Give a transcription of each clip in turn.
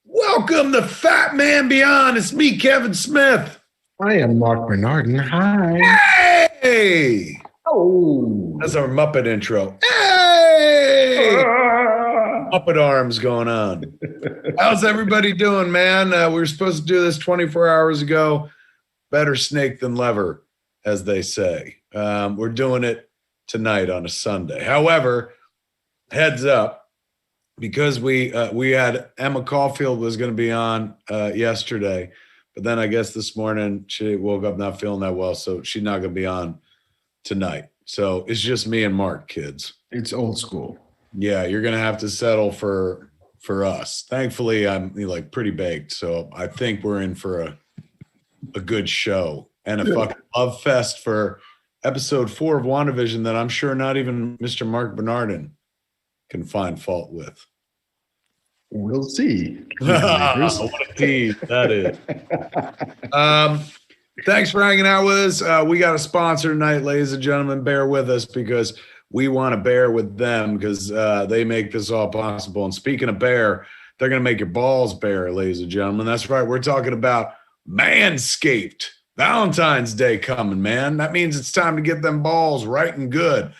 Welcome to Fat Man Beyond. It's me, Kevin Smith. I am Marc Bernardin. Hi. Hey! Oh. That's our Muppet intro. Hey! Muppet arms going on. How's everybody doing, man? We were supposed to do this 24 hours ago. Better snake than lever, as they say. We're doing it tonight on a Sunday. However, heads up, because we had Emma Caulfield was going to be on yesterday, but then I guess this morning she woke up not feeling that well, so she's not going to be on tonight. So it's just me and Marc, kids. It's old school. Yeah, you're going to have to settle for us. Thankfully, I'm like pretty baked, so I think we're in for a good show and a fucking love fest for episode 4 of WandaVision that I'm sure not even Mr. Marc Bernardin can find fault with. We'll see. What a tease that is. Thanks for hanging out with us. We got a sponsor tonight, ladies and gentlemen. Bear with us because we want to bear with them because they make this all possible. And speaking of bear, they're going to make your balls bare, ladies and gentlemen. That's right. We're talking about Manscaped. Valentine's Day coming, man. That means it's time to get them balls right and good.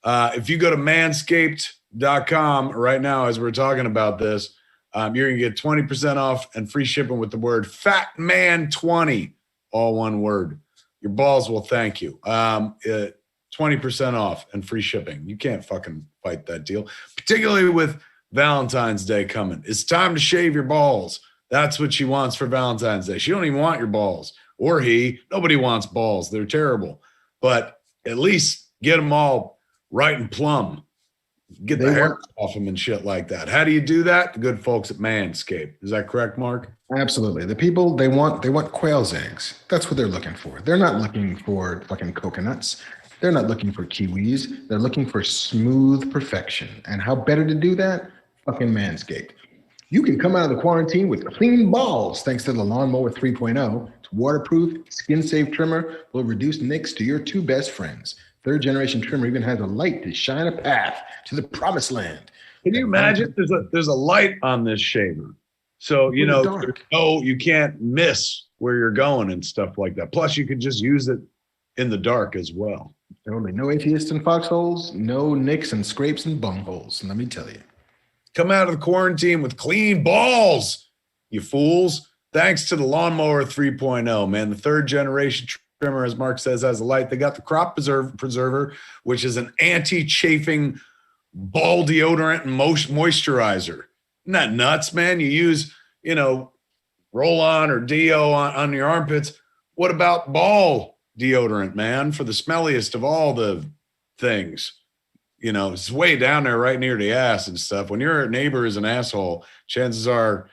If you go to manscaped.com right now, as we're talking about this, you're going to get 20% off and free shipping with the word FATMAN20, all one word. Your balls will thank you. 20% off and free shipping. You can't fucking fight that deal, particularly with Valentine's Day coming. It's time to shave your balls. That's what she wants for Valentine's Day. She don't even want your balls, or he. Nobody wants balls. They're terrible. But at least get them all right and plumb. Get the hair off them and shit like that. How do you do that? The good folks at Manscaped. Is that correct, Marc? Absolutely. The people, they want quail's eggs. That's what they're looking for. They're not looking for fucking coconuts. They're not looking for kiwis. They're looking for smooth perfection. And how better to do that? Fucking Manscaped. You can come out of the quarantine with clean balls thanks to the Lawnmower 3.0. It's waterproof, skin-safe trimmer will reduce nicks to your two best friends. Third generation trimmer even has a light to shine a path to the promised land. Can you imagine? There's a light on this shaver. So, you know, you can't miss where you're going and stuff like that. Plus, you could just use it in the dark as well. Totally. No atheists and foxholes, no nicks and scrapes and bungholes. Let me tell you. Come out of the quarantine with clean balls, you fools. Thanks to the Lawnmower 3.0, man. The third generation trimmer, as Marc says, has a light. They got the crop preserver, which is an anti-chafing ball deodorant and moisturizer. Isn't that nuts, man? You use, roll-on or deo on your armpits. What about ball deodorant, man, for the smelliest of all the things? It's way down there right near the ass and stuff. When your neighbor is an asshole, chances are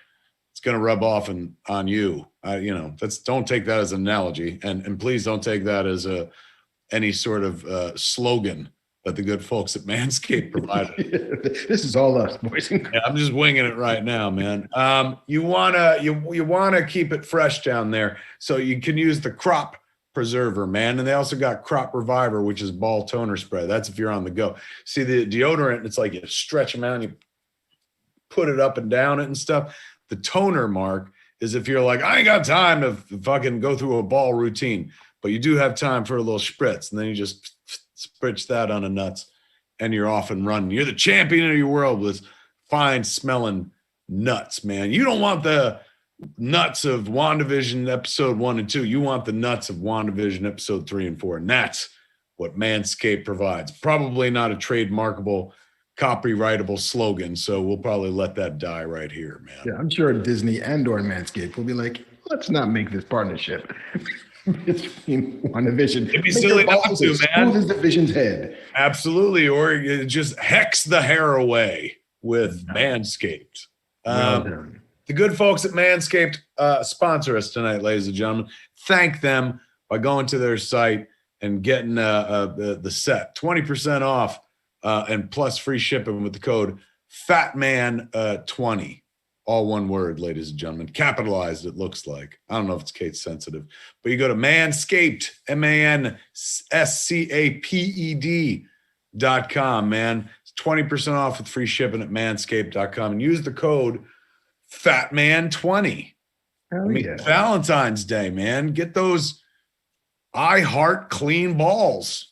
it's going to rub off on you. Don't take that as an analogy. And please don't take that as any sort of slogan that the good folks at Manscaped provided. This is all us, boys. Yeah, I'm just winging it right now, man. You wanna keep it fresh down there, so you can use the crop preserver, man. And they also got crop reviver, which is ball toner spray. That's if you're on the go. See, the deodorant, it's like you stretch them out and you put it up and down it and stuff. The toner, Marc, is if you're like, I ain't got time to fucking go through a ball routine, but you do have time for a little spritz, and then you just spritz that on the nuts and you're off and running. You're the champion of your world with fine smelling nuts, man. You don't want the nuts of WandaVision episode 1 and 2. You want the nuts of WandaVision episode 3 and 4. And that's what Manscaped provides. Probably not a trademarkable, copyrightable slogan. So we'll probably let that die right here, man. Yeah, I'm sure Disney and or Manscaped will be like, let's not make this partnership. Between WandaVision. It'd be silly not to, man. Smooth as the Vision's head. Absolutely. Or just hex the hair away with Manscaped. The good folks at Manscaped sponsor us tonight, ladies and gentlemen. Thank them by going to their site and getting the set 20% off and plus free shipping with the code FATMAN20. All one word, ladies and gentlemen. Capitalized, it looks like. I don't know if it's case sensitive. But you go to Manscaped, MANSCAPED.com, man. It's 20% off with free shipping at manscaped.com. And use the code Fat Man 20. Hell yeah. Valentine's Day, man. Get those I Heart Clean Balls.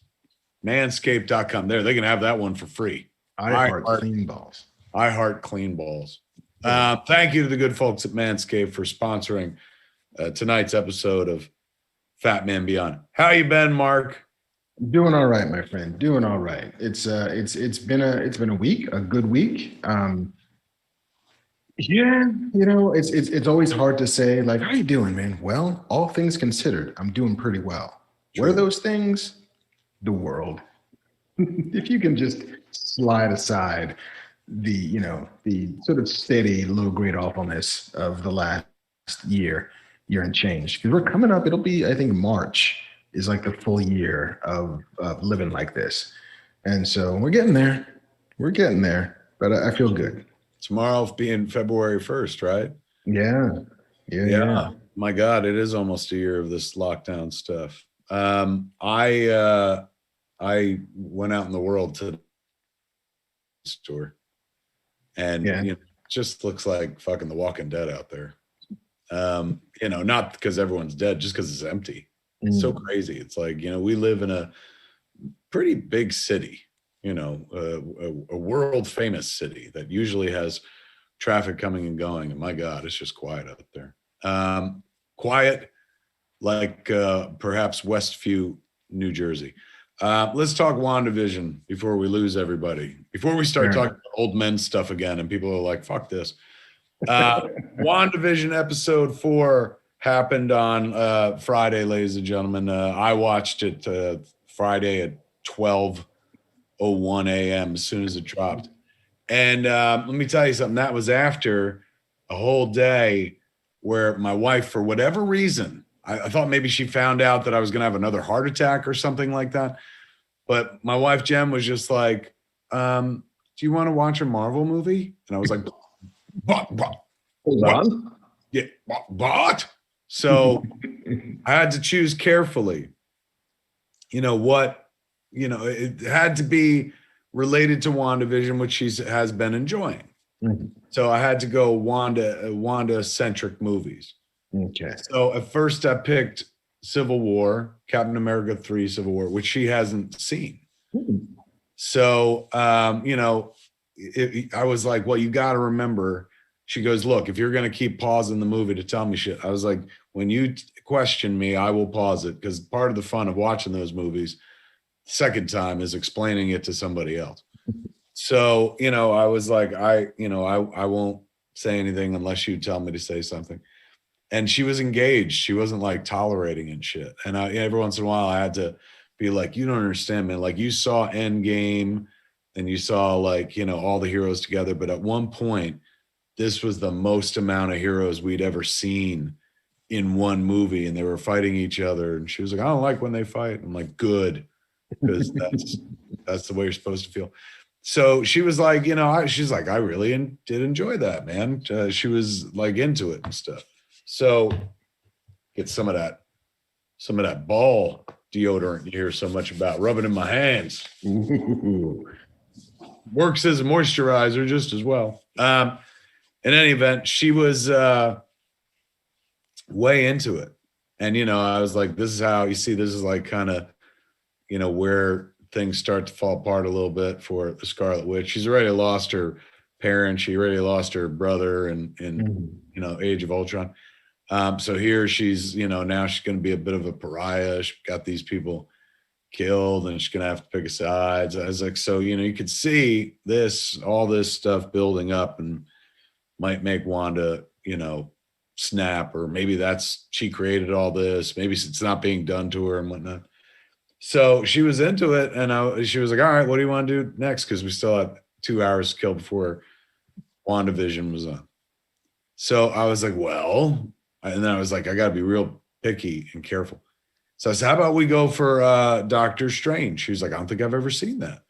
Manscaped.com. There, they can have that one for free. I heart clean balls. I Heart Clean Balls. Thank you to the good folks at Manscaped for sponsoring tonight's episode of Fat Man Beyond. How you been, Marc? Doing all right, my friend. Doing all right. It's been a week, a good week. Yeah, it's always hard to say, like, how you doing, man? Well, all things considered, I'm doing pretty well. True. What are those things? The world. If you can just slide aside the sort of steady low grade awfulness of the last year and change, because we're coming up, it'll be, I think, March is like the full year of living like this. And so we're getting there, but I feel good. Tomorrow being February 1st, right? Yeah. My God, it is almost a year of this lockdown stuff. I went out in the world to the store, and it just looks like fucking The Walking Dead out there. Not because everyone's dead, just because it's empty. It's so crazy. It's like, we live in a pretty big city, a world famous city that usually has traffic coming and going. And my God, it's just quiet out there. Quiet like perhaps Westview, New Jersey. Let's talk WandaVision before we lose everybody. Before we start talking about old men stuff again and people are like, fuck this. WandaVision episode 4 happened on Friday, ladies and gentlemen. I watched it Friday at 12:01 a.m. as soon as it dropped. And let me tell you something. That was after a whole day where my wife, for whatever reason, I thought maybe she found out that I was going to have another heart attack or something like that. But my wife, Jen, was just like, do you want to watch a Marvel movie? And I was like, what? Yeah, what? So I had to choose carefully. It had to be related to WandaVision, which she has been enjoying. Mm-hmm. So I had to go Wanda-centric movies. Okay. So at first I picked Civil War, Captain America 3 Civil War, which she hasn't seen. Mm-hmm. So, I was like, well, you got to remember, she goes, look, if you're going to keep pausing the movie to tell me shit, I was like, when you question me, I will pause it, because part of the fun of watching those movies second time is explaining it to somebody else. So, I was like, I won't say anything unless you tell me to say something. And she was engaged. She wasn't like tolerating and shit. And every once in a while I had to be like, you don't understand, man. Like, you saw Endgame and you saw all the heroes together. But at one point, this was the most amount of heroes we'd ever seen in one movie. And they were fighting each other. And she was like, I don't like when they fight. I'm like, good. Because that's the way you're supposed to feel. So she was like, she's like, I really did enjoy that, man. She was like into it and stuff. So get some of that ball deodorant you hear so much about, rubbing in my hands. Ooh. Works as a moisturizer just as well. In any event, she was way into it. And, I was like, this is how you see, this is like kind of, where things start to fall apart a little bit for the Scarlet Witch. She's already lost her parents. She already lost her brother in Age of Ultron. So here she's, now she's going to be a bit of a pariah. She got these people killed and she's going to have to pick a side. I was like, so, you could see all this stuff building up and might make Wanda, snap, or maybe she created all this. Maybe it's not being done to her and whatnot. So she was into it, and she was like, all right, what do you want to do next? Because we still had 2 hours to kill before WandaVision was on. So I was like, well, and then I was like, I got to be real picky and careful. So I said, how about we go for Doctor Strange? She was like, I don't think I've ever seen that.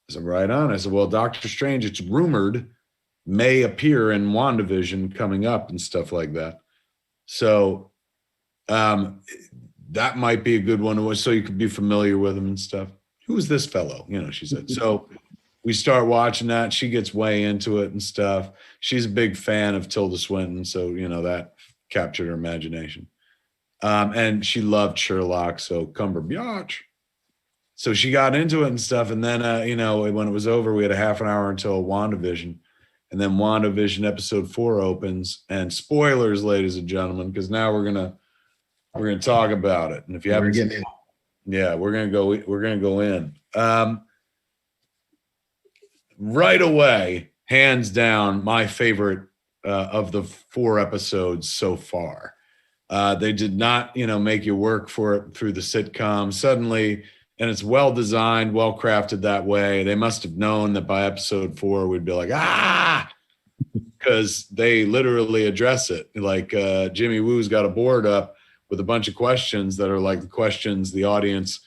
I said, right on. I said, well, Doctor Strange, it's rumored, may appear in WandaVision coming up and stuff like that. So that might be a good one so you could be familiar with him and stuff. Who is this fellow? She said. So we start watching that. She gets way into it and stuff. She's a big fan of Tilda Swinton, so that captured her imagination. And she loved Sherlock, so Cumberbatch. So she got into it and stuff. And then, when it was over, we had a half an hour until WandaVision. And then WandaVision episode 4 opens. And spoilers, ladies and gentlemen, because now we're gonna talk about it. And if you haven't seen it, we're gonna go in. Right away, hands down, my favorite of the 4 episodes so far. They did not, make you work for it through the sitcom. Suddenly, and it's well designed, well crafted that way. They must have known that by episode 4, we'd be like, because they literally address it. Like Jimmy Woo's got a board up with a bunch of questions that are like the questions the audience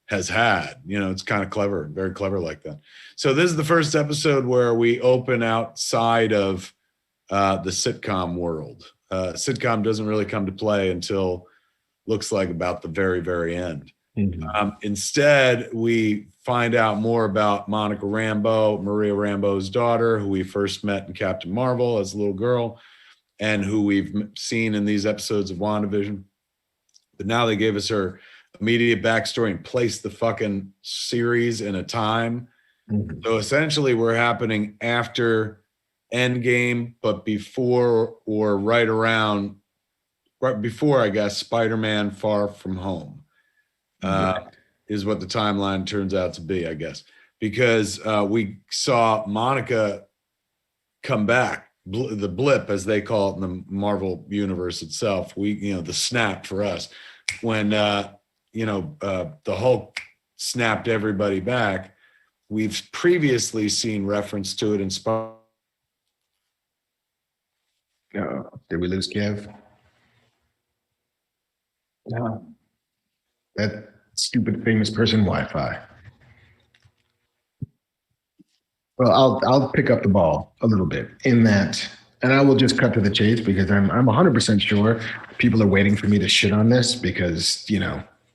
has had. It's kind of clever, very clever like that. So this is the first episode where we open outside of the sitcom world. Sitcom doesn't really come to play until looks like about the very, very end. Mm-hmm. Instead, we find out more about Monica Rambeau, Maria Rambeau's daughter, who we first met in Captain Marvel as a little girl, and who we've seen in these episodes of WandaVision. But now they gave us her immediate backstory and placed the fucking series in a time. Mm-hmm. So essentially, we're happening after Endgame, but before or right before, I guess, Spider-Man Far From Home. Is what the timeline turns out to be, I guess, because we saw Monica come back, the blip, as they call it in the Marvel universe itself. The snap for us when, the Hulk snapped everybody back. We've previously seen reference to it in Did we lose Kev? No. That stupid famous person Wi-Fi. Well, I'll pick up the ball a little bit in that, and I will just cut to the chase because I'm 100% sure people are waiting for me to shit on this because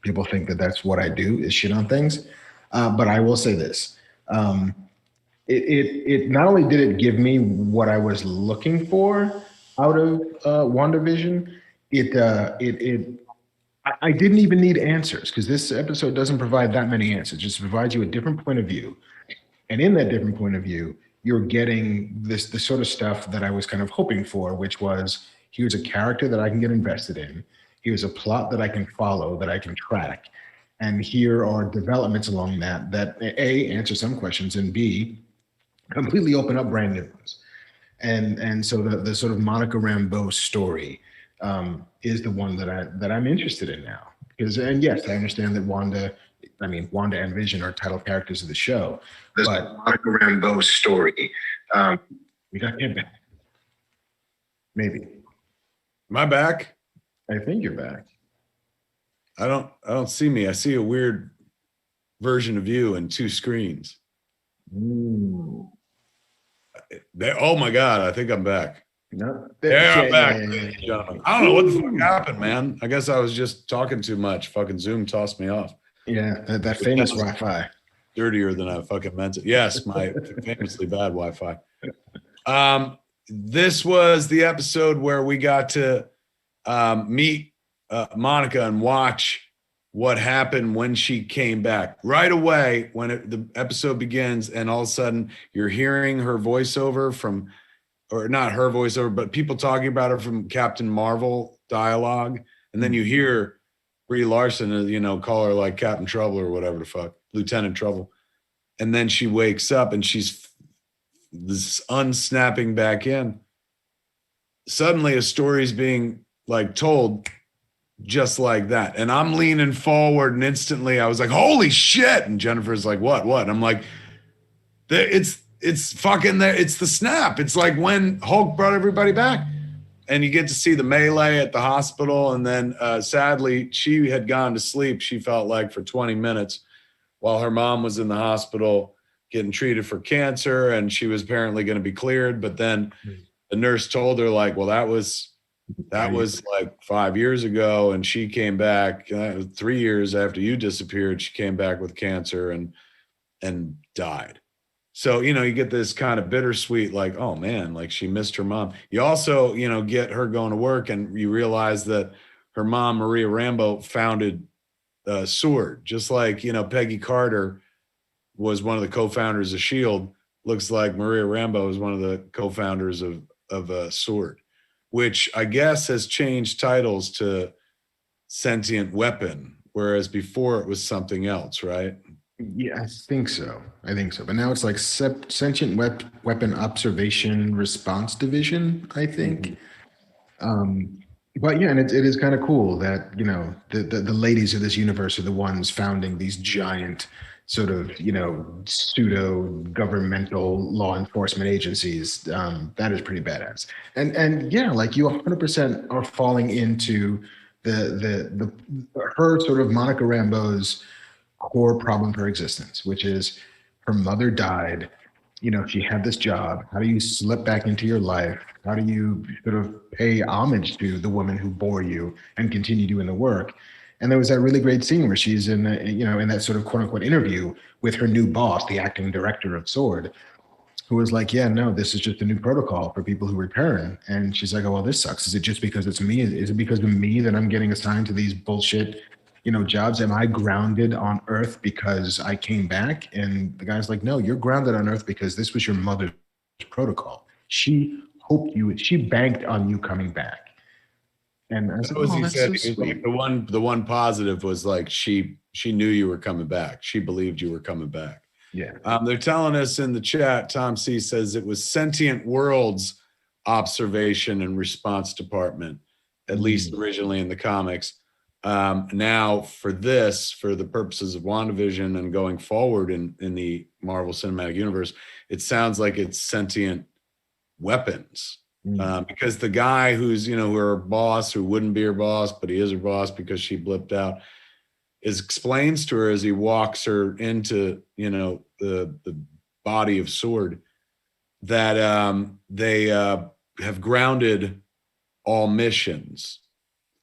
people think that that's what I do is shit on things. But I will say this: it not only did it give me what I was looking for out of WandaVision, I didn't even need answers because this episode doesn't provide that many answers. It just provides you a different point of view. And in that different point of view, you're getting the sort of stuff that I was kind of hoping for, which was here's a character that I can get invested in. Here's a plot that I can follow, that I can track. And here are developments along that A, answer some questions, and B, completely open up brand new ones. And so the sort of Monica Rambeau story is the one that I'm interested in now. And yes, I understand that Wanda and Vision are title characters of the show. But Monica Rambeau's story, we got him back. Maybe. Am I back? I think you're back. I don't see me. I see a weird version of you in 2 screens. Ooh. Oh my God, I think I'm back. No, I'm back. Yeah. I don't know what the fuck happened, man. I guess I was just talking too much. Fucking Zoom tossed me off. Yeah, that famous Wi-Fi. Dirtier than I fucking meant it. Yes, my famously bad Wi-Fi. This was the episode where we got to meet Monica and watch what happened when she came back. Right away, when the episode begins, and all of a sudden you're hearing her voiceover from, or not her voiceover, but people talking about her from Captain Marvel dialogue. And then you hear Brie Larson, call her like Captain Trouble or whatever the fuck, Lieutenant Trouble. And then she wakes up and she's this unsnapping back in. Suddenly a story's being like told just like that. And I'm leaning forward and instantly I was like, holy shit. And Jennifer's like, what? And I'm like, it's fucking there. It's the snap. It's like when Hulk brought everybody back. And you get to see the melee at the hospital. And then sadly, she had gone to sleep, she felt like, for 20 minutes while her mom was in the hospital getting treated for cancer. And she was apparently going to be cleared. But then the nurse told her, like, well, that was like 5 years ago. And she came back 3 years after you disappeared. She came back with cancer and died. So, you get this kind of bittersweet, like, oh man, like she missed her mom. You also, get her going to work and you realize that her mom, Maria Rambeau, founded Sword, just like, Peggy Carter was one of the co-founders of Shield. Looks like Maria Rambeau is one of the co-founders of Sword, which I guess has changed titles to Sentient Weapon, whereas before it was something else, right? Yeah, I think so. I think so. But now it's like Sentient Weapon Observation Response Division, I think. Mhm. But yeah, and it is kind of cool that, the ladies of this universe are the ones founding these giant sort of, pseudo governmental law enforcement agencies. That is pretty badass. And yeah, like you 100% are falling into her sort of Monica Rambeau's core problem for existence, which is her mother died. She had this job. How do you slip back into your life? How do you sort of pay homage to the woman who bore you and continue doing the work? And there was that really great scene where she's in that sort of quote unquote interview with her new boss, the acting director of Sword, who was like, yeah, no, this is just a new protocol for people who return. And she's like, oh, well, this sucks. Is it just because it's me? Is it because of me that I'm getting assigned to these bullshit, jobs? Am I grounded on Earth because I came back? And the guy's like, no, you're grounded on Earth because this was your mother's protocol. She banked on you coming back. And I was That like, was oh, he that's said. so He was like sweet. the one positive was like she knew you were coming back. She believed you were coming back. Yeah. They're telling us in the chat. Tom C says it was Sentient Worlds Observation and Response Department, at least originally in the comics. Now for the purposes of WandaVision and going forward in the Marvel Cinematic Universe, it sounds like it's Sentient Weapons. Because the guy who's, her boss, who wouldn't be her boss, but he is her boss because she blipped out, explains to her as he walks her into, the body of Sword that they have grounded all missions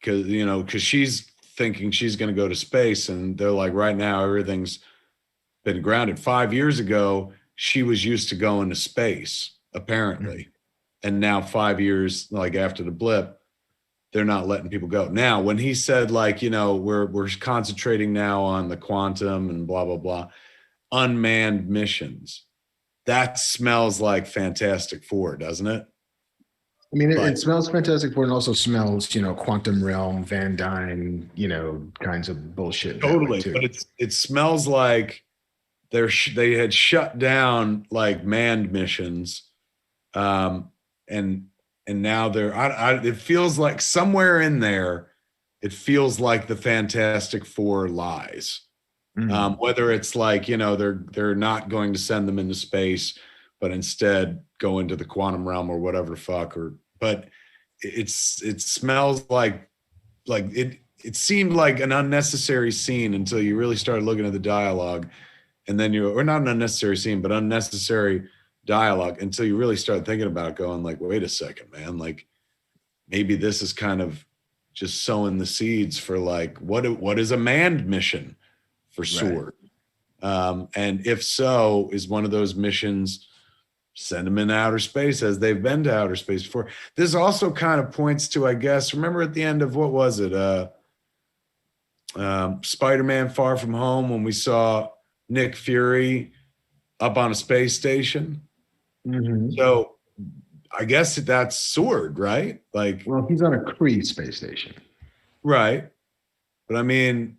because she's thinking she's going to go to space, and they're like, right now everything's been grounded. 5 years ago, she was used to going to space, apparently. And now 5 years, like after the blip, they're not letting people go. Now, when he said, like, we're concentrating now on the quantum and blah, blah, blah, unmanned missions, that smells like Fantastic Four, doesn't it? I mean, it Like, smells Fantastic Four and also smells, Quantum Realm, Van Dyne, kinds of bullshit that way totally. too. But it smells like they had shut down like manned missions. And now it feels like somewhere in there, it feels like the Fantastic Four lies. Whether it's like, they're not going to send them into space, but instead go into the quantum realm or whatever the fuck, but it smells like it seemed like an unnecessary scene until you really started looking at the dialogue, and then or not an unnecessary scene, but unnecessary dialogue until you really start thinking about it, going like, wait a second, man, like maybe this is kind of just sowing the seeds for like what is a manned mission for Sword. And if so, is one of those missions send them into outer space as they've been to outer space before. This also kind of points to, I guess, remember at the end of what was it? Spider-Man Far From Home, when we saw Nick Fury up on a space station. So I guess that's Sword, right? Like, well, he's on a Kree space station. Right. But I mean,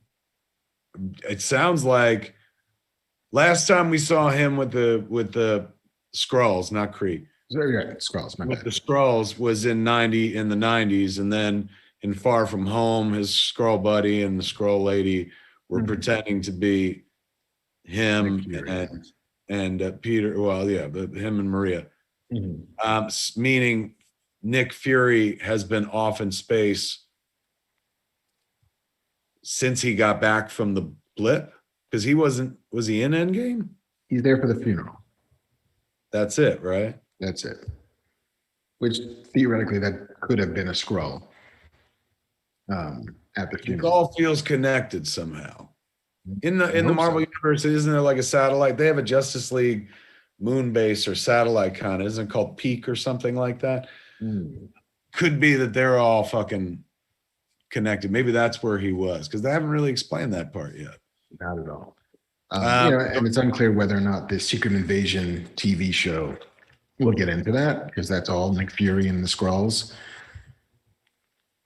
it sounds like last time we saw him with the Skrulls, not Kree. Yeah, Skrulls, my With bad. the Skrulls was in the 90s, and then in Far From Home, his Skrull buddy and the Skrull lady were pretending to be him and Peter. Well, yeah, but him and Maria. Meaning Nick Fury has been off in space since he got back from the blip, because was he in Endgame? He's there for the funeral. That's it, right? That's it. Which theoretically that could have been a Skrull at the funeral. It all feels connected somehow. In the Marvel universe, isn't there like a satellite? They have a Justice League moon base or satellite kind of, isn't it called Peak or something like that? Could be that they're all fucking connected. Maybe that's where he was, because they haven't really explained that part yet. Not at all. And it's unclear whether or not this Secret Invasion TV show will get into that, because that's all Nick Fury and the Skrulls,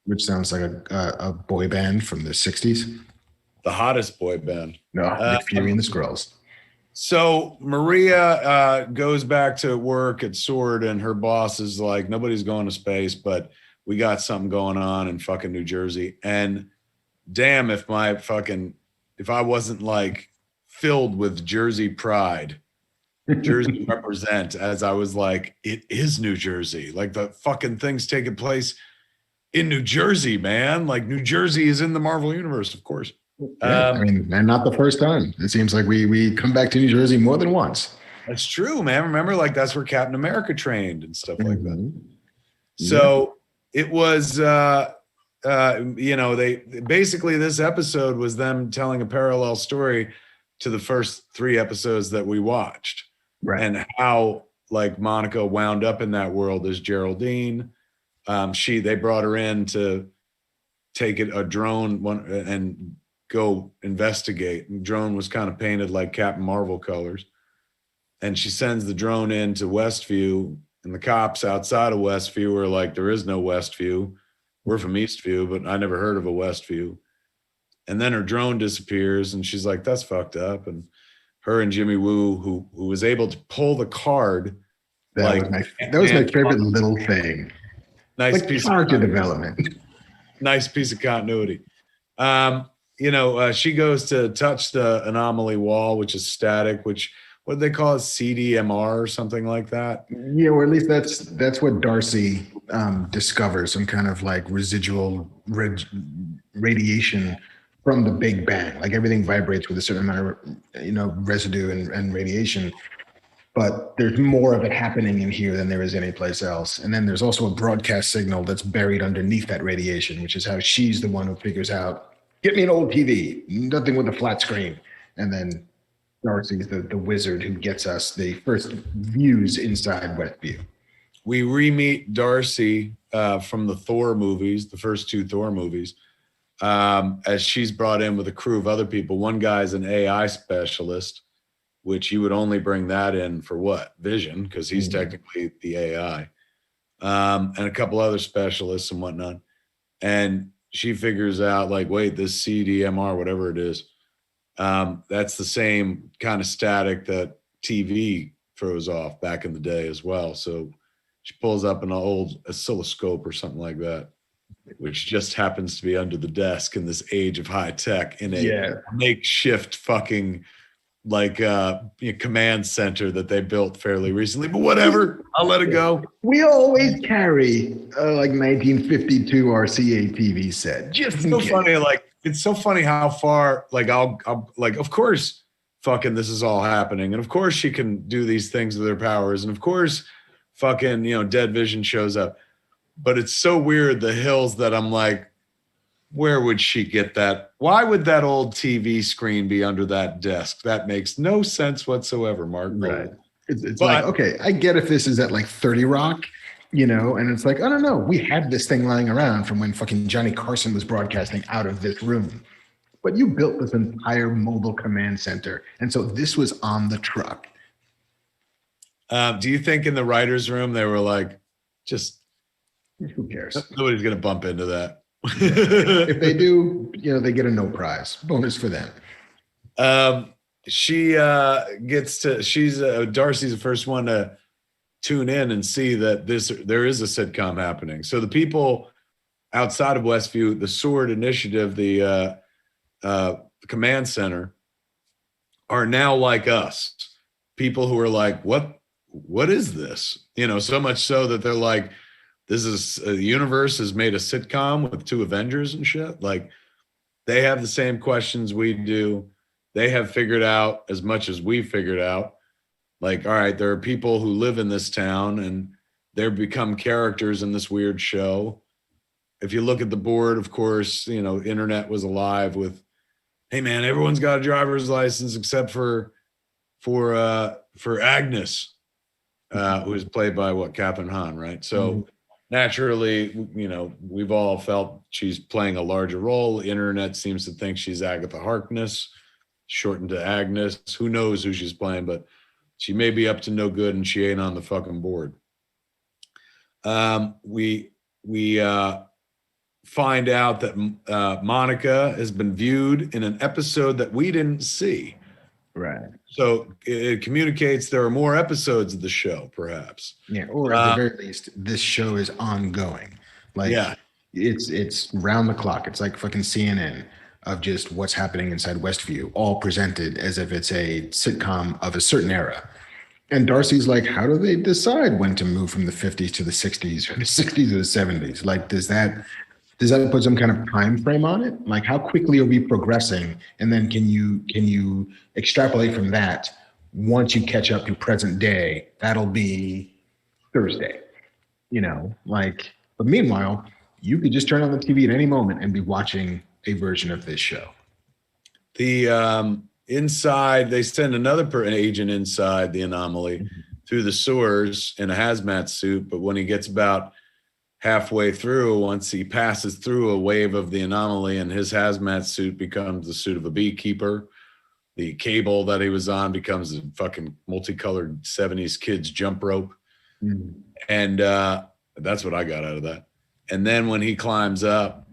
which sounds like a boy band from the 60s. The hottest boy band. No, Nick Fury and the Skrulls. So Maria goes back to work at Sword, and her boss is like, nobody's going to space, but we got something going on in fucking New Jersey. And damn, if I wasn't like filled with Jersey pride, Jersey represent, as I was like, it is New Jersey. Like the fucking thing's taking place in New Jersey, man. Like New Jersey is in the Marvel universe, of course. Yeah, I mean, and not the first time. It seems like we come back to New Jersey more than once. That's true, man. Remember, like that's where Captain America trained and stuff like that. So it was, they basically, this episode was them telling a parallel story to the first 3 episodes that we watched, right? And how like Monica wound up in that world as Geraldine. They brought her in to take a drone and go investigate. And drone was kind of painted like Captain Marvel colors. And she sends the drone into Westview, and the cops outside of Westview are like, there is no Westview. We're from Eastview, but I never heard of a Westview. And then her drone disappears, and she's like, that's fucked up. And her and Jimmy Woo, who was able to pull the card. That was my favorite little thing. Nice like piece character of development. Nice piece of continuity. She goes to touch the anomaly wall, which is static, which what do they call it? CDMR or something like that. Yeah, or at least that's what Darcy discovers, some kind of like residual radiation from the Big Bang. Like everything vibrates with a certain amount of residue and radiation. But there's more of it happening in here than there is anyplace else. And then there's also a broadcast signal that's buried underneath that radiation, which is how she's the one who figures out, get me an old TV, nothing with a flat screen. And then Darcy's the wizard who gets us the first views inside Westview. We re-meet Darcy from the Thor movies, the first 2 Thor movies, as she's brought in with a crew of other people. One guy's an AI specialist, which you would only bring that in for what? Vision, because he's technically the AI. And a couple other specialists and whatnot. And she figures out like, wait, this CDMR, whatever it is, that's the same kind of static that TV throws off back in the day as well. So she pulls up an old oscilloscope or something like that, which just happens to be under the desk in this age of high tech in a makeshift fucking like command center that they built fairly recently, but whatever, I'll let it go. We always carry like 1952 RCA TV set. Just it's so funny, like it's so funny how far like I'll like, of course fucking this is all happening, and of course she can do these things with her powers, and of course fucking Dead Vision shows up, but it's so weird the hills that I'm like, where would she get that? Why would that old TV screen be under that desk? That makes no sense whatsoever, Marc. Right. It's like, okay, I get if this is at like 30 Rock, and it's like, I don't know. We had this thing lying around from when fucking Johnny Carson was broadcasting out of this room. But you built this entire mobile command center. And so this was on the truck. Do you think in the writer's room they were like, just who cares? Nobody's going to bump into that. If they do, they get a no prize bonus for them. She Darcy's the first one to tune in and see that there is a sitcom happening. So the people outside of Westview, the Sword Initiative, the command center, are now like us, people who are like, what is this? So much so that they're like, this is the universe has made a sitcom with 2 Avengers and shit. Like they have the same questions we do. They have figured out as much as we figured out. Like, all right, there are people who live in this town and they've become characters in this weird show. If you look at the board, of course, internet was alive with, hey man, everyone's got a driver's license except for for Agnes, who is played by Catherine Hahn, right? So naturally, you know, we've all felt she's playing a larger role. The internet seems to think she's Agatha Harkness, shortened to Agnes. Who knows who she's playing, but she may be up to no good and she ain't on the fucking board. We find out that Monica has been viewed in an episode that we didn't see. Right. So it communicates there are more episodes of the show, perhaps. Yeah, or at the very least, this show is ongoing. Like, yeah, it's round the clock. It's like fucking CNN of just what's happening inside Westview, all presented as if it's a sitcom of a certain era. And Darcy's like, how do they decide when to move from the 50s to the 60s or the 60s to the 70s? Like, does that put some kind of time frame on it? Like, how quickly are we progressing? And then can you extrapolate from that? Once you catch up to present day, that'll be Thursday, you know, like, but meanwhile, you could just turn on the TV at any moment and be watching a version of this show. The inside, they send another agent inside the anomaly through the sewers in a hazmat suit. But when he gets about halfway through, once he passes through a wave of the anomaly and his hazmat suit becomes the suit of a beekeeper, the cable that he was on becomes a fucking multicolored 70s kids jump rope. And that's what I got out of that. And then when he climbs up,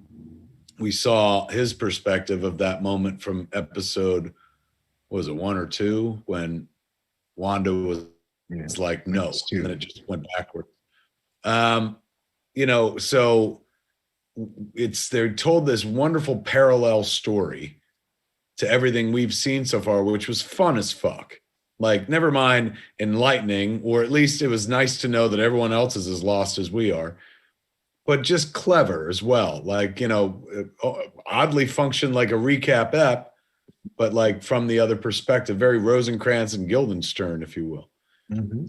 we saw his perspective of that moment from episode, was it 1 or 2, when Wanda was like, no, and then it just went backward. You know, so they're told this wonderful parallel story to everything we've seen so far, which was fun as fuck. Like, never mind enlightening, or at least it was nice to know that everyone else is as lost as we are, but just clever as well. Like, you know, oddly functioned like a recap ep, but like from the other perspective, very Rosencrantz and Guildenstern, if you will.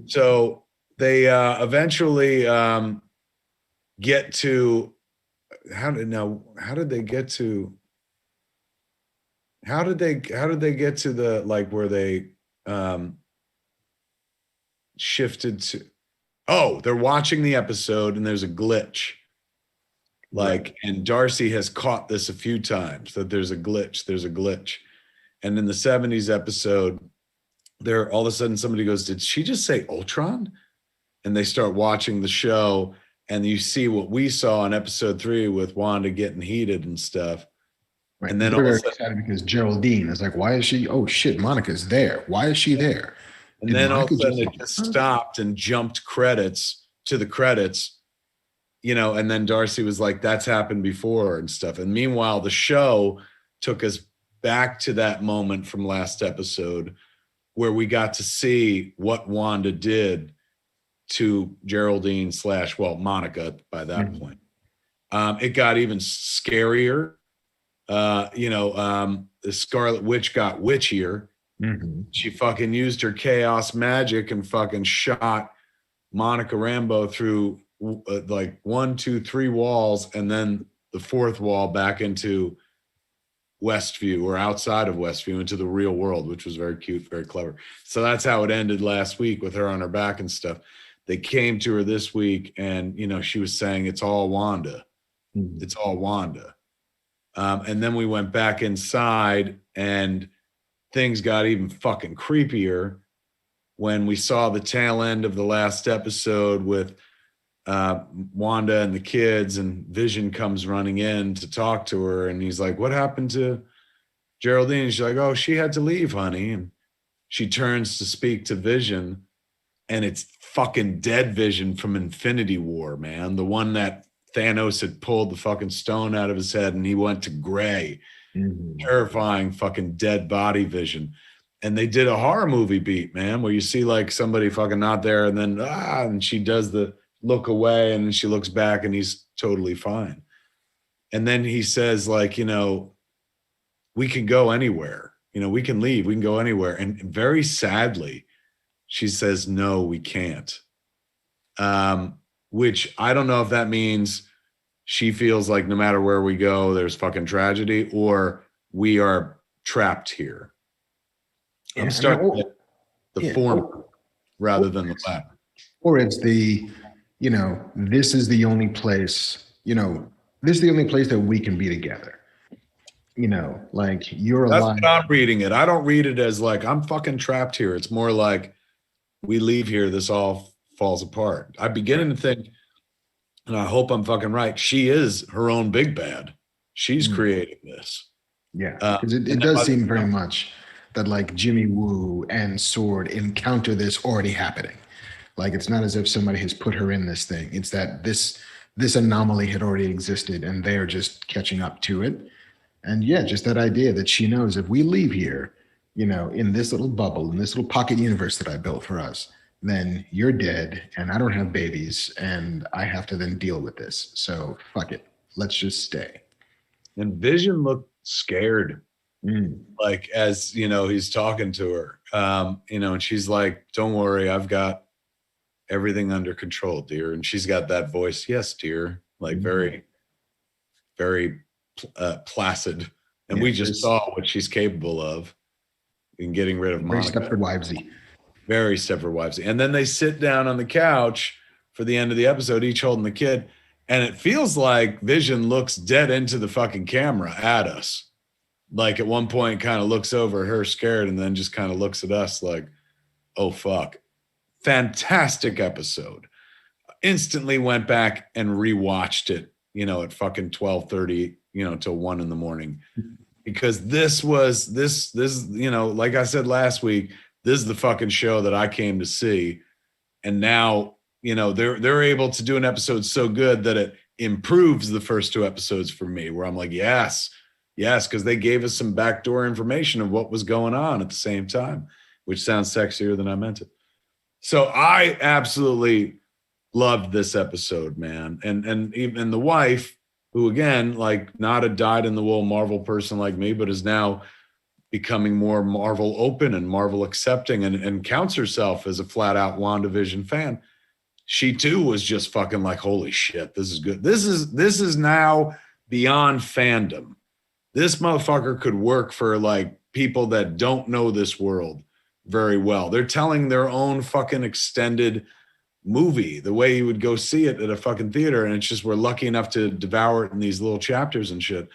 So they eventually get to how did they get to the, like, where they shifted to, they're watching the episode and there's a glitch, like, and Darcy has caught this a few times, that there's a glitch. And in the 70s episode, there all of a sudden somebody goes, did she just say Ultron? And they start watching the show and you see what we saw in episode 3 with Wanda getting heated and stuff. Right. And then they're very excited because Geraldine is like, why is she? Oh shit, Monica's there. Why is she there? And then all of a sudden it just stopped and jumped credits to the credits, you know, and then Darcy was like, that's happened before and stuff. And meanwhile, the show took us back to that moment from last episode where we got to see what Wanda did to Geraldine / Monica by that point. It got even scarier. The Scarlet Witch got witchier. She fucking used her chaos magic and fucking shot Monica Rambeau through like 1, 2, 3 walls, and then the 4th wall back into Westview, or outside of Westview, into the real world, which was very cute, very clever. So that's how it ended last week, with her on her back and stuff. They came to her this week and, you know, she was saying, it's all Wanda. It's all Wanda. And then we went back inside and things got even fucking creepier when we saw the tail end of the last episode with Wanda and the kids, and Vision comes running in to talk to her. And he's like, what happened to Geraldine? She's like, oh, she had to leave, honey. And she turns to speak to Vision, and it's fucking dead Vision from Infinity War, man. The one that Thanos had pulled the fucking stone out of his head and he went to gray. Terrifying fucking dead body Vision. And they did a horror movie beat, man, where you see like somebody fucking not there, and then and she does the look away, and then she looks back and he's totally fine. And then he says, like, you know, we can go anywhere, you know, we can leave, we can go anywhere. And very sadly, she says, no, we can't. Which I don't know if that means she feels like no matter where we go, there's fucking tragedy, or we are trapped here. I'm starting. the former rather than the latter. Or it's the, this is the only place, this is the only place that we can be together. Like you're That's alive. what I'm reading it. I don't read it as like I'm fucking trapped here. It's more like we leave here, this all falls apart. I'm beginning to think, and I hope I'm fucking right, she is her own big bad. She's creating this. Yeah, because it does seem very much that like Jimmy Woo and Sword encounter this already happening. Like it's not as if somebody has put her in this thing. It's that this anomaly had already existed and they're just catching up to it. And yeah, just that idea that she knows if we leave here, in this little bubble, in this little pocket universe that I built for us, then you're dead and I don't have babies and I have to then deal with this. So fuck it. Let's just stay. And Vision looked scared. Like as, he's talking to her, and she's like, don't worry, I've got everything under control, dear. And she's got that voice. Yes, dear. Like very, very placid. And we just saw what she's capable of in getting rid of Monica. Very Stepford Wivesy. Very Stepford Wivesy. And then they sit down on the couch for the end of the episode, each holding the kid. And it feels like Vision looks dead into the fucking camera at us. Like at one point kind of looks over at her scared and then just kind of looks at us like, oh, fuck. Fantastic episode. Instantly went back and rewatched it, at fucking 12:30, till 1 a.m. Because this, like I said last week, this is the fucking show that I came to see. And now, they're able to do an episode so good that it improves the first 2 episodes for me, where I'm like, yes, because they gave us some backdoor information of what was going on at the same time, which sounds sexier than I meant it. So I absolutely loved this episode, man. And even the wife, who again, like not a dyed-in-the-wool Marvel person like me, but is now becoming more Marvel open and Marvel accepting and counts herself as a flat-out WandaVision fan. She too was just fucking like, holy shit, this is good. This is now beyond fandom. This motherfucker could work for like people that don't know this world very well. They're telling their own fucking extended movie the way you would go see it at a fucking theater. And it's just, we're lucky enough to devour it in these little chapters and shit,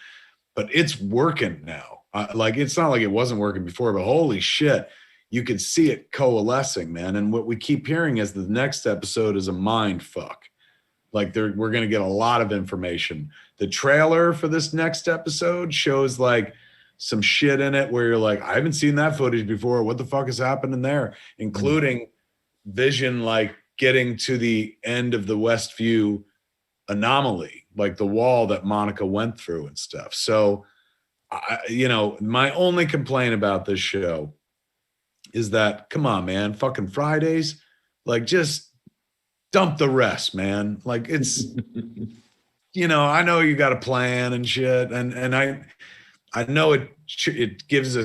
but it's working now. Like, it's not like it wasn't working before, but holy shit, you could see it coalescing, man. And what we keep hearing is the next episode is a mind fuck. Like we're going to get a lot of information. The trailer for this next episode shows like some shit in it where you're like, I haven't seen that footage before. What the fuck is happening there? Including Vision, like getting to the end of the Westview anomaly, like the wall that Monica went through and stuff. So, my only complaint about this show is that, come on, man, fucking Fridays, like just dump the rest, man. Like it's, I know you got a plan and shit. And I know it teaches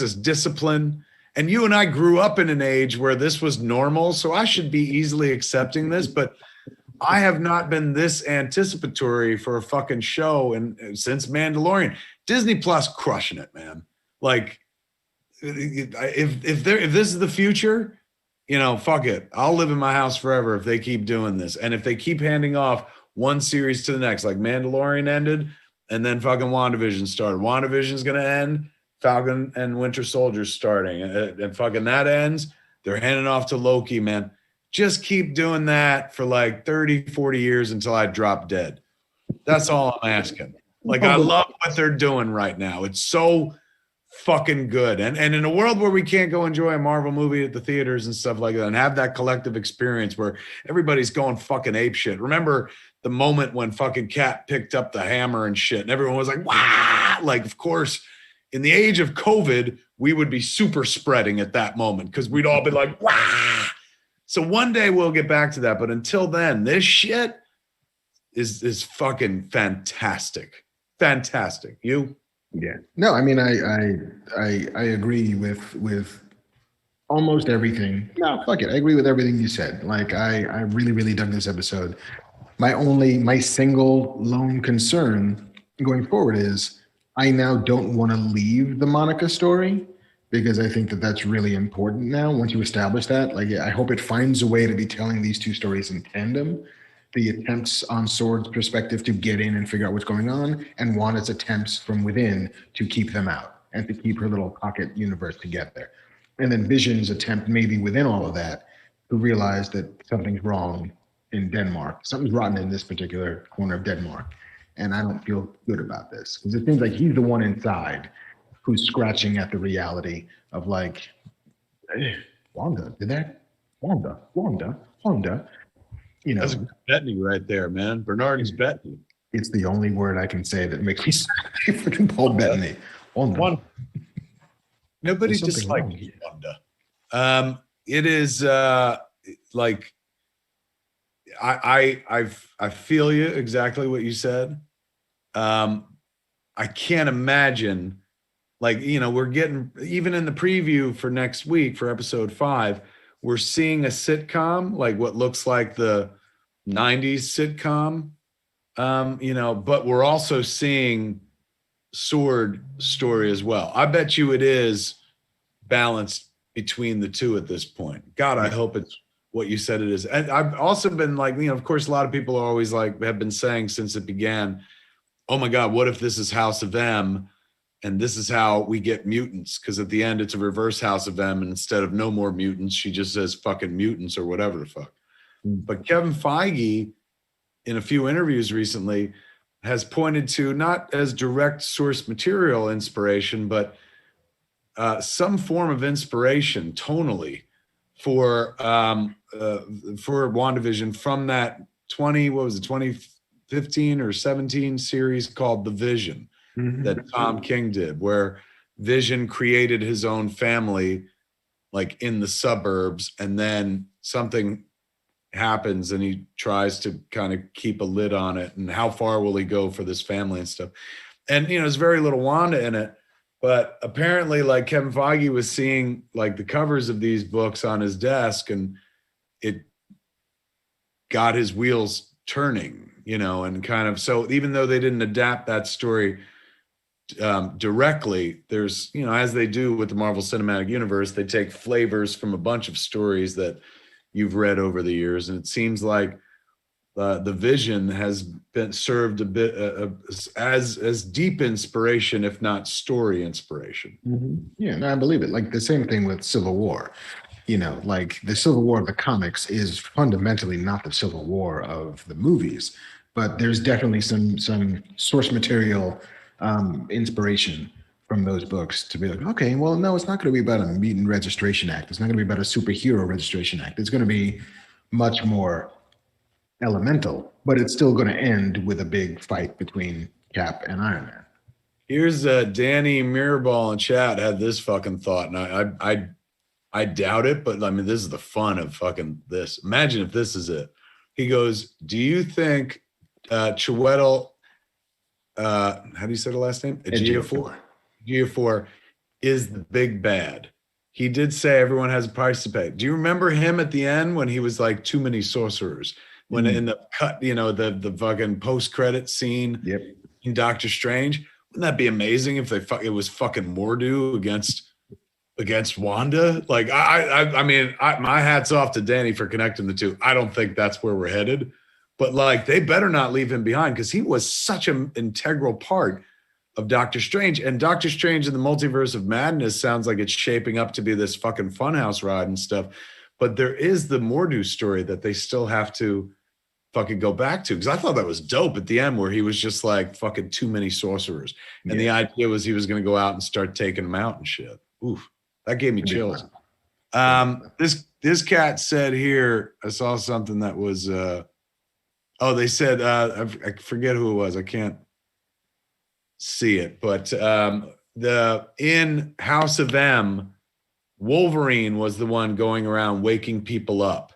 us discipline. And you and I grew up in an age where this was normal. So I should be easily accepting this, but I have not been this anticipatory for a fucking show since Mandalorian. Disney Plus crushing it, man. Like if this is the future, fuck it. I'll live in my house forever if they keep doing this. And if they keep handing off one series to the next, like Mandalorian ended and then fucking WandaVision started. WandaVision's going to end, Falcon and Winter Soldier's starting, and fucking that ends. They're handing off to Loki, man. Just keep doing that for like 30, 40 years until I drop dead. That's all I'm asking. Like, I love what they're doing right now. It's so fucking good. And in a world where we can't go enjoy a Marvel movie at the theaters and stuff like that and have that collective experience where everybody's going fucking ape shit. Remember the moment when fucking Cat picked up the hammer and shit and everyone was like, wow. Like, of course, in the age of COVID, we would be super spreading at that moment because we'd all be like, wow. So one day we'll get back to that. But until then, this shit is fucking fantastic. Fantastic. You? Yeah. No, I mean, I agree with almost everything. No, fuck it. I agree with everything you said. Like, I really, really dug this episode. My single lone concern going forward is I now don't want to leave the Monica story because I think that that's really important now. Once you establish that, like, I hope it finds a way to be telling these two stories in tandem. The attempts on Sword's perspective to get in and figure out what's going on, and Wanda's attempts from within to keep them out and to keep her little pocket universe together. And then Vision's attempt, maybe within all of that, to realize that something's wrong in Denmark. Something's rotten in this particular corner of Denmark. And I don't feel good about this because it seems like he's the one inside who's scratching at the reality of like, hey, Wanda, did that? Wanda. You know, That's Bettany right there, man. Bernardin's Bettany. It's the only word I can say that makes me freaking Paul Bettany. Wanda. Nobody dislikes Wanda. It is like I feel you exactly what you said. I can't imagine, like, you know, we're getting, even in the preview for next week for episode 5, we're seeing a sitcom, like what looks like the 90s sitcom, you know, but we're also seeing Sword story as well. I bet you it is balanced between the two at this point. God, I hope it's what you said it is. And I've also been like, you know, of course, a lot of people are always like, have been saying since it began, oh my God, what if this is House of M and this is how we get mutants? Because at the end, it's a reverse House of M, and instead of no more mutants, she just says fucking mutants or whatever the fuck. But Kevin Feige, in a few interviews recently, has pointed to not as direct source material inspiration, but some form of inspiration tonally for WandaVision from that 2015 or 17 series called The Vision that Tom King did, where Vision created his own family like in the suburbs, and then something happens and he tries to kind of keep a lid on it, and how far will he go for this family and stuff. And you know, there's very little Wanda in it, but apparently like Kevin Feige was seeing like the covers of these books on his desk, and it got his wheels turning, you know, and kind of, so even though they didn't adapt that story directly, there's, you know, as they do with the Marvel Cinematic Universe, they take flavors from a bunch of stories that you've read over the years, and it seems like the Vision has been served a bit as deep inspiration, if not story inspiration. Yeah, no, I believe it. Like the same thing with Civil War. You know, like the Civil War of the comics is fundamentally not the Civil War of the movies, but there's definitely some source material inspiration from those books to be like, okay, well, no, it's not going to be about a Mutant Registration Act. It's not going to be about a superhero registration act. It's going to be much more elemental, but it's still going to end with a big fight between Cap and Iron Man. Here's Danny Mirabal in chat had this fucking thought, and I doubt it, but I mean, this is the fun of fucking this. Imagine if this is it. He goes, do you think Chiwetel, how do you say the last name? Ejiofor is the big bad? He did say everyone has a price to pay. Do you remember him at the end when he was like too many sorcerers? When in the cut, you know, the fucking post-credit scene in Doctor Strange? Wouldn't that be amazing if it was fucking Mordo against Wanda? Like, I mean, my hat's off to Danny for connecting the two. I don't think that's where we're headed, but like, they better not leave him behind, because he was such an integral part of Doctor Strange. And Doctor Strange in the Multiverse of Madness sounds like it's shaping up to be this fucking funhouse ride and stuff. But there is the Mordo story that they still have to fucking go back to, because I thought that was dope at the end, where he was just like fucking too many sorcerers, and the idea was he was going to go out and start taking them out and shit. Oof, that gave me chills. This cat said here, I saw something that was they said I forget who it was, I can't see it, but in House of M, Wolverine was the one going around waking people up.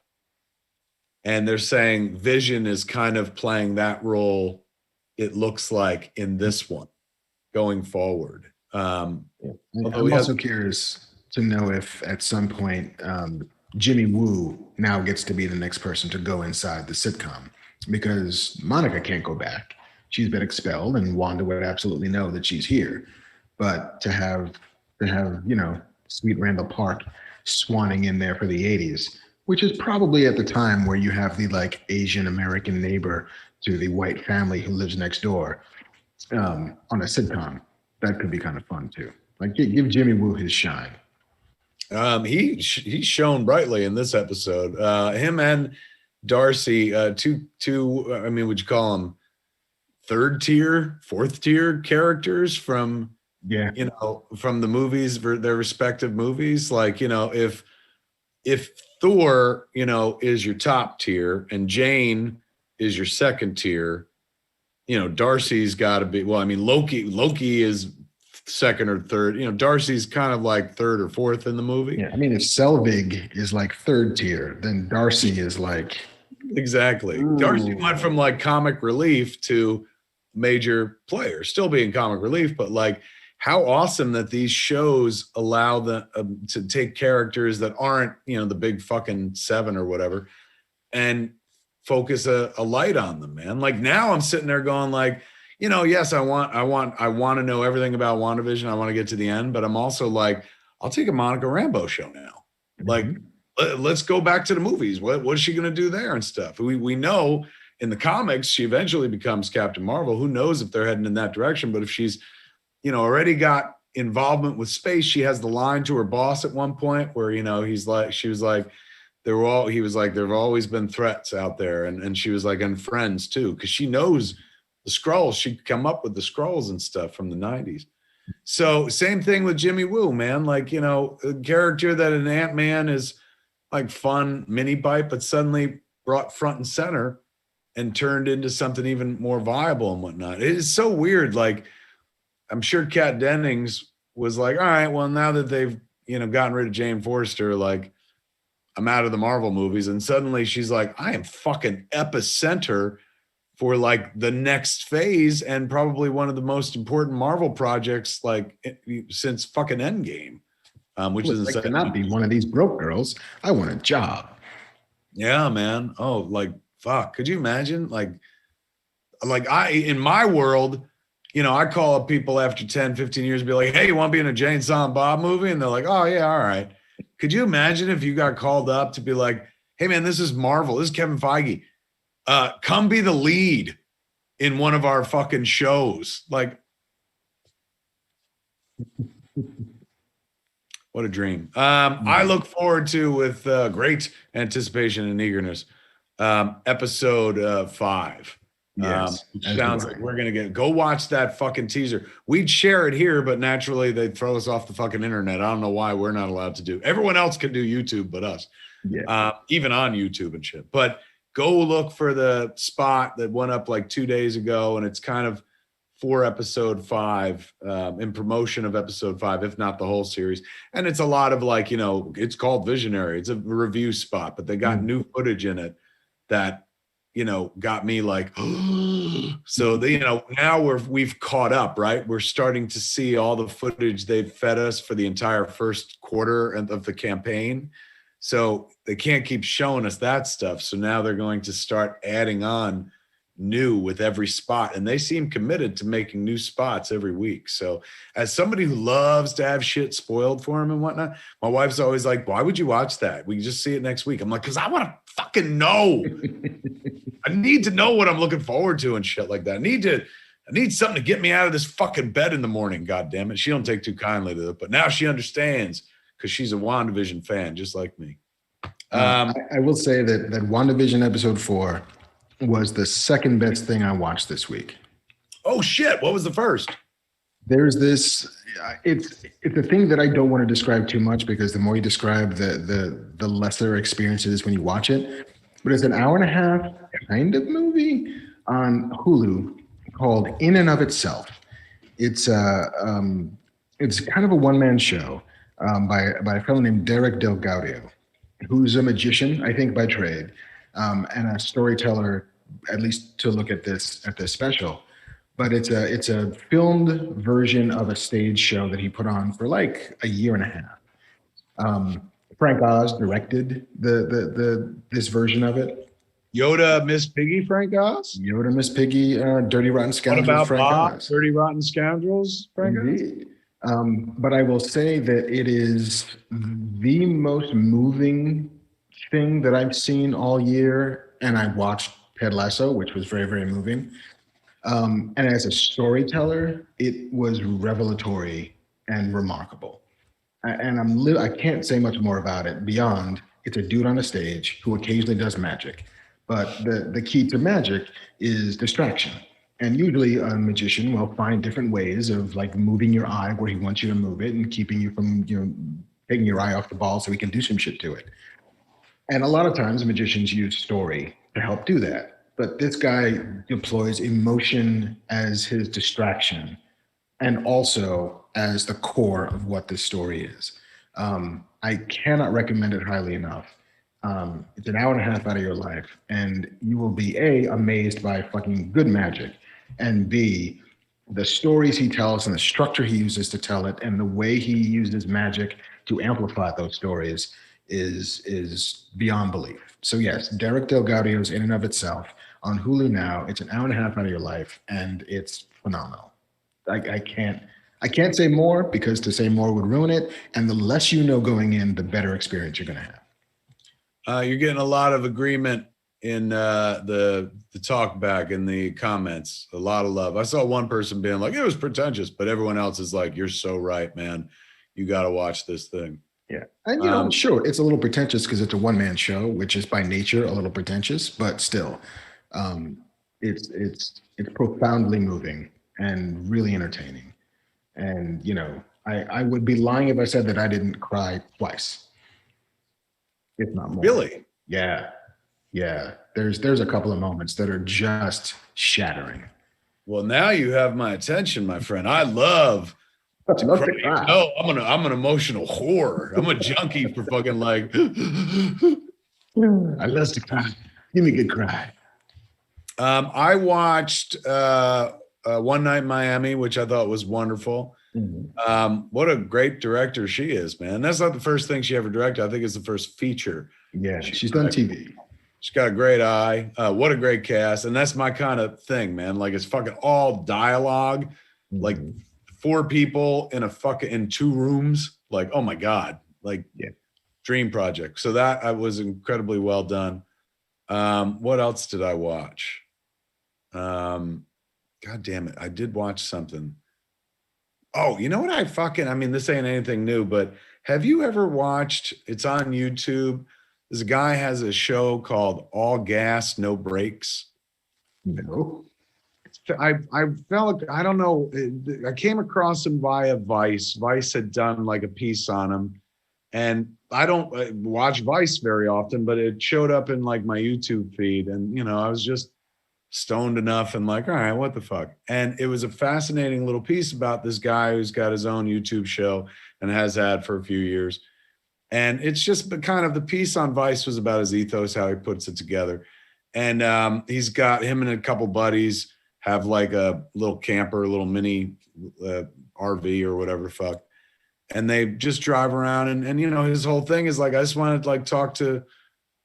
And they're saying Vision is kind of playing that role, it looks like, in this one going forward. I'm also curious to know if at some point Jimmy Woo now gets to be the next person to go inside the sitcom, because Monica can't go back. She's been expelled, and Wanda would absolutely know that she's here. But to have you know, Sweet Randall Park swanning in there for the 80s, which is probably at the time where you have the like Asian American neighbor to the white family who lives next door on a sitcom. That could be kind of fun too. Like give Jimmy Woo his shine. He's shown brightly in this episode. Him and Darcy, two. I mean, would you call them third tier, fourth tier characters from from the movies, their respective movies? Like, if Thor, is your top tier and Jane is your second tier, Darcy's got to be. Well, I mean, Loki is second or third. Darcy's kind of like third or fourth in the movie. Yeah, I mean, if Selvig is like third tier, then Darcy is like exactly. Ooh. Darcy went from like comic relief to major player, still being comic relief, but like how awesome that these shows allow them to take characters that aren't the big fucking seven or whatever and focus a light on them, man. Like now I'm sitting there going like, yes, I want to know everything about WandaVision. I want to get to the end, but I'm also like, I'll take a Monica Rambeau show now. Mm-hmm. Like, let's go back to the movies. What is she going to do there and stuff? We know in the comics, she eventually becomes Captain Marvel. Who knows if they're heading in that direction? But if she's, already got involvement with space, she has the line to her boss at one point where, she was like, there have always been threats out there. And she was like, and friends too, because she knows the Skrulls. She come up with the Skrulls and stuff from the 90s. So same thing with Jimmy Woo, man. Like, a character that in Ant-Man is like fun mini bite, but suddenly brought front and center and turned into something even more viable and whatnot. It is so weird. Like, I'm sure Kat Dennings was like, all right, well, now that they've, gotten rid of Jane Forster, like, I'm out of the Marvel movies. And suddenly she's like, I am fucking epicenter for like the next phase and probably one of the most important Marvel projects like since fucking Endgame, which is like to not be one of these broke girls. I want a job. Yeah, man. Oh, like, fuck. Could you imagine? Like in my world, I call up people after 10, 15 years and be like, hey, you want to be in a Jane Silent Bob movie? And they're like, oh, yeah, all right. Could you imagine if you got called up to be like, hey, man, this is Marvel. This is Kevin Feige. Come be the lead in one of our fucking shows. Like, what a dream. I look forward to, with great anticipation and eagerness, episode 5. Yes, sounds like we're gonna go watch that fucking teaser. We'd share it here, but naturally they'd throw us off the fucking internet. I don't know why we're not allowed to do. Everyone else can do YouTube, but us. Yeah. Even on YouTube and shit. But go look for the spot that went up like 2 days ago, and it's kind of for episode 5, in promotion of episode 5, if not the whole series. And it's a lot of like, it's called Visionary. It's a review spot, but they got new footage in it that got me like, so now we've caught up, right? We're starting to see all the footage they've fed us for the entire first quarter of the campaign. So they can't keep showing us that stuff. So now they're going to start adding on new with every spot. And they seem committed to making new spots every week. So as somebody who loves to have shit spoiled for him and whatnot, my wife's always like, why would you watch that? We can just see it next week. I'm like, because I want to fucking know. I need to know what I'm looking forward to and shit like that. I need something to get me out of this fucking bed in the morning. God damn it. She don't take too kindly to it, but now she understands because she's a WandaVision fan, just like me. I will say that WandaVision episode 4 was the second best thing I watched this week. Oh shit! What was the first? There's this. It's a thing that I don't want to describe too much because the more you describe, the lesser experience it is when you watch it. But it's an hour and a half kind of movie on Hulu called In and of Itself. It's kind of a one-man show by a fellow named Derek Delgaudio, who's a magician, I think, by trade. And a storyteller, at least to look at this special. But it's a filmed version of a stage show that he put on for like a year and a half. Frank Oz directed this version of it. Yoda, Miss Piggy, Frank Oz? Yoda, Miss Piggy, Dirty Rotten Scoundrels, what about Frank Bob, Oz. Dirty Rotten Scoundrels, Frank Oz? But I will say that it is the most moving thing that I've seen all year. And I watched Ted Lasso, which was very, very moving. And as a storyteller, it was revelatory and remarkable. And I can't say much more about it beyond it's a dude on a stage who occasionally does magic. But the key to magic is distraction. And usually a magician will find different ways of like moving your eye where he wants you to move it and keeping you from, taking your eye off the ball so he can do some shit to it. And a lot of times magicians use story to help do that. But this guy deploys emotion as his distraction and also as the core of what this story is. I cannot recommend it highly enough. It's an hour and a half out of your life, and you will be A, amazed by fucking good magic, and B, the stories he tells and the structure he uses to tell it and the way he uses magic to amplify those stories is beyond belief. So yes, Derek Delgadio's in and of itself on Hulu now. It's an hour and a half out of your life, and it's phenomenal. I can't say more because to say more would ruin it. And the less you know going in, the better experience you're going to have. You're getting a lot of agreement in the talk back in the comments. A lot of love. I saw one person being like, it was pretentious, but everyone else is like, you're so right, man. You got to watch this thing. Yeah. And sure, it's a little pretentious because it's a one-man show, which is by nature a little pretentious, but still, it's profoundly moving and really entertaining. And, I would be lying if I said that I didn't cry twice, if not more. Really? Yeah. Yeah. There's a couple of moments that are just shattering. Well, now you have my attention, my friend. I love to cry. No, I'm an emotional whore. I'm a junkie for fucking like. I love to cry. Give me a good cry. I watched One Night in Miami, which I thought was wonderful. Mm-hmm. What a great director she is, man. That's not the first thing she ever directed. I think it's the first feature. Yeah, she's done TV. She's got a great eye. What a great cast. And that's my kind of thing, man. Like, it's fucking all dialogue. Mm-hmm. Like 4 people in 2 rooms. Like, oh my God. Like, yeah. Dream project. So that was incredibly well done. What else did I watch? God damn it. I did watch something. Oh, you know what this ain't anything new, but have you ever watched, it's on YouTube. This guy has a show called All Gas, No Brakes. No. I felt, I don't know. I came across him via Vice. Vice had done like a piece on him. And I don't watch Vice very often, but it showed up in like my YouTube feed. And, I was just stoned enough and like, all right, what the fuck? And it was a fascinating little piece about this guy who's got his own YouTube show and has had for a few years. And it's just kind of, the piece on Vice was about his ethos, how he puts it together. And he's got him and a couple buddies have like a little camper, a little mini RV or whatever the fuck. And they just drive around and his whole thing is like, I just wanted to like talk to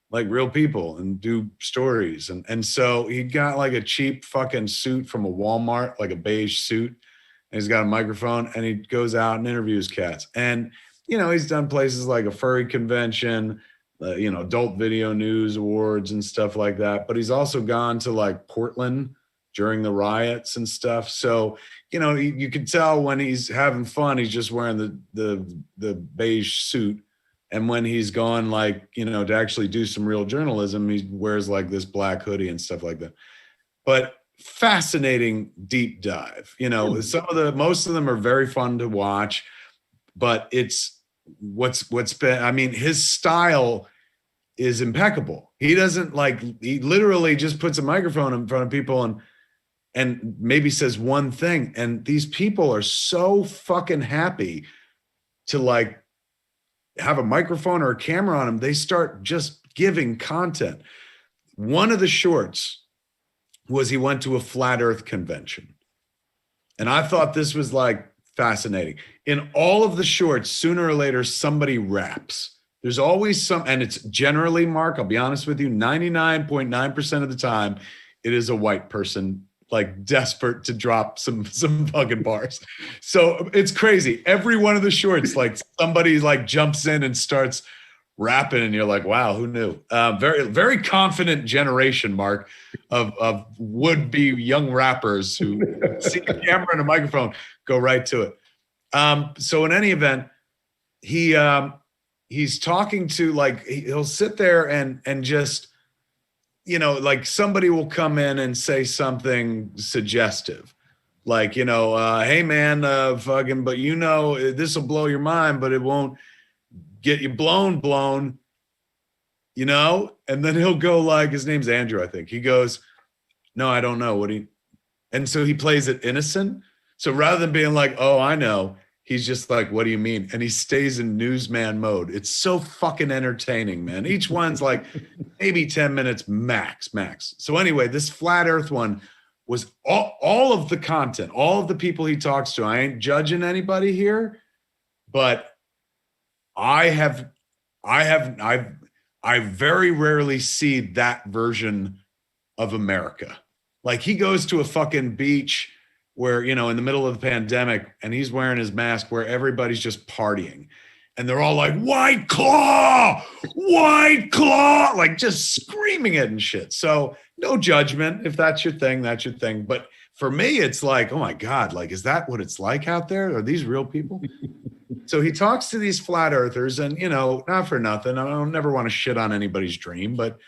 like real people and do stories. And so he got like a cheap fucking suit from a Walmart, like a beige suit. And he's got a microphone and he goes out and interviews cats. And, he's done places like a furry convention, adult video news awards and stuff like that. But he's also gone to like Portland during the riots and stuff. So, you can tell when he's having fun, he's just wearing the beige suit. And when he's gone, like, to actually do some real journalism, he wears like this black hoodie and stuff like that. But fascinating deep dive. Most of them are very fun to watch, but it's what's been, his style is impeccable. He doesn't he literally just puts a microphone in front of people and maybe says one thing. And these people are so fucking happy to like have a microphone or a camera on them. They start just giving content. One of the shorts was he went to a flat earth convention. And I thought this was like fascinating. In all of the shorts, sooner or later, somebody raps. There's always and it's generally, Mark, I'll be honest with you, 99.9% of the time, it is a white person like desperate to drop some fucking bars. So it's crazy. Every one of the shorts, like somebody like jumps in and starts rapping, and you're like, wow, who knew? Very, very confident generation, Marc, of would-be young rappers who see a camera and a microphone, go right to it. So in any event, he's talking to, like, he'll sit there and just, you know, like somebody will come in and say something suggestive. Like, you know, hey man, fucking, but you know, this will blow your mind, but it won't get you blown, you know? And then he'll go like, his name's Andrew, I think. He goes, no, I don't know. And so he plays it innocent. So rather than being like, oh, I know, he's just like, what do you mean? And he stays in newsman mode. It's so fucking entertaining, man. Each one's like maybe 10 minutes max. So anyway, this flat earth one was all of the content, all of the people he talks to. I ain't judging anybody here, but I very rarely see that version of America. Like, he goes to a fucking beach where, you know, in the middle of the pandemic, and he's wearing his mask, where everybody's just partying. And they're all like, White Claw, like just screaming it and shit. So no judgment. If that's your thing, that's your thing. But for me, it's like, oh my God, like, is that what it's like out there? Are these real people? So he talks to these flat earthers, and, you know, not for nothing, I don't never want to shit on anybody's dream, but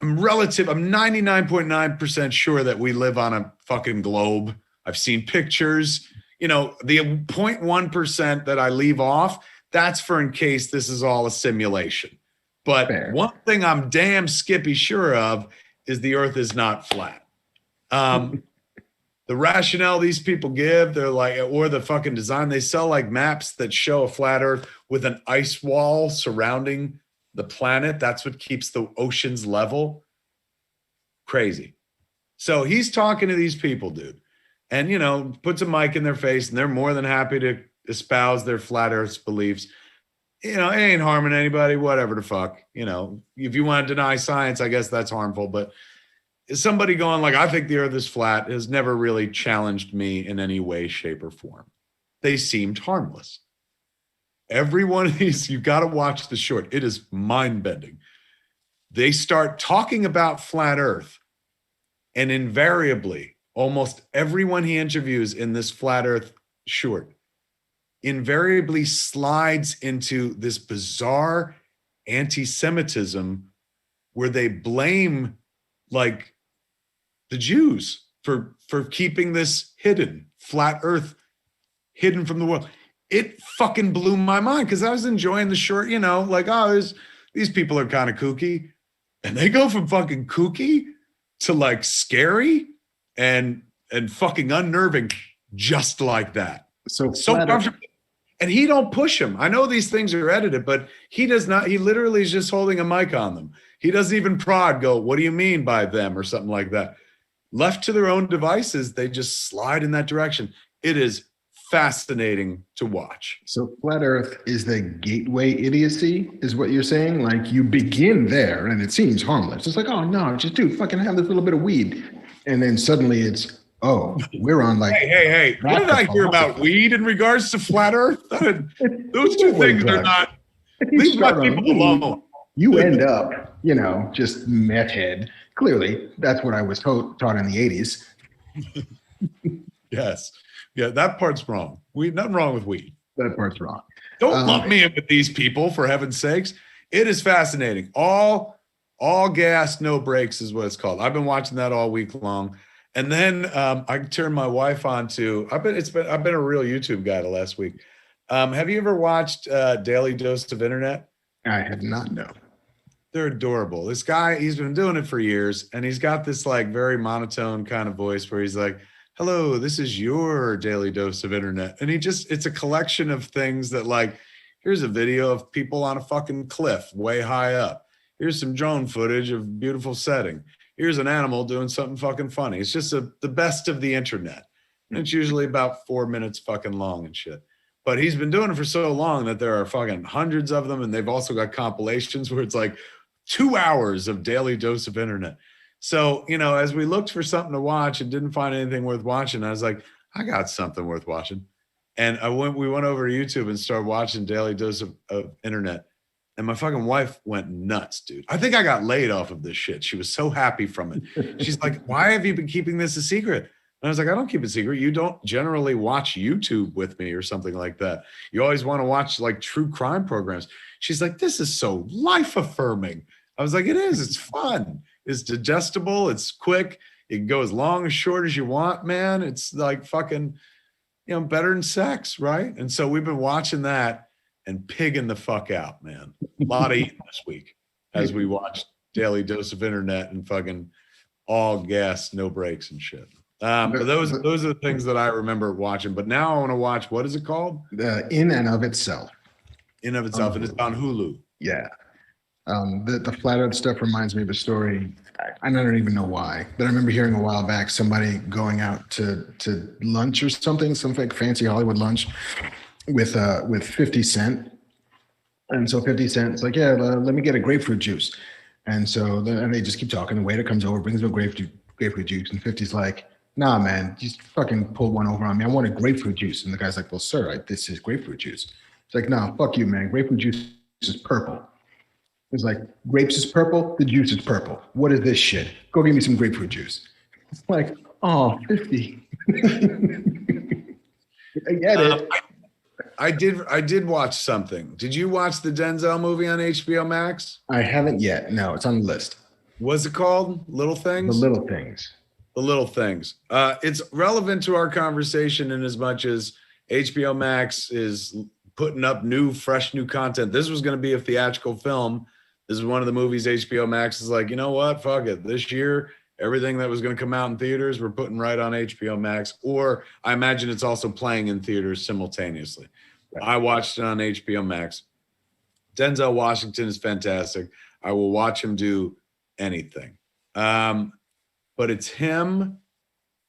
I'm 99.9% sure that we live on a fucking globe. I've seen pictures. You know, the 0.1% that I leave off, that's for in case this is all a simulation. But fair. One thing I'm damn skippy sure of is the earth is not flat. The rationale these people give, they're like, or the fucking design, they sell like maps that show a flat earth with an ice wall surrounding the planet. That's what keeps the oceans level. Crazy. So he's talking to these people, dude, and, you know, puts a mic in their face, and they're more than happy to espouse their flat earth beliefs. You know, it ain't harming anybody, whatever the fuck. You know, if you want to deny science, I guess that's harmful, but somebody going like, I think the earth is flat, has never really challenged me in any way, shape, or form. They seemed harmless. Every one of these, you've got to watch the short. It is mind-bending. They start talking about flat earth, and invariably, almost everyone he interviews in this flat earth short invariably slides into this bizarre anti-Semitism where they blame, like, the Jews for keeping this hidden, flat earth hidden from the world. It fucking blew my mind, because I was enjoying the short, you know, like, oh, these people are kind of kooky. And they go from fucking kooky to like scary and fucking unnerving just like that. So comfortable. And he don't push him. I know these things are edited, but he does not. He literally is just holding a mic on them. He doesn't even prod, go, what do you mean by them, or something like that. Left to their own devices, they just slide in that direction. It is fascinating to watch. So flat earth is the gateway idiocy, is what you're saying? Like, you begin there and it seems harmless. It's like, oh no, just dude, fucking have this little bit of weed. And then suddenly it's, oh, we're on like, hey, what did I hear about weed in regards to flat earth? Those two things are not, leave my people alone. You end up, you know, just meth head. Clearly, that's what I was taught in the 80s. Yes. Yeah, that part's wrong. Nothing wrong with weed. That part's wrong. Don't lump me in with these people, for heaven's sakes. It is fascinating. All gas, no brakes is what it's called. I've been watching that all week long. And then I turned my wife on to, I've been a real YouTube guy the last week. Have you ever watched Daily Dose of Internet? I have not, no. They're adorable. This guy, he's been doing it for years, and he's got this like very monotone kind of voice where he's like, hello, this is your daily dose of internet. And it's a collection of things that, like, here's a video of people on a fucking cliff way high up. Here's some drone footage of beautiful setting. Here's an animal doing something fucking funny. It's just the best of the internet. And it's usually about 4 minutes fucking long and shit. But he's been doing it for so long that there are fucking hundreds of them. And they've also got compilations where it's like 2 hours of daily dose of internet. So, as we looked for something to watch and didn't find anything worth watching, I was like, I got something worth watching. And we went over to YouTube and started watching Daily Dose of Internet. And my fucking wife went nuts, dude. I think I got laid off of this shit. She was so happy from it. She's like, why have you been keeping this a secret? And I was like, I don't keep it secret. You don't generally watch YouTube with me or something like that. You always want to watch like true crime programs. She's like, this is so life affirming. I was like, it is. It's fun. It's digestible. It's quick. It can go as long or short as you want, man. It's like fucking, better than sex, right? And so we've been watching that and pigging the fuck out, man. A lot of eating this week as we watched Daily Dose of Internet and fucking all gas, no breaks and shit. But those are the things that I remember watching. But now I want to watch, what is it called? In and of Itself. In of Itself. And it's on Hulu. Yeah. The Flat Earth stuff reminds me of a story. I don't even know why, but I remember hearing a while back somebody going out to lunch or something, some like fancy Hollywood lunch with 50 Cent. And so 50 Cent's like, yeah, let me get a grapefruit juice. And so and they just keep talking. The waiter comes over, brings him a grapefruit juice, and 50's like, nah, man, just fucking pull one over on me. I want a grapefruit juice. And the guy's like, well, sir, this is grapefruit juice. It's like, nah, fuck you, man. Grapefruit juice is purple. It's like, grapes is purple, the juice is purple. What is this shit? Go give me some grapefruit juice. It's like, oh, 50. I get it. I did watch something. Did you watch the Denzel movie on HBO Max? I haven't yet. No, it's on the list. What's it called? Little Things? The Little Things. The Little Things. It's relevant to our conversation in as much as HBO Max is putting up fresh new content. This was going to be a theatrical film. This is one of the movies HBO Max is like, you know what? Fuck it. This year, everything that was going to come out in theaters, we're putting right on HBO Max. Or I imagine it's also playing in theaters simultaneously. Right. I watched it on HBO Max. Denzel Washington is fantastic. I will watch him do anything. But it's him.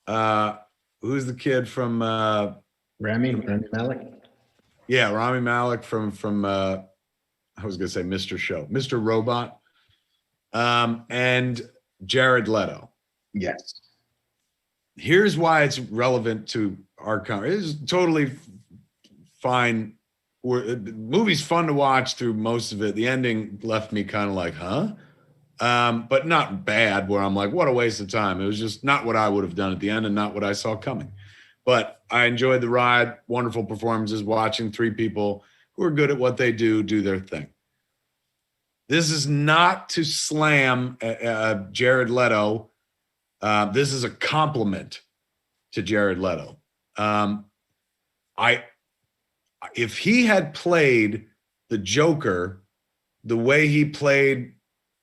Who's the kid from Rami Malek? Yeah, Rami Malek from I was going to say Mr. Robot, and Jared Leto. Yes. Here's why it's relevant to our conversation. It's totally fine. The movie's fun to watch through most of it. The ending left me kind of like, huh? But not bad, where I'm like, what a waste of time. It was just not what I would have done at the end and not what I saw coming. But I enjoyed the ride, wonderful performances, watching three people who are good at what they do their thing. This is not to slam Jared Leto. This is a compliment to Jared Leto. If he had played the Joker the way he played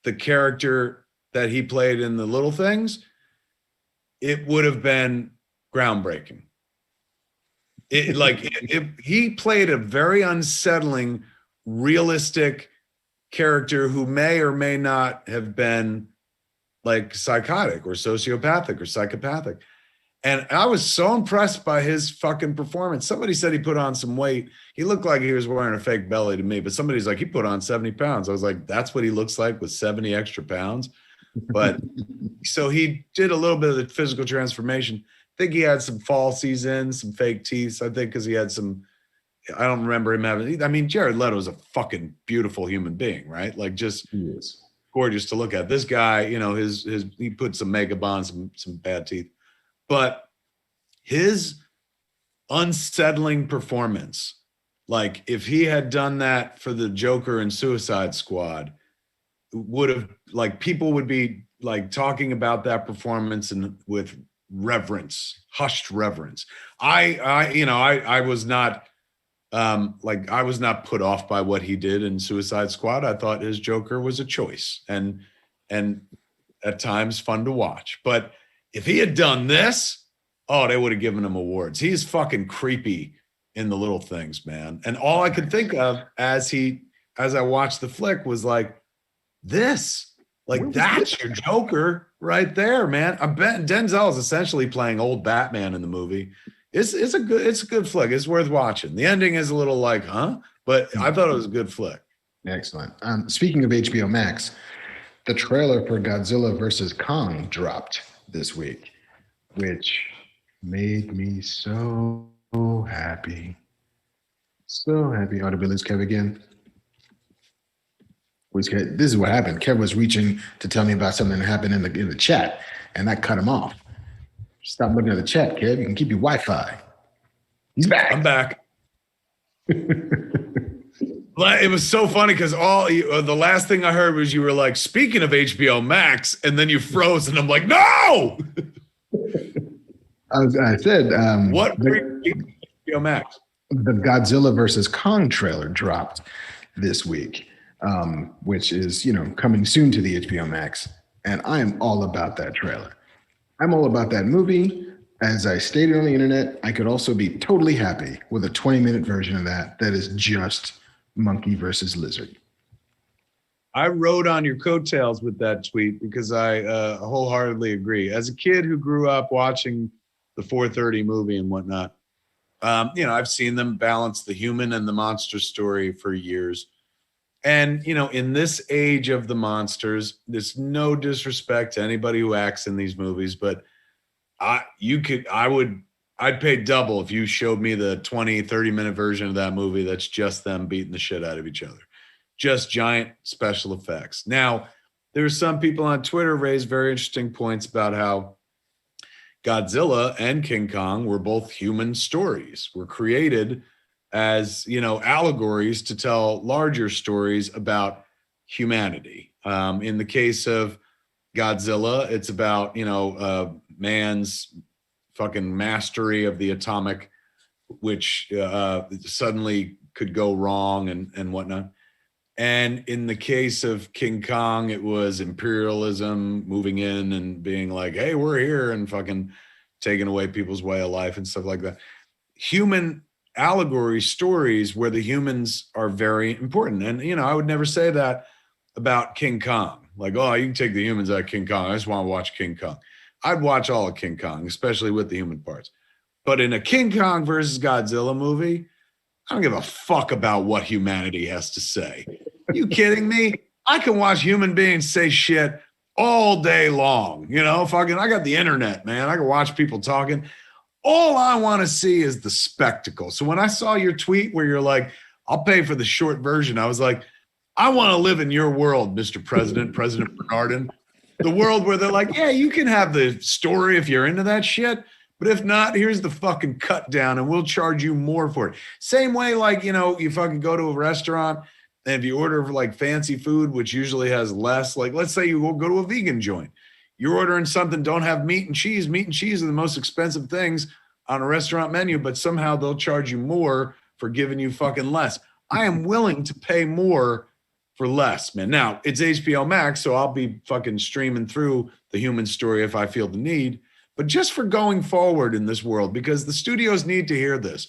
the character that he played in The Little Things, it would have been groundbreaking. He played a very unsettling, realistic character who may or may not have been like psychotic or sociopathic or psychopathic. And I was so impressed by his fucking performance. Somebody said he put on some weight. He looked like he was wearing a fake belly to me, but somebody's like, he put on 70 pounds. I was like, that's what he looks like with 70 extra pounds. But so he did a little bit of the physical transformation. I think he had some falsies in, some fake teeth. I think because he had some, I don't remember him having, I mean, Jared Leto is a fucking beautiful human being, right? Like just gorgeous to look at. This guy, he put some makeup on, some bad teeth. But his unsettling performance, like if he had done that for the Joker and Suicide Squad, would have, like, people would be like talking about that performance and with reverence, hushed reverence. I was not I was not put off by what he did in Suicide Squad. I thought his Joker was a choice and at times fun to watch. But if he had done this, they would have given him awards. He's fucking creepy in The Little Things, man. And all I could think of as I watched the flick was like, that's your Joker right there, man. I bet Denzel is essentially playing old Batman in the movie. It's a good flick. It's worth watching. The ending is a little like, huh? But I thought it was a good flick. Excellent. Speaking of HBO Max, the trailer for Godzilla versus Kong dropped this week, which made me so happy. So happy. Oh, did we lose Kev again? This is what happened. Kev was reaching to tell me about something that happened in the chat, and that cut him off. Stop looking at the chat, Kev. You can keep your Wi-Fi. He's back. I'm back. It was so funny because the last thing I heard was you were like, speaking of HBO Max, and then you froze, and I'm like, no! I said, what HBO Max? The Godzilla versus Kong trailer dropped this week, which is, coming soon to the HBO Max. And I am all about that trailer. I'm all about that movie. As I stated on the internet, I could also be totally happy with a 20-minute version of that is just monkey versus lizard. I rode on your coattails with that tweet because I wholeheartedly agree. As a kid who grew up watching the 4:30 movie and whatnot, I've seen them balance the human and the monster story for years. And, in this age of the monsters, there's no disrespect to anybody who acts in these movies, but I'd pay double if you showed me the 20, 30-minute version of that movie that's just them beating the shit out of each other. Just giant special effects. Now, there's some people on Twitter raised very interesting points about how Godzilla and King Kong were both human stories, were created as, allegories to tell larger stories about humanity. In the case of Godzilla, it's about, man's fucking mastery of the atomic, which suddenly could go wrong and whatnot. And in the case of King Kong, it was imperialism moving in and being like, hey, we're here, and fucking taking away people's way of life and stuff like that. Human allegory stories where the humans are very important. And, I would never say that about King Kong. Like, oh, you can take the humans out of King Kong. I just want to watch King Kong. I'd watch all of King Kong, especially with the human parts. But in a King Kong versus Godzilla movie, I don't give a fuck about what humanity has to say. You kidding me? I can watch human beings say shit all day long. Fucking, I got the internet, man. I can watch people talking. All I want to see is the spectacle. So when I saw your tweet where you're like, I'll pay for the short version, I was like, I want to live in your world, Mr. President, President Bernardin. The world where they're like, yeah, you can have the story if you're into that shit. But if not, here's the fucking cut down and we'll charge you more for it. Same way, like, you fucking go to a restaurant and if you order like fancy food, which usually has less, like let's say you go to a vegan joint, you're ordering something, don't have meat and cheese. Meat and cheese are the most expensive things on a restaurant menu, but somehow they'll charge you more for giving you fucking less. I am willing to pay more for less, man. Now, it's HBO Max, so I'll be fucking streaming through the human story if I feel the need. But just for going forward in this world, because the studios need to hear this.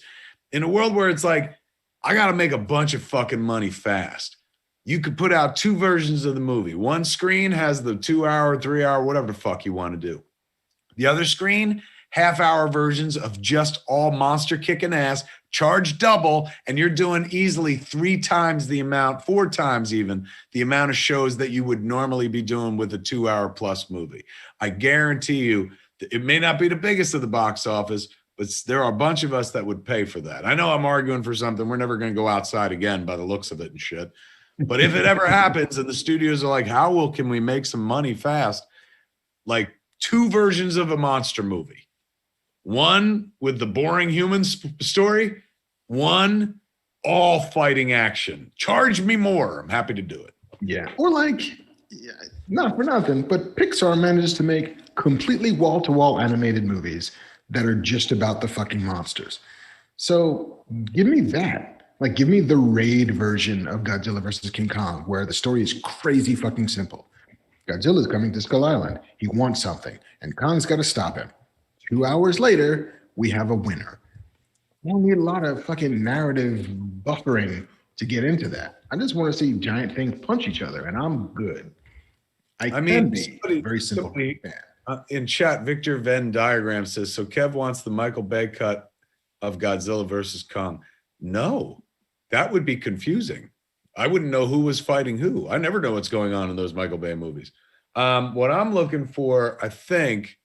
In a world where it's like, I got to make a bunch of fucking money fast. You could put out two versions of the movie. One screen has the 2-hour, 3-hour, whatever the fuck you want to do. The other screen, half-hour versions of just all monster kicking ass, charge double, and you're doing easily 3 times the amount, 4 times even, the amount of shows that you would normally be doing with a 2-hour plus movie. I guarantee you, it may not be the biggest of the box office, but there are a bunch of us that would pay for that. I know I'm arguing for something. We're never going to go outside again by the looks of it and shit. But if it ever happens and the studios are like, can we make some money fast? Like 2 versions of a monster movie. One with the boring human story. One all fighting action. Charge me more. I'm happy to do it. Yeah. Or not for nothing, but Pixar manages to make completely wall-to-wall animated movies that are just about the fucking monsters. So give me that. Like, give me the Raid version of Godzilla versus King Kong, where the story is crazy fucking simple. Godzilla's coming to Skull Island. He wants something, and Kong's got to stop him. 2 hours later, we have a winner. We don't need a lot of fucking narrative buffering to get into that. I just want to see giant things punch each other, and I'm good. I mean, be very simple fan. In chat, Victor Venn Diagram says, so Kev wants the Michael Bay cut of Godzilla versus Kong. No, that would be confusing. I wouldn't know who was fighting who. I never know what's going on in those Michael Bay movies. What I'm looking for, I think,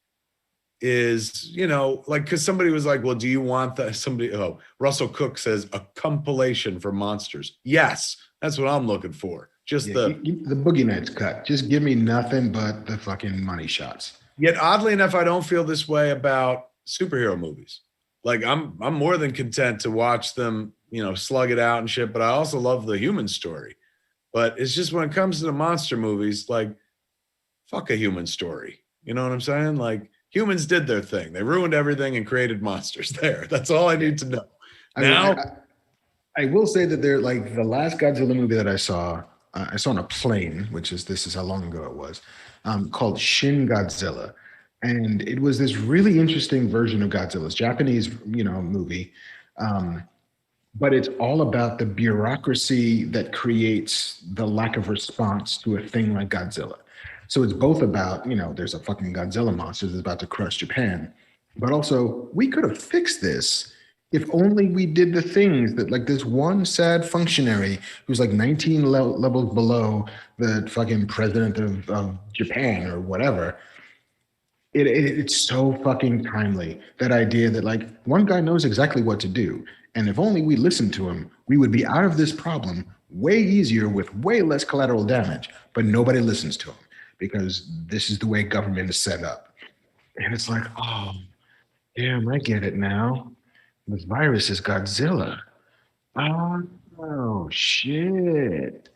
is, you know, like, because somebody was like, well, do you want that? Russell Cook says a compilation for monsters. Yes, that's what I'm looking for. Just the Boogie Nights cut. Just give me nothing but the fucking money shots. Yet oddly enough, I don't feel this way about superhero movies. Like I'm more than content to watch them, you know, slug it out and shit, but I also love the human story. But it's just when it comes to the monster movies, like, fuck a human story. You know what I'm saying? Like, humans did their thing. They ruined everything and created monsters there. That's all I need to know. I will say that they're like the last Godzilla movie that I saw on a plane, this is how long ago it was, called Shin Godzilla. And it was this really interesting version of Godzilla. It's Japanese, movie. But it's all about the bureaucracy that creates the lack of response to a thing like Godzilla. So it's both about, there's a fucking Godzilla monster that's about to crush Japan, but also we could have fixed this if only we did the things that, like, this one sad functionary who's like 19 levels below the fucking president of Japan or whatever. It's so fucking timely, that idea that, like, one guy knows exactly what to do. And if only we listened to him, we would be out of this problem way easier with way less collateral damage. But nobody listens to him because this is the way government is set up. And it's like, oh, damn, I get it now. This virus is Godzilla. Oh shit.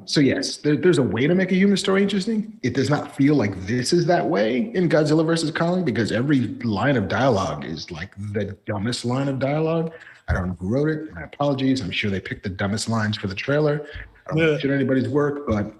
So yes, there's a way to make a human story interesting. It does not feel like this is that way in Godzilla versus Kong, because every line of dialogue is like the dumbest line of dialogue. I don't know who wrote it. My apologies. I'm sure they picked the dumbest lines for the trailer. I don't shit anybody's work, but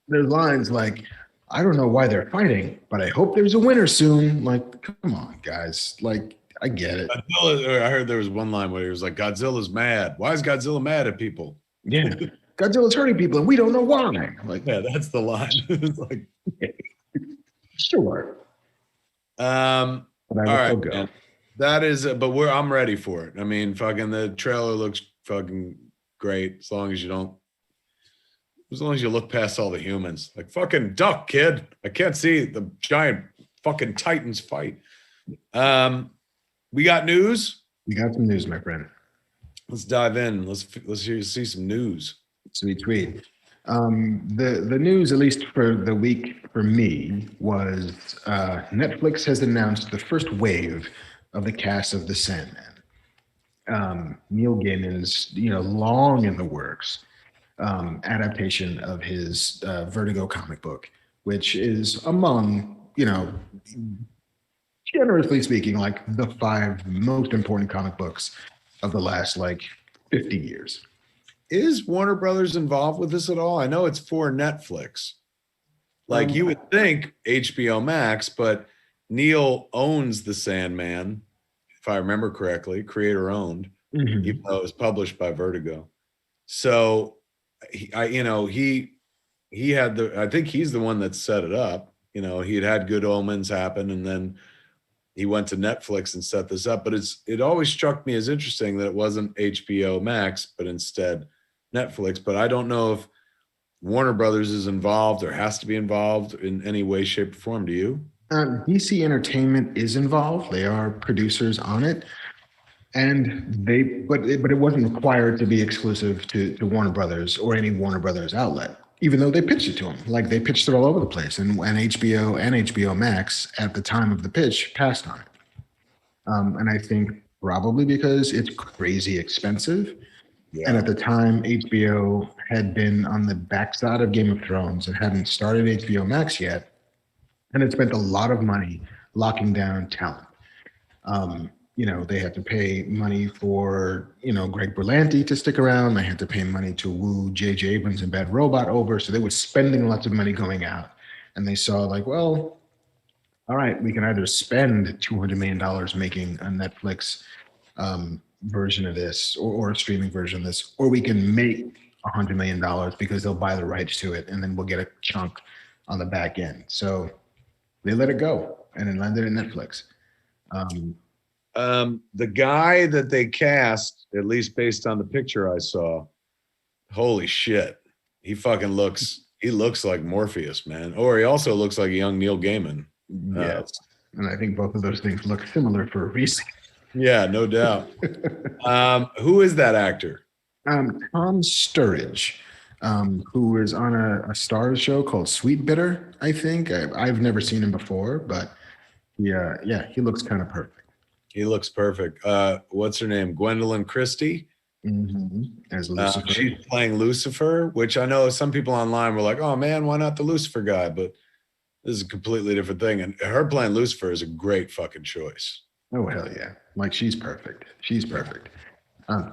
there's lines like, I don't know why they're fighting, but I hope there's a winner soon. Like, come on, guys. Like, I get it. I heard there was one line where he was like, Godzilla's mad. Why is Godzilla mad at people? Yeah. Godzilla's hurting people and we don't know why. I'm like, yeah, that's the line. It's like, sure. All right, man. That is, but I'm ready for it. I mean, fucking the trailer looks fucking great as long as you look past all the humans. Like, fucking duck, kid. I can't see the giant fucking Titans fight. We got news? We got some news, my friend. Let's dive in. Let's see some news. Sweet. The news, at least for the week for me, was Netflix has announced the first wave of the cast of the Sandman. Neil Gaiman's, long in the works adaptation of his Vertigo comic book, which is among, generously speaking, like the 5 most important comic books of the last 50 years. Is Warner Brothers involved with this at all? I know it's for Netflix. Like, you would think HBO Max, but Neil owns the Sandman, if I remember correctly, creator owned, even though it was published by Vertigo. So, he had I think he's the one that set it up. He had Good Omens happen, and then he went to Netflix and set this up. But it always struck me as interesting that it wasn't HBO Max, but instead Netflix. But I don't know if Warner Brothers is involved or has to be involved in any way, shape, or form. Do you? DC Entertainment is involved. They are producers on it, and but it wasn't required to be exclusive to Warner Brothers or any Warner Brothers outlet, even though they pitched it to them. Like, they pitched it all over the place, and HBO and HBO Max at the time of the pitch passed on it. And I think probably because it's crazy expensive. Yeah. And at the time, HBO had been on the backside of Game of Thrones and hadn't started HBO Max yet. And it spent a lot of money locking down talent. They had to pay money for, Greg Berlanti to stick around. They had to pay money to woo J.J. Abrams and Bad Robot over. So they were spending lots of money going out. And they saw, like, well, all right, we can either spend $200 million making a Netflix version of this or a streaming version of this, or we can make $100 million because they'll buy the rights to it, and then we'll get a chunk on the back end. So they let it go, and it landed at Netflix. The guy that they cast, at least based on the picture I saw, Holy shit. He looks like Morpheus, man. Or he also looks like a young Neil Gaiman. Yes. And I think both of those things look similar for a reason. Yeah, no doubt. Who is that actor? Tom Sturridge, who is on a Starz show called Sweet Bitter, I think. I've never seen him before, but yeah, he looks kind of perfect. He looks perfect. What's her name? Gwendolyn Christie? As Lucifer. She's playing Lucifer, which I know some people online were like, oh man, why not the Lucifer guy? But this is a completely different thing. And her playing Lucifer is a great fucking choice. Oh, hell yeah. Like, she's perfect. She's perfect.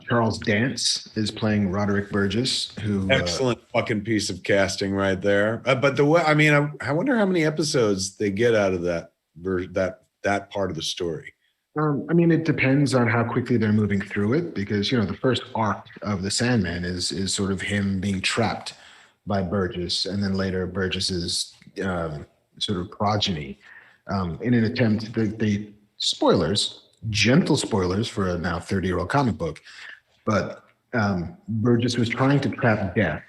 Charles Dance is playing Roderick Burgess, who... Excellent fucking piece of casting right there. But the way, I mean, I wonder how many episodes they get out of that part of the story. I mean, it depends on how quickly they're moving through it, because, the first arc of the Sandman is sort of him being trapped by Burgess, and then later Burgess's sort of progeny, in an attempt, they spoilers, gentle spoilers for a now 30-year-old comic book, but Burgess was trying to trap Death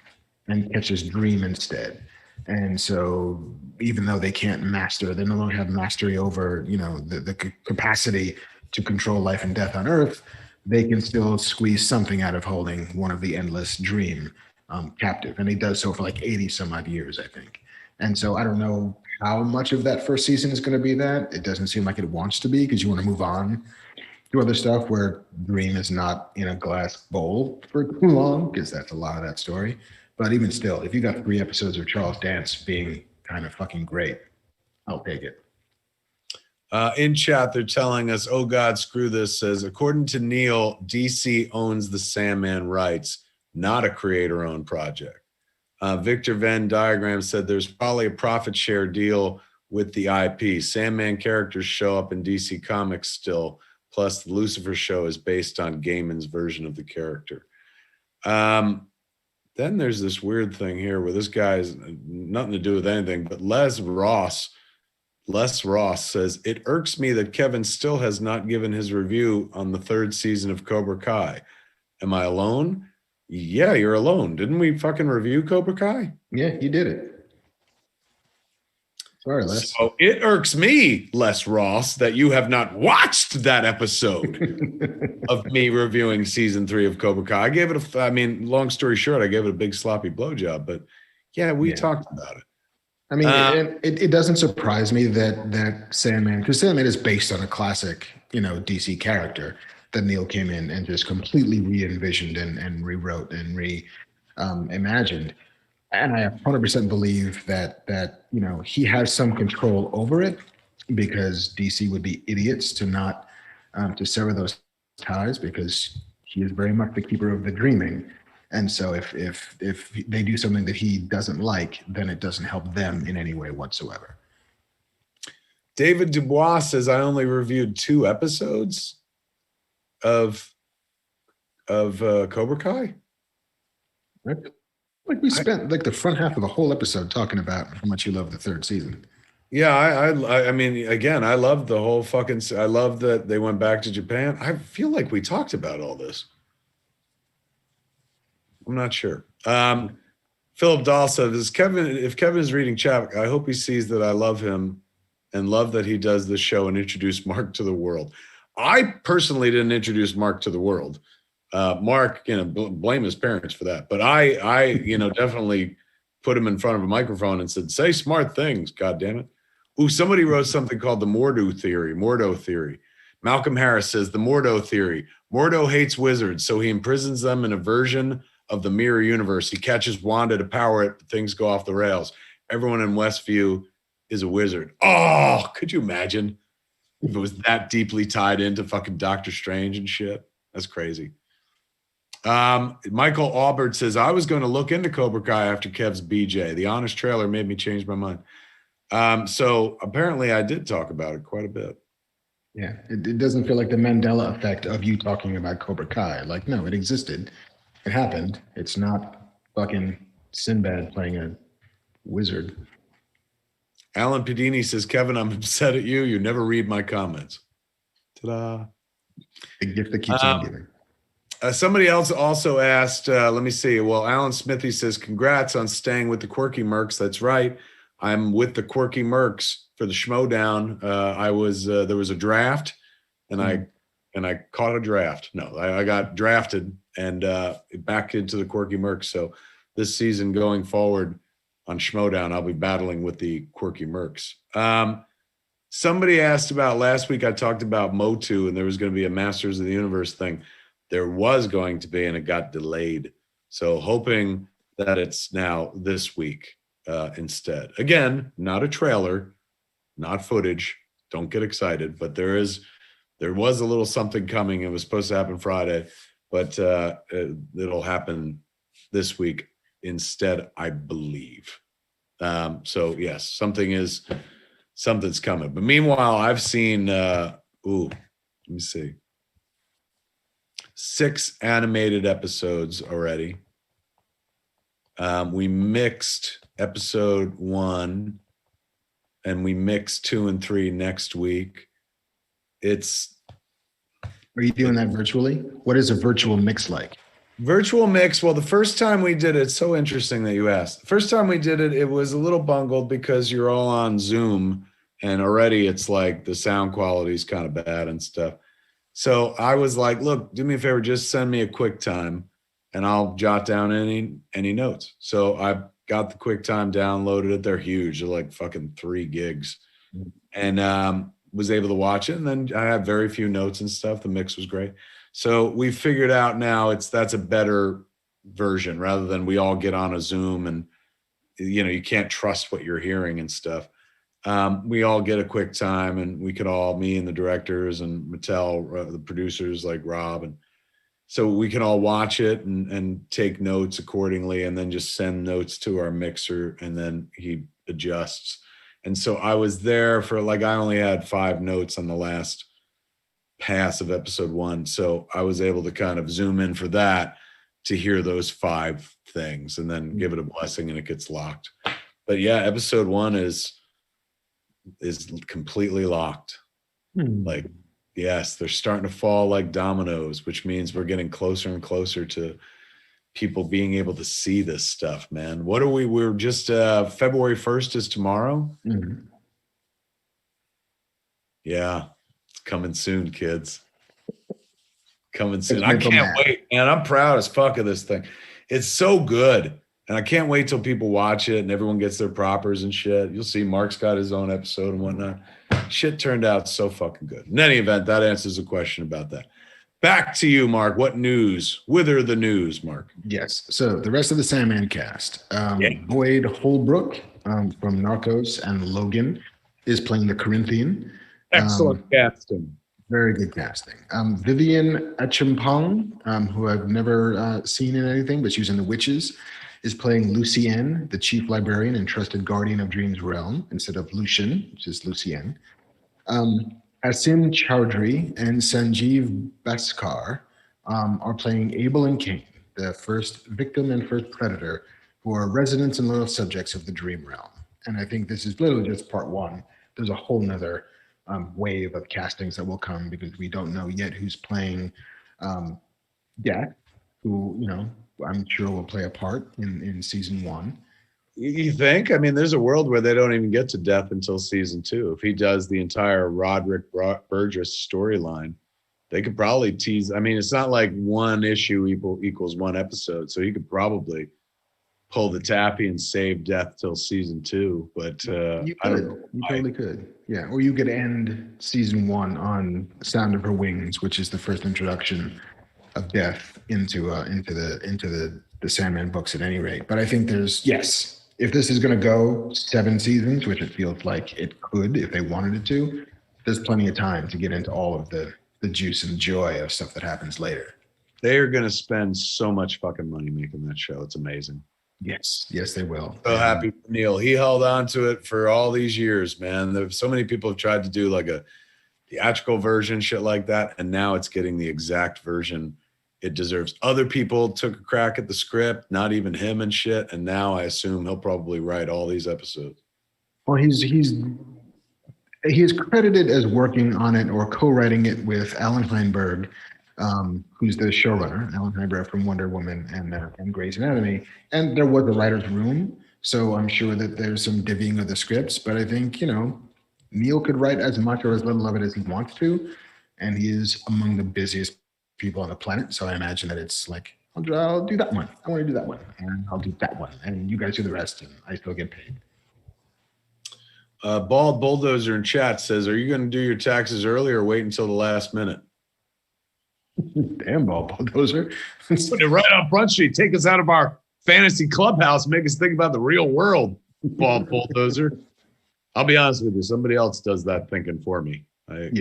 and catch his dream instead. And so even though they can't they no longer have mastery over, the capacity to control life and death on Earth, they can still squeeze something out of holding one of the endless dream captive. And he does so for like 80 some odd years, I think. And so I don't know how much of that first season is going to be that. It doesn't seem like it wants to be, because you want to move on to other stuff where Dream is not in a glass bowl for too long, because that's a lot of that story. But even still, if you got 3 episodes of Charles Dance being kind of fucking great, I'll take it. In chat, they're telling us, oh God, screw this, says, according to Neil, DC owns the Sandman rights, not a creator-owned project. Victor Venn Diagram said there's probably a profit share deal with the IP. Sandman characters show up in DC Comics still, plus the Lucifer show is based on Gaiman's version of the character. Then there's this weird thing here where this guy has nothing to do with anything, but Les Ross says, it irks me that Kevin still has not given his review on the 3rd season of Cobra Kai. Am I alone? Yeah, you're alone. Didn't we fucking review Cobra Kai? Yeah, you did it. Sorry, Les. So it irks me, Les Ross, that you have not watched that episode of me reviewing season 3 of Cobra Kai. I gave it long story short, I gave it a big sloppy blowjob, but yeah, we talked about it. I mean, it doesn't surprise me that Sandman, because Sandman is based on a classic, DC character that Neil came in and just completely re-envisioned and rewrote and reimagined. And I 100% believe that he has some control over it, because DC would be idiots to not to sever those ties, because he is very much the keeper of the dreaming. And so if they do something that he doesn't like, then it doesn't help them in any way whatsoever. David Dubois says, I only reviewed 2 episodes of Cobra Kai. Right? Like we spent like the front half of the whole episode talking about how much you love the 3rd season. Yeah, I mean, again, I love the whole fucking. I love that they went back to Japan. I feel like we talked about all this. I'm not sure. Philip Dahl says, if Kevin is reading chat, I hope he sees that I love him and love that he does this show and introduce Marc to the world. I personally didn't introduce Marc to the world. Marc, blame his parents for that. But I definitely put him in front of a microphone and said, say smart things, God damn it. Ooh, somebody wrote something called the Mordo theory. Malcolm Harris says, the Mordo theory. Mordo hates wizards, so he imprisons them in a version of the mirror universe. He catches Wanda to power it, but things go off the rails. Everyone in Westview is a wizard. Oh, could you imagine if it was that deeply tied into fucking Doctor Strange and shit? That's crazy. Michael Aubert says, I was going to look into Cobra Kai after Kev's BJ. The honest trailer made me change my mind. So apparently I did talk about it quite a bit. Yeah, it doesn't feel like the Mandela effect of you talking about Cobra Kai. Like, no, it existed. It happened. It's not fucking Sinbad playing a wizard. Alan Pedini says, Kevin, I'm upset at you. You never read my comments. Ta-da. The gift that keeps on giving. Somebody else also asked, let me see. Well, Alan Smithy says, congrats on staying with the Quirky Mercs. That's right. I'm with the Quirky Mercs for the Schmodown. There was a draft and I caught a draft. No, I got drafted and back into the Quirky Mercs. So this season going forward on Schmodown, I'll be battling with the Quirky Mercs. Somebody asked about last week, I talked about Motu and there was going to be a Masters of the Universe thing. There was going to be, and it got delayed. So hoping that it's now this week instead. Again, not a trailer, not footage. Don't get excited, but there was a little something coming. It was supposed to happen Friday, but it'll happen this week instead, I believe. So yes, something's coming. But meanwhile, I've seen, let me see. 6 animated episodes already. We mixed episode 1 and we mixed 2 and 3 next week. Are you doing that virtually? What is a virtual mix like? Virtual mix. Well, the first time we did it, it's so interesting that you asked. The first time we did it, it was a little bungled because you're all on Zoom and already it's like the sound quality is kind of bad and stuff. So I was like, look, do me a favor, just send me a QuickTime and I'll jot down any notes. So I got the QuickTime, downloaded it. They're huge. They're like fucking 3 gigs and was able to watch it. And then I had very few notes and stuff. The mix was great. So we figured out now that's a better version rather than we all get on a Zoom and, you can't trust what you're hearing and stuff. We all get a QuickTime and we could all, me and the directors and Mattel, the producers like Rob. And so we can all watch it and take notes accordingly and then just send notes to our mixer and then he adjusts. And so I was there for I only had 5 notes on the last pass of episode 1. So I was able to kind of zoom in for that to hear those 5 things and then give it a blessing and it gets locked. But yeah, episode 1 is completely locked. Yes, they're starting to fall like dominoes, which means we're getting closer and closer to people being able to see this stuff, man. We're just February 1st is tomorrow. Yeah, it's coming soon, kids. Coming soon. I can't wait, man. I'm proud as fuck of this thing. It's so good. And I can't wait till people watch it and everyone gets their propers and shit. You'll see Marc's got his own episode and whatnot. Shit turned out so fucking good. In any event, that answers the question about that. Back to you, Marc. What news? Whither the news, Marc? Yes. So the rest of the Sandman cast. Boyd Holbrook from Narcos and Logan is playing the Corinthian. Excellent casting. Very good casting. Vivian Achimpong, who I've never seen in anything, but she was in The Witches, is playing Lucienne, the chief librarian and trusted guardian of Dream's realm, instead of Lucian, which is Lucienne. Asim Chowdhury and Sanjeev Bhaskar are playing Abel and Cain, the first victim and first predator who are residents and loyal subjects of the Dream realm. And I think this is literally just part 1. There's a whole nother wave of castings that will come because we don't know yet who's playing Death, who, I'm sure will play a part in season 1. You think? I mean, there's a world where they don't even get to Death until season 2. If he does the entire Roderick Burgess storyline, they could probably tease. I mean, it's not like one issue equals one episode, so you could probably pull the taffy and save Death till season 2. But you totally could. Yeah, or you could end season 1 on Sound of Her Wings, which is the first introduction of Death into the Sandman books at any rate. But I think if this is going to go 7 seasons, which it feels like it could if they wanted it to, there's plenty of time to get into all of the juice and joy of stuff that happens later. They are going to spend so much fucking money making that show. It's amazing. Yes, they will. So happy for Neil. He held on to it for all these years, man. There's so many people have tried to do like a theatrical version, shit like that, and now it's getting the exact version it deserves. Other people took a crack at the script, not even him and shit, and now I assume he'll probably write all these episodes. Well, he is credited as working on it or co-writing it with Alan Heinberg, who's the showrunner, Alan Hybrecht from Wonder Woman and Grey's Anatomy. And there was a writer's room, so I'm sure that there's some divvying of the scripts. But I think, Neil could write as much or as little of it as he wants to, and he is among the busiest people on the planet. So I imagine that it's like, I'll do that one. I want to do that one, and I'll do that one, and you guys do the rest, and I still get paid. Bald Bulldozer in chat says, "Are you going to do your taxes early or wait until the last minute?" Damn, Bald Bulldozer! Put it right on Front Street. Take us out of our fantasy clubhouse. Make us think about the real world. Bald Bulldozer. I'll be honest with you. Somebody else does that thinking for me. I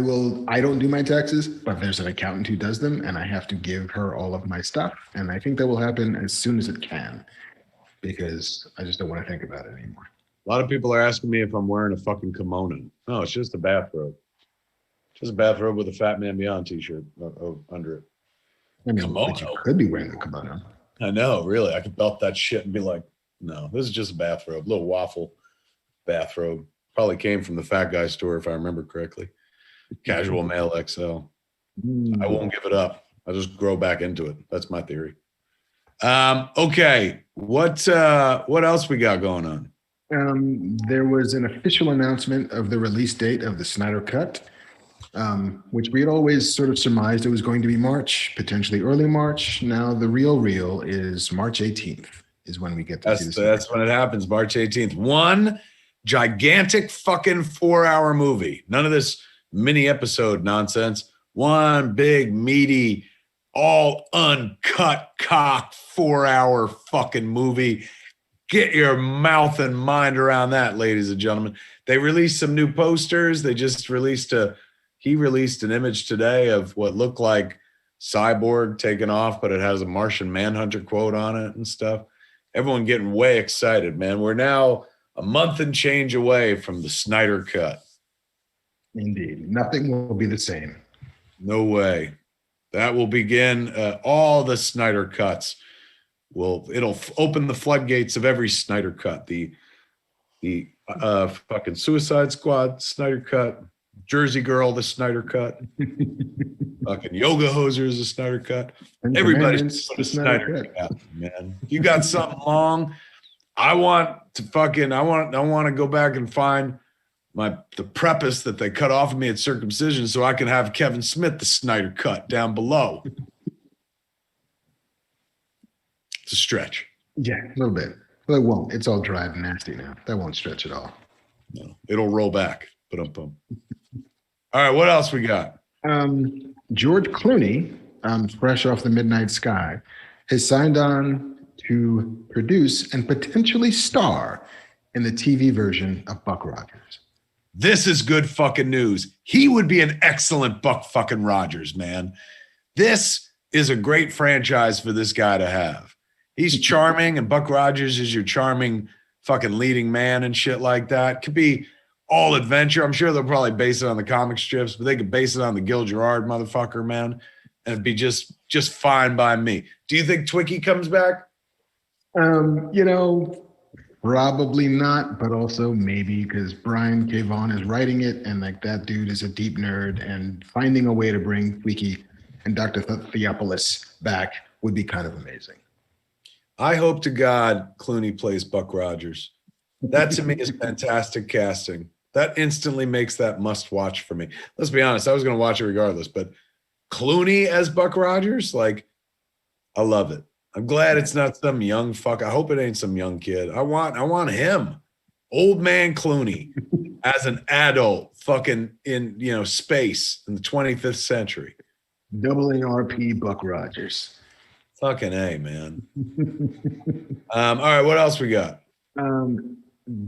will. I don't do my taxes, but there's an accountant who does them, and I have to give her all of my stuff. And I think that will happen as soon as it can, because I just don't want to think about it anymore. A lot of people are asking me if I'm wearing a fucking kimono. No, it's just a bathrobe. Just a bathrobe with a Fat Man Beyond t-shirt under it. I mean, kimono. But you could be wearing a kimono. I know, really. I could belt that shit and be like, no, this is just a bathrobe, little waffle bathrobe. Probably came from the Fat Guy store, if I remember correctly. Casual male XL. I won't give it up. I'll just grow back into it. That's my theory. Okay, what else we got going on? There was an official announcement of the release date of the Snyder Cut, which we had always sort of surmised it was going to be March, potentially early March. Now the real is March 18th is when we get to see this. That's when it happens, March 18th. One gigantic fucking 4-hour movie. None of this mini episode nonsense. One big, meaty, all uncut cock 4-hour fucking movie. Get your mouth and mind around that, ladies and gentlemen. They released some new posters. They just he released an image today of what looked like Cyborg taking off, but it has a Martian Manhunter quote on it and stuff. Everyone getting way excited, man. We're now a month and change away from the Snyder Cut. Indeed. Nothing will be the same. No way. That will begin all the Snyder Cuts. It'll open the floodgates of every Snyder Cut. The fucking Suicide Squad Snyder Cut, Jersey Girl the Snyder Cut, fucking Yoga Hosers the Snyder Cut. Everybody's the Snyder Cut, man. You got something long. I want to go back and find the prepuce that they cut off of me at circumcision so I can have Kevin Smith the Snyder Cut down below. It's a stretch. Yeah, a little bit. Well, it won't. It's all dry and nasty now. That won't stretch at all. No, it'll roll back. All right, what else we got? George Clooney, fresh off the Midnight Sky, has signed on to produce and potentially star in the TV version of Buck Rogers. This is good fucking news. He would be an excellent Buck fucking Rogers, man. This is a great franchise for this guy to have. He's charming, and Buck Rogers is your charming fucking leading man and shit like that. Could be all adventure. I'm sure they'll probably base it on the comic strips, but they could base it on the Gil Gerard motherfucker, man, and it'd be just fine by me. Do you think Twiki comes back? Probably not, but also maybe, because Brian K. Vaughan is writing it, and like that dude is a deep nerd, and finding a way to bring Twiki and Dr. Theopolis back would be kind of amazing. I hope to God Clooney plays Buck Rogers. That to me is fantastic casting. That instantly makes that must watch for me. Let's be honest, I was going to watch it regardless, but Clooney as Buck Rogers, like, I love it. I'm glad it's not some young fuck. I hope it ain't some young kid. I want him, old man Clooney, as an adult, fucking in space in the 25th century. Doubling RP Buck Rogers. Fucking A, man. All right, what else we got?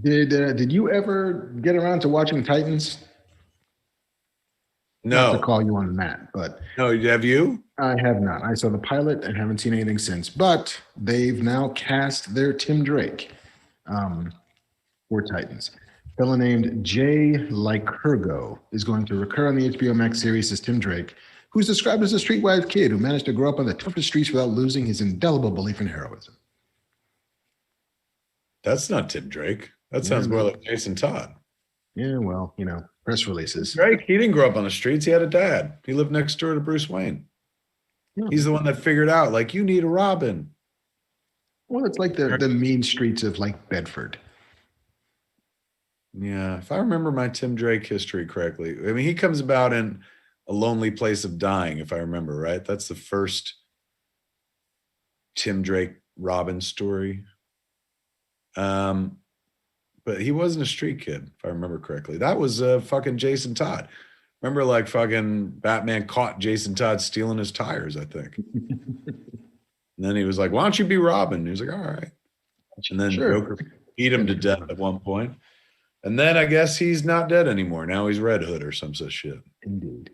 Did you ever get around to watching Titans? No. Not to call you on that, but no. Have you? I have not. I saw the pilot and haven't seen anything since. But they've now cast their Tim Drake for Titans. A fellow named Jay Lycurgo is going to recur on the HBO Max series as Tim Drake, who's described as a streetwise kid who managed to grow up on the toughest streets without losing his indelible belief in heroism. That's not Tim Drake. That sounds more like Jason Todd. Yeah, well, Press releases. Drake, he didn't grow up on the streets. He had a dad. He lived next door to Bruce Wayne. He's the one that figured out, like, you need a Robin. Well, it's like the mean streets of like Bedford. Yeah, if I remember my Tim Drake history correctly, I mean, he comes about in A Lonely Place of Dying, if I remember right. That's the first Tim Drake Robin story. But he wasn't a street kid, if I remember correctly. That was fucking Jason Todd. Remember, like, fucking Batman caught Jason Todd stealing his tires, I think. And then he was like, why don't you be Robin? And he was like, all right. And then Joker beat him to death at one point. And then I guess he's not dead anymore. Now he's Red Hood or some such shit. Indeed.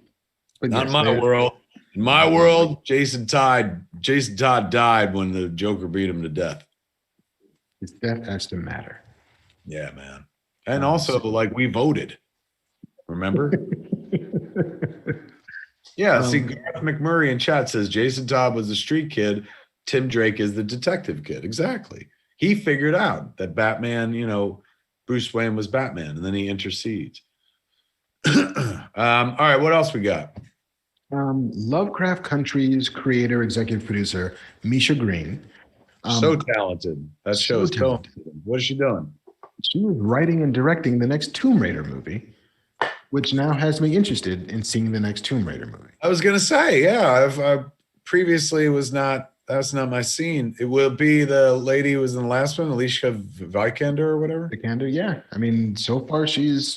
But not in my world. In my world, Jason Todd died when the Joker beat him to death. His death has to matter. Yeah, man. And also, like, we voted. Remember? Yeah, see, Garth McMurray in chat says Jason Todd was the street kid. Tim Drake is the detective kid. Exactly. He figured out that Batman, Bruce Wayne was Batman, and then he intercedes. All right, what else we got? Lovecraft Country's creator, executive producer, Misha Green. So talented. That show is so talented. What is she doing? She was writing and directing the next Tomb Raider movie, which now has me interested in seeing the next Tomb Raider movie. I was going to say, yeah, I previously that's not my scene. It will be the lady who was in the last one, Alicia Vikander or whatever. Vikander, yeah. I mean, so far she's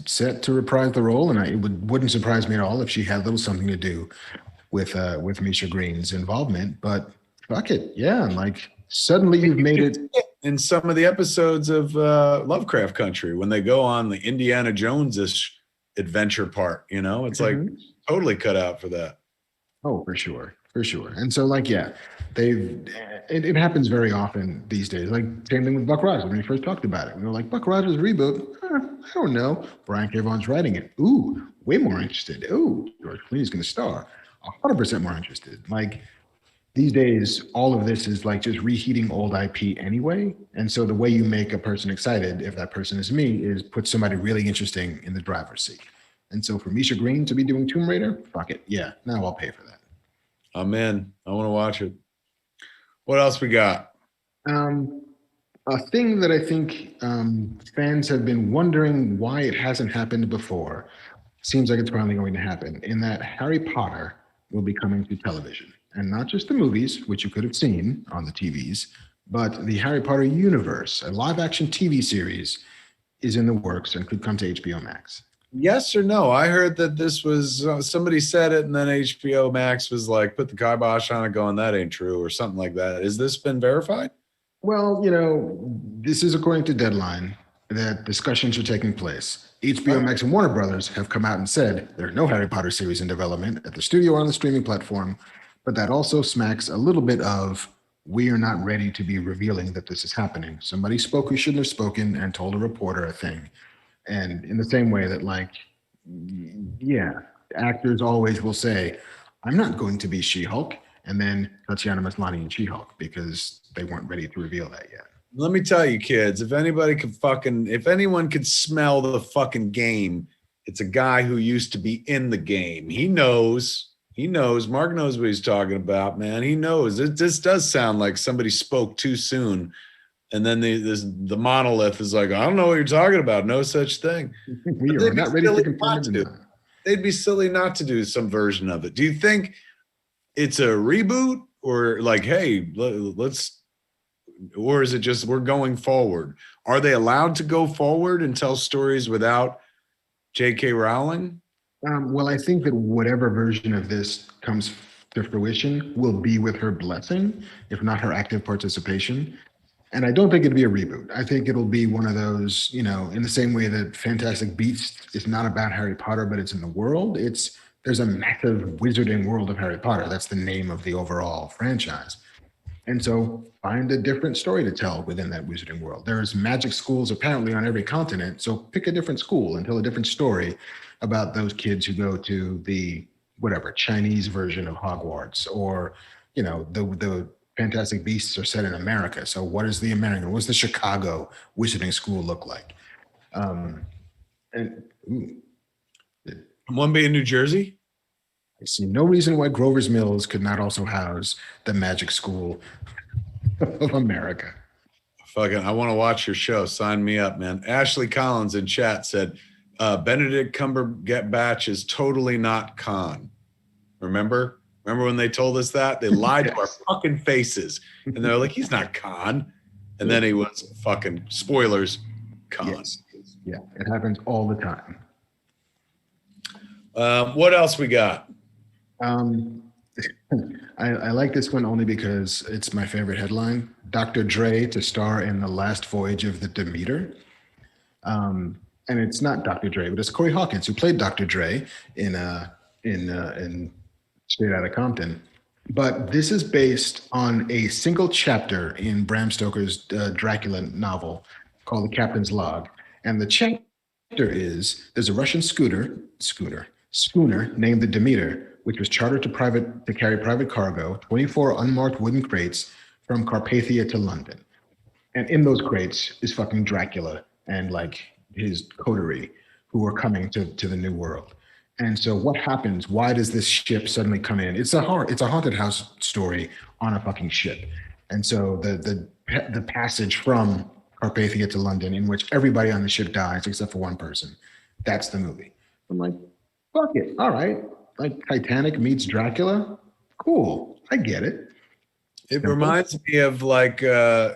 set to reprise the role, and it wouldn't surprise me at all if she had a little something to do with Misha Green's involvement. But fuck it, yeah. Like, suddenly you've made it. In some of the episodes of Lovecraft Country, when they go on the Indiana Jones-ish adventure part, it's like totally cut out for that. Oh, for sure. And so, like, yeah, it happens very often these days. Like, same thing with Buck Rogers when we first talked about it. We were like, Buck Rogers reboot? I don't know. Brian K. Vaughan's writing it. Ooh, way more interested. Ooh, George Clooney's going to star. 100% more interested. Like, these days, all of this is like just reheating old IP anyway. And so the way you make a person excited, if that person is me, is put somebody really interesting in the driver's seat. And so for Misha Green to be doing Tomb Raider, fuck it. Yeah, now I'll pay for that. I'm in. I want to watch it. What else we got? A thing that I think fans have been wondering why it hasn't happened before seems like it's finally going to happen, in that Harry Potter will be coming to television. And not just the movies, which you could have seen on the TVs, but the Harry Potter universe, a live-action TV series, is in the works and could come to HBO Max. Yes or no? I heard that this was somebody said it, and then HBO Max was like, put the kibosh on it, going, that ain't true, or something like that. Has this been verified? Well, this is according to Deadline, that discussions are taking place. HBO Max and Warner Brothers have come out and said there are no Harry Potter series in development at the studio or on the streaming platform, but that also smacks a little bit of, we are not ready to be revealing that this is happening. Somebody spoke who shouldn't have spoken and told a reporter a thing. And in the same way that, like, yeah, actors always will say, I'm not going to be She-Hulk, and then Tatiana Maslany in She-Hulk, because they weren't ready to reveal that yet. Let me tell you, kids, if anyone could smell the fucking game, it's a guy who used to be in the game. He knows. Marc knows what he's talking about, man. He knows. This does sound like somebody spoke too soon. And then the monolith is like, I don't know what you're talking about. No such thing. We are not ready to confirm it. They'd be silly not to do some version of it. Do you think it's a reboot, or like, hey, let's, or is it just we're going forward? Are they allowed to go forward and tell stories without J.K. Rowling? Well, I think that whatever version of this comes to fruition will be with her blessing, if not her active participation. And I don't think it'll be a reboot. I think it'll be one of those, in the same way that Fantastic Beasts is not about Harry Potter, but it's in the world. There's a massive wizarding world of Harry Potter. That's the name of the overall franchise. And so find a different story to tell within that wizarding world. There's magic schools apparently on every continent. So pick a different school and tell a different story about those kids who go to the Chinese version of Hogwarts, or, the Fantastic Beasts are set in America. So what is the American? What's the Chicago wizarding school look like? One being New Jersey. I see no reason why Grover's Mills could not also house the magic school of America. Fucking, I want to watch your show. Sign me up, man. Ashley Collins in chat said, Benedict Cumberbatch is totally not Khan. Remember? Remember when they told us that? They lied to our fucking faces. And they're like, he's not Khan. And then he was fucking, spoilers, Khan. Yes. Yeah, it happens all the time. What else we got? I like this one only because it's my favorite headline. Dr. Dre to star in the last voyage of the Demeter. And it's not Dr. Dre, but it's Corey Hawkins who played Dr. Dre in Straight Outta Compton. But this is based on a single chapter in Bram Stoker's Dracula novel called The Captain's Log. And the chapter is there's a Russian schooner named the Demeter, which was chartered to carry private cargo, 24 unmarked wooden crates from Carpathia to London. And in those crates is fucking Dracula and like his coterie who are coming to the New World. And so what happens? Why does this ship suddenly come in? It's a haunted house story on a fucking ship. And so the passage from Carpathia to London, in which everybody on the ship dies except for one person. That's the movie. I'm like, fuck it. All right. Like Titanic meets Dracula. Cool. I get it. It reminds me of like, hey,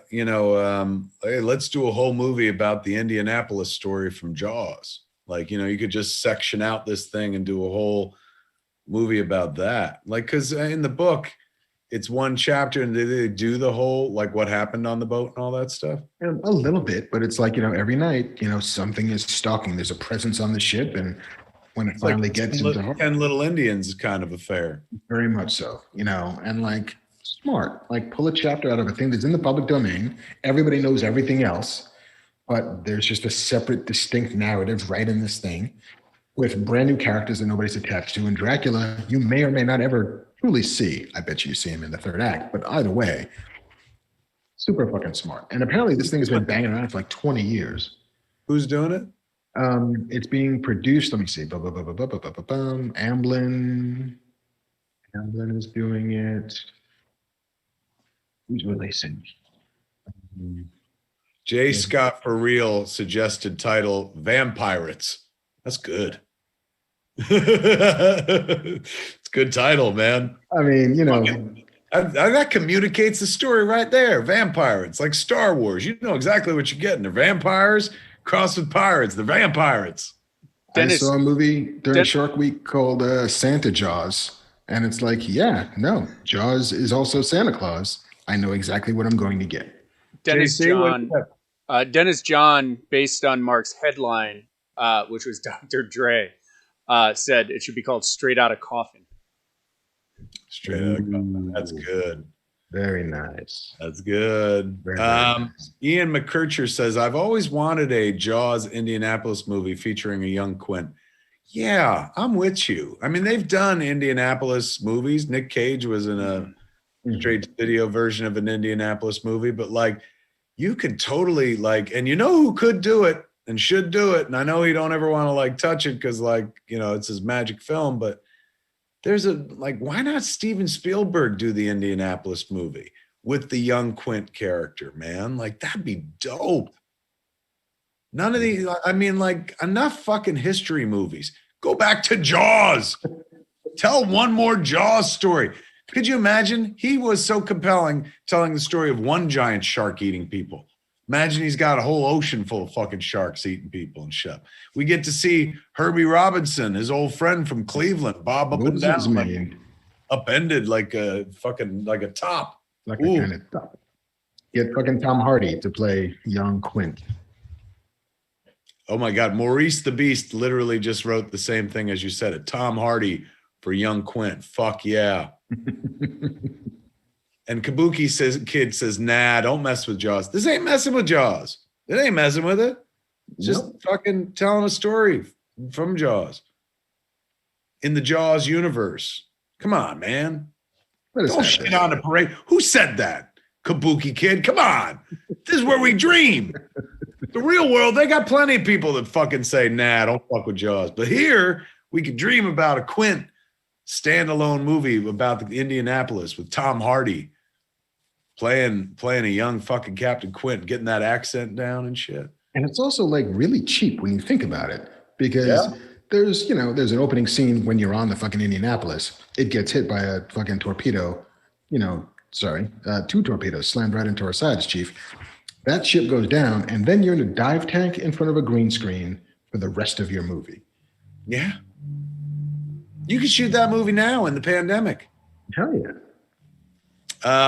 let's do a whole movie about the Indianapolis story from Jaws. Like, you could just section out this thing and do a whole movie about that. Like, because in the book, it's one chapter and they do the whole, like what happened on the boat and all that stuff. A little bit, but it's like, every night, something is stalking. There's a presence on the ship. And when it finally gets into 10 Little Indians kind of affair. Very much so, and like smart, like pull a chapter out of a thing that's in the public domain. Everybody knows everything else, but there's just a separate, distinct narrative right in this thing with brand new characters that nobody's attached to. And Dracula, you may or may not ever truly see. I bet you see him in the third act, but either way, super fucking smart. And apparently this thing has been banging around for like 20 years. Who's doing it? It's being produced. Let me see. Amblin is doing it. Who's releasing? J. Scott for Real suggested title Vampirates. That's good. It's a good title, man. I mean, that communicates the story right there. Vampirates, like Star Wars. You know exactly what you're getting. They're vampires crossed with pirates. They're vampirates. I saw a movie during Shark Week called Santa Jaws. And it's like, Jaws is also Santa Claus. I know exactly what I'm going to get. Dennis John, based on Marc's headline, which was Dr. Dre, said it should be called Straight Outta Coffin. Straight Outta Coffin. That's good. Very nice. That's good. Very nice. Ian McKercher says, I've always wanted a Jaws Indianapolis movie featuring a young Quint. Yeah, I'm with you. I mean, they've done Indianapolis movies. Nick Cage was in a straight to video version of an Indianapolis movie, but like you could totally like, and who could do it and should do it. And I know he don't ever want to like touch it because like, it's his magic film, but there's why not Steven Spielberg do the Indianapolis movie with the young Quint character, man? Like that'd be dope. None of these, enough fucking history movies. Go back to Jaws. Tell one more Jaws story. Could you imagine? He was so compelling telling the story of one giant shark eating people. Imagine he's got a whole ocean full of fucking sharks eating people and shit. We get to see Herbie Robinson, his old friend from Cleveland, bob up and down, upended like a top. Like a kind of top. Get fucking Tom Hardy to play young Quint. Oh my God. Maurice the Beast literally just wrote the same thing as you said it. Tom Hardy for young Quint. Fuck yeah. And Kabuki says, nah, don't mess with Jaws. This ain't messing with Jaws. It ain't messing with it. It's just fucking telling a story from Jaws. In the Jaws universe. Come on, man. Don't shit on the parade. Who said that? Kabuki kid. Come on. This is where we dream. The real world, they got plenty of people that fucking say, nah, don't fuck with Jaws. But here, We could dream about a Quint standalone movie about the Indianapolis with Tom Hardy playing a young fucking Captain Quint, getting that accent down and shit. And it's also like really cheap when you think about it, because there's an opening scene when you're on the fucking Indianapolis. It gets hit by a fucking torpedo, two torpedoes slammed right into our sides, Chief. That ship goes down, and then you're in a dive tank in front of a green screen for the rest of your movie. Yeah. You could shoot that movie now in the pandemic. Hell yeah.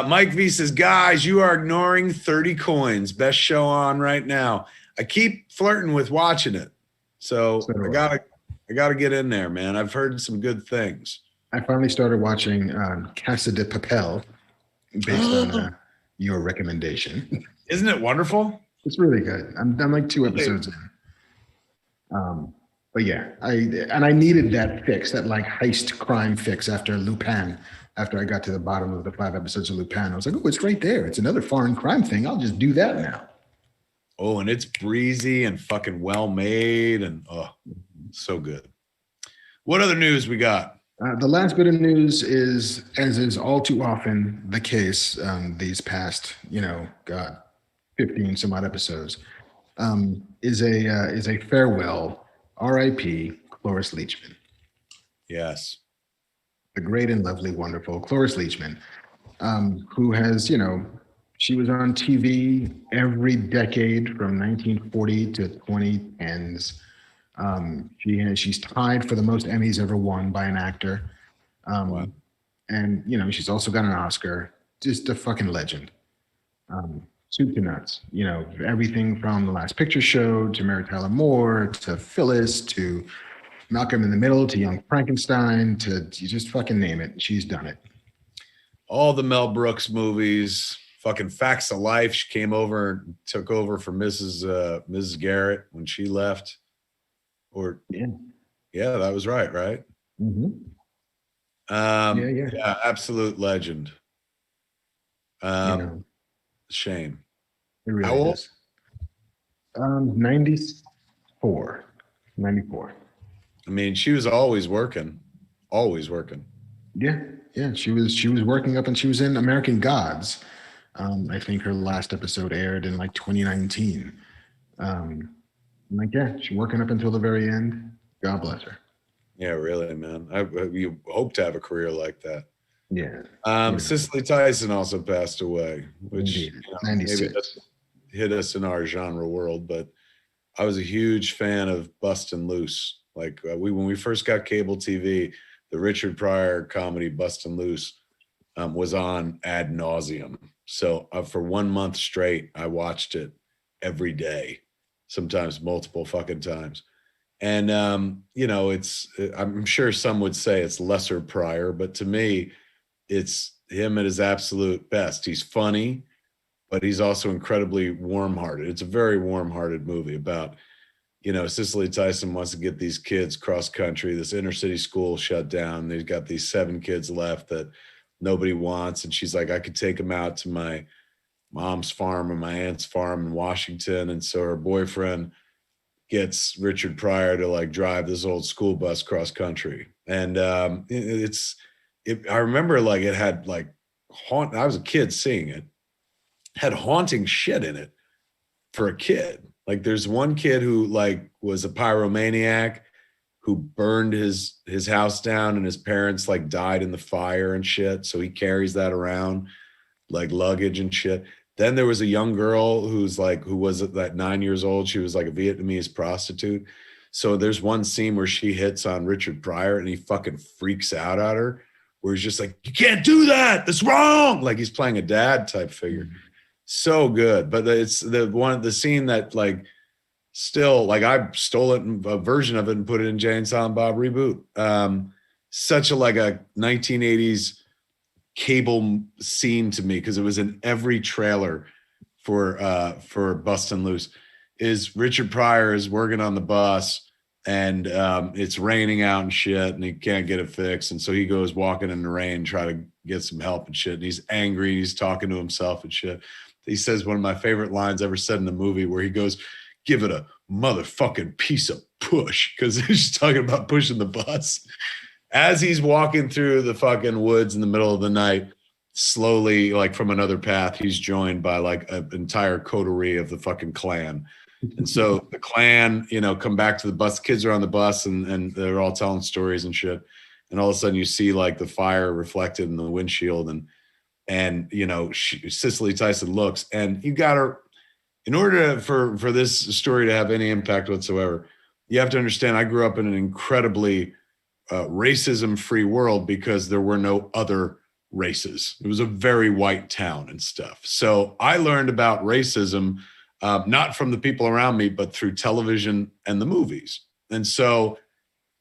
Mike V says, guys, you are ignoring 30 Coins. Best show on right now. I keep flirting with watching it. So I gotta get in there, man. I've heard some good things. I finally started watching Casa de Papel based on your recommendation. Isn't it wonderful? It's really good. I'm like 2 episodes in. But yeah, I needed that fix, that like heist crime fix after Lupin. After I got to the bottom of the 5 episodes of Lupin, I was like, oh, it's right there. It's another foreign crime thing. I'll just do that now. Oh, and it's breezy and fucking well made and so good. What other news we got? The last bit of news is, as is all too often the case these past, 15 some odd episodes, is a farewell, R.I.P. Cloris Leachman. Yes. The great and lovely, wonderful Cloris Leachman, who has, she was on TV every decade from 1940 to 2010s. She's tied for the most Emmys ever won by an actor. Wow. And, she's also got an Oscar. Just a fucking legend. Soup to nuts. Everything from The Last Picture Show to Mary Tyler Moore to Phyllis to Malcolm in the Middle to Young Frankenstein to you just fucking name it. She's done it. All the Mel Brooks movies, fucking Facts of Life. She came over and took over for Mrs. Garrett when she left. Yeah, that was right? Mm-hmm. Yeah, absolute legend. Shame. It really How old? is. 94. I mean, she was always working. Yeah. She was working up, and she was in American Gods. I think her last episode aired in like 2019. She's working up until the very end. God bless her. Yeah, really, man. You hope to have a career like that. Yeah. Cicely Tyson also passed away, which maybe 96. hit us in our genre world, but I was a huge fan of Bustin' Loose. Like when we first got cable TV, the Richard Pryor comedy Bustin' Loose was on ad nauseum. So for 1 month straight, I watched it every day, sometimes multiple fucking times. And, I'm sure some would say it's lesser Pryor, but to me, it's him at his absolute best. He's funny, but he's also incredibly warm-hearted. It's a very warm-hearted movie about, Cicely Tyson wants to get these kids cross country, this inner city school shut down. They've got these 7 kids left that nobody wants. And she's like, I could take them out to my mom's farm or my aunt's farm in Washington. And so her boyfriend gets Richard Pryor to like drive this old school bus cross country. And I remember like it had like I was a kid seeing it, had haunting shit in it for a kid. Like there's one kid who like was a pyromaniac who burned his house down, and his parents like died in the fire and shit. So he carries that around like luggage and shit. Then there was a young girl who was that 9 years old. She was like a Vietnamese prostitute. So there's one scene where she hits on Richard Pryor and he fucking freaks out at her, where he's just like, you can't do that. That's wrong. Like he's playing a dad type figure. So good. But it's the scene that like still like I stole it, a version of it, and put it in Jay and Silent Bob Reboot. Such a 1980s cable scene to me, because it was in every trailer for Bustin' Loose. Is Richard Pryor is working on the bus, and it's raining out and shit, and he can't get it fixed, and so he goes walking in the rain, try to get some help and shit, and he's angry, he's talking to himself and shit. He says one of my favorite lines ever said in the movie, where he goes, give it a motherfucking piece of push, because she's talking about pushing the bus. As he's walking through the fucking woods in the middle of the night, slowly, like from another path, he's joined by like an entire coterie of the fucking clan. And so the clan, you know, come back to the bus. The kids are on the bus and they're all telling stories and shit. And all of a sudden you see like the fire reflected in the windshield and you know, Cicely Tyson looks, and you got her. In order for this story to have any impact whatsoever, you have to understand I grew up in an incredibly racism-free world because there were no other races. It was a very white town and stuff. So I learned about racism not from the people around me, but through television and the movies. And so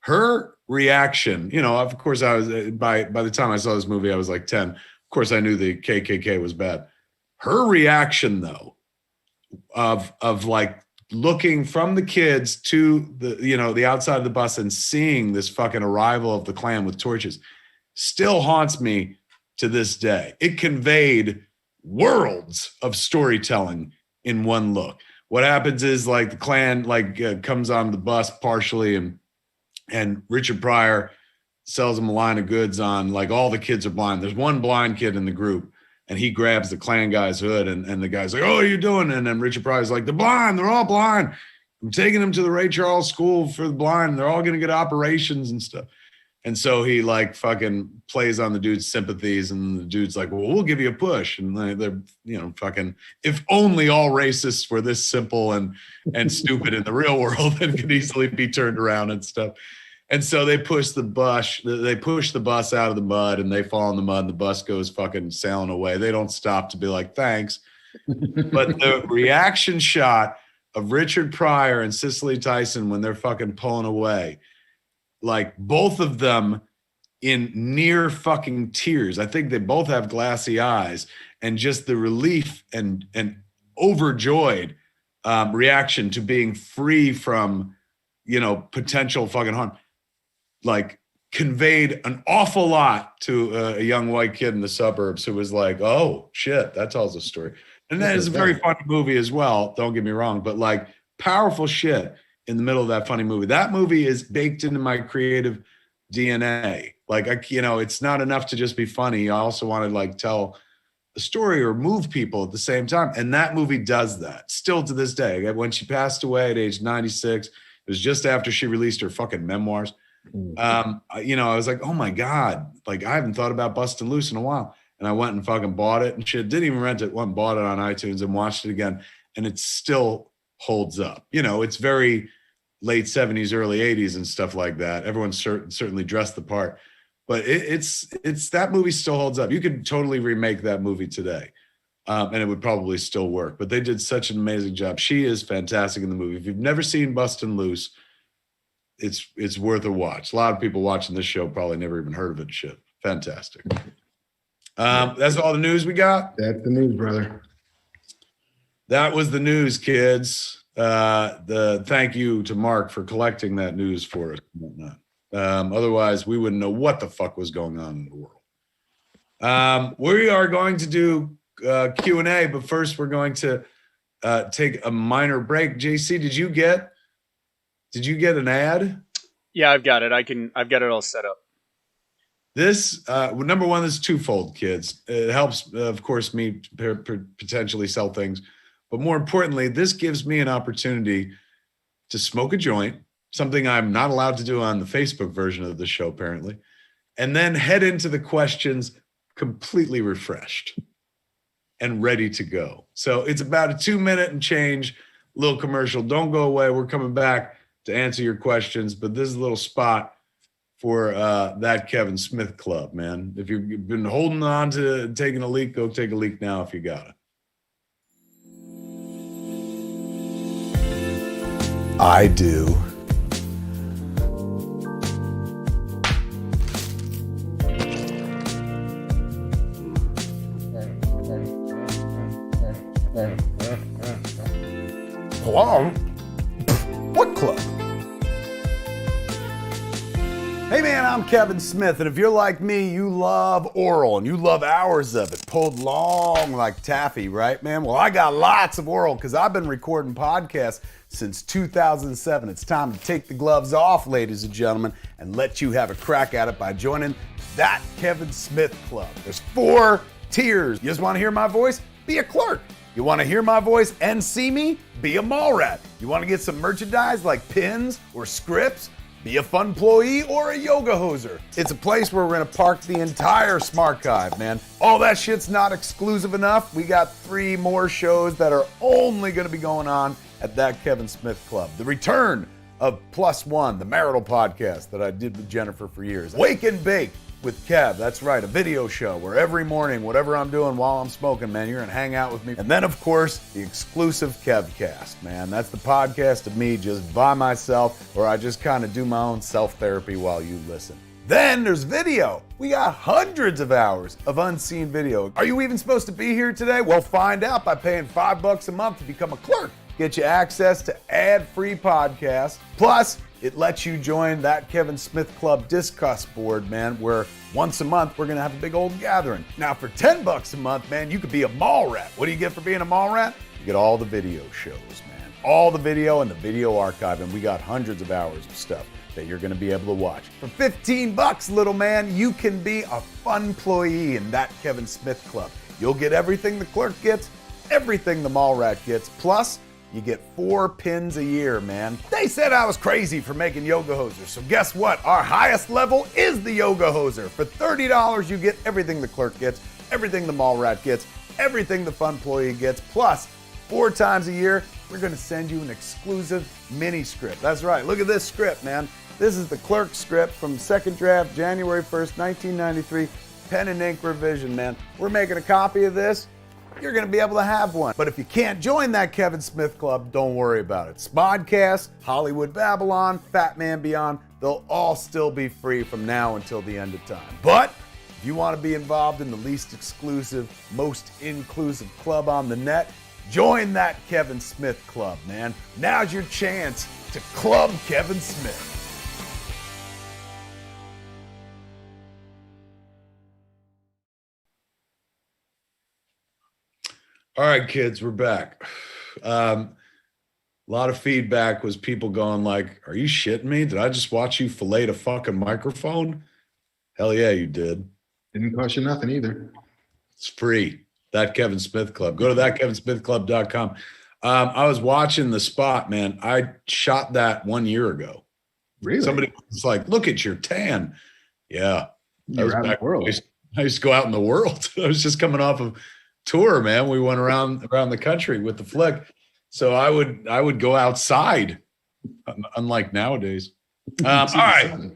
her reaction, you know, of course, I was by the time I saw this movie, I was like 10. Of course, I knew the KKK was bad. Her reaction, though, of like looking from the kids to the, you know, the outside of the bus and seeing this fucking arrival of the Klan with torches still haunts me to this day. It conveyed worlds of storytelling in one look. What happens is like the Klan like comes on the bus partially, and Richard Pryor sells him a line of goods on like all the kids are blind. There's one blind kid in the group, and he grabs the Klan guy's hood, and the guy's like, "Oh, what are you doing?" And then Richard Pryor's like, "They're blind. They're all blind. I'm taking them to the Ray Charles School for the Blind. They're all going to get operations and stuff." And so he like fucking plays on the dude's sympathies, and the dude's like, "Well, we'll give you a push." And they're, you know, fucking, if only all racists were this simple and stupid in the real world and could easily be turned around and stuff. And so they push the bus out of the mud, and they fall in the mud, and the bus goes fucking sailing away. They don't stop to be like, "Thanks." But the reaction shot of Richard Pryor and Cicely Tyson when they're fucking pulling away, like both of them in near fucking tears. I think they both have glassy eyes, and just the relief and overjoyed reaction to being free from, you know, potential fucking harm, like conveyed an awful lot to a young white kid in the suburbs who was like, "Oh shit, that tells a story." And that is a very funny movie as well. Don't get me wrong, but like powerful shit in the middle of that funny movie. That movie is baked into my creative DNA. Like, you know, it's not enough to just be funny. I also want to like tell a story or move people at the same time. And that movie does that still to this day. When she passed away at age 96, it was just after she released her fucking memoirs. You know, I was like, oh my God, like I haven't thought about busting loose in a while. And I went and fucking bought it and shit. Didn't even rent it, went and bought it on iTunes and watched it again. And it still holds up. You know, it's very late 70s, early 80s and stuff like that. Everyone certainly dressed the part. But it's that movie still holds up. You could totally remake that movie today. And it would probably still work. But they did such an amazing job. She is fantastic in the movie. If you've never seen Bustin' Loose, it's worth a watch. A lot of people watching this show probably never even heard of it. Shit. Fantastic. That's all the news we got. That's the news, brother. That was the news, kids. The thank you to Marc for collecting that news for us and whatnot. Otherwise, we wouldn't know what the fuck was going on in the world. We are going to do Q&A, but first we're going to take a minor break. JC, did you get an ad? Yeah, I've got it. I've got it all set up. This, number one, this is twofold, kids. It helps, of course, me potentially sell things. But more importantly, this gives me an opportunity to smoke a joint, something I'm not allowed to do on the Facebook version of the show, apparently, and then head into the questions completely refreshed and ready to go. So it's about a 2-minute and change little commercial. Don't go away. We're coming back to answer your questions, but this is a little spot for that Kevin Smith Club, man. If you've been holding on to taking a leak, go take a leak now if you got it. I do. Hello? What club? Hey man, I'm Kevin Smith, and if you're like me, you love oral, and you love hours of it, pulled long like taffy, right, man? Well, I got lots of oral, because I've been recording podcasts since 2007. It's time to take the gloves off, ladies and gentlemen, and let you have a crack at it by joining that Kevin Smith Club. There's 4 tiers. You just want to hear my voice? Be a clerk. You want to hear my voice and see me? Be a mall rat. You want to get some merchandise like pins or scripts? Be a fun employee or a yoga hoser. It's a place where we're gonna park the entire Smarchive, man. All that shit's not exclusive enough. We got 3 more shows that are only gonna be going on at that Kevin Smith Club. The return of Plus One, the marital podcast that I did with Jennifer for years. Wake and Bake with Kev, that's right, a video show where every morning, whatever I'm doing while I'm smoking, man, you're gonna hang out with me. And then, of course, the exclusive Kevcast, man. That's the podcast of me just by myself, or I just kind of do my own self-therapy while you listen. Then there's video. We got hundreds of hours of unseen video. Are you even supposed to be here today? Well, find out by paying $5 a month to become a clerk. Get you access to ad-free podcasts. Plus, it lets you join that Kevin Smith Club Discuss board, man, where once a month we're gonna have a big old gathering. Now, for $10 a month, man, you could be a mall rat. What do you get for being a mall rat? You get all the video shows, man. All the video and the video archive, and we got hundreds of hours of stuff that you're gonna be able to watch. For $15, little man, you can be a fun employee in that Kevin Smith Club. You'll get everything the clerk gets, everything the mall rat gets, plus you get 4 pins a year, man. They said I was crazy for making yoga hosers, so guess what? Our highest level is the yoga hoser. For $30, you get everything the clerk gets, everything the mall rat gets, everything the fun employee gets, plus 4 times a year, we're gonna send you an exclusive mini script. That's right, look at this script, man. This is the clerk script from second draft, January 1st, 1993, pen and ink revision, man. We're making a copy of this. You're gonna be able to have one. But if you can't join that Kevin Smith Club, don't worry about it. Smodcast, Hollywood Babylon, Fat Man Beyond, they'll all still be free from now until the end of time. But if you want to be involved in the least exclusive, most inclusive club on the net, join that Kevin Smith Club, man. Now's your chance to club Kevin Smith. All right, kids, we're back. A lot of feedback was people going like, are you shitting me? Did I just watch you fillet a fucking microphone? Hell yeah, you did. Didn't cost you nothing either. It's free. That Kevin Smith Club. Go to thatkevinsmithclub.com. I was watching the spot, man. I shot that 1 year ago. Really? Somebody was like, look at your tan. Yeah. You're out in the world. I used to go out in the world. I was just coming off of tour, man. We went around the country with the flick. So I would go outside, unlike nowadays. All right.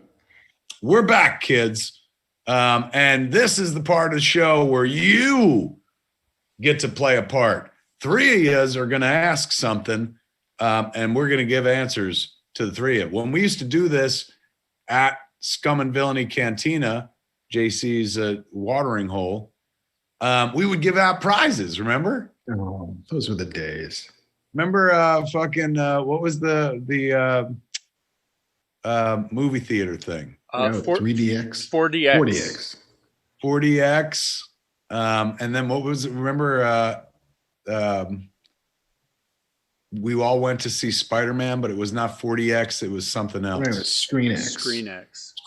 We're back, kids. And this is the part of the show where you get to play a part. 3 of us are going to ask something, and we're going to give answers to the 3 of you. When we used to do this at Scum and Villainy Cantina, JC's watering hole, we would give out prizes, remember? Oh, those were the days. Remember what was the movie theater thing? 3DX? 4DX. 4DX. And then what was it? Remember we all went to see Spider-Man, but it was not 4DX, it was something else. It was ScreenX.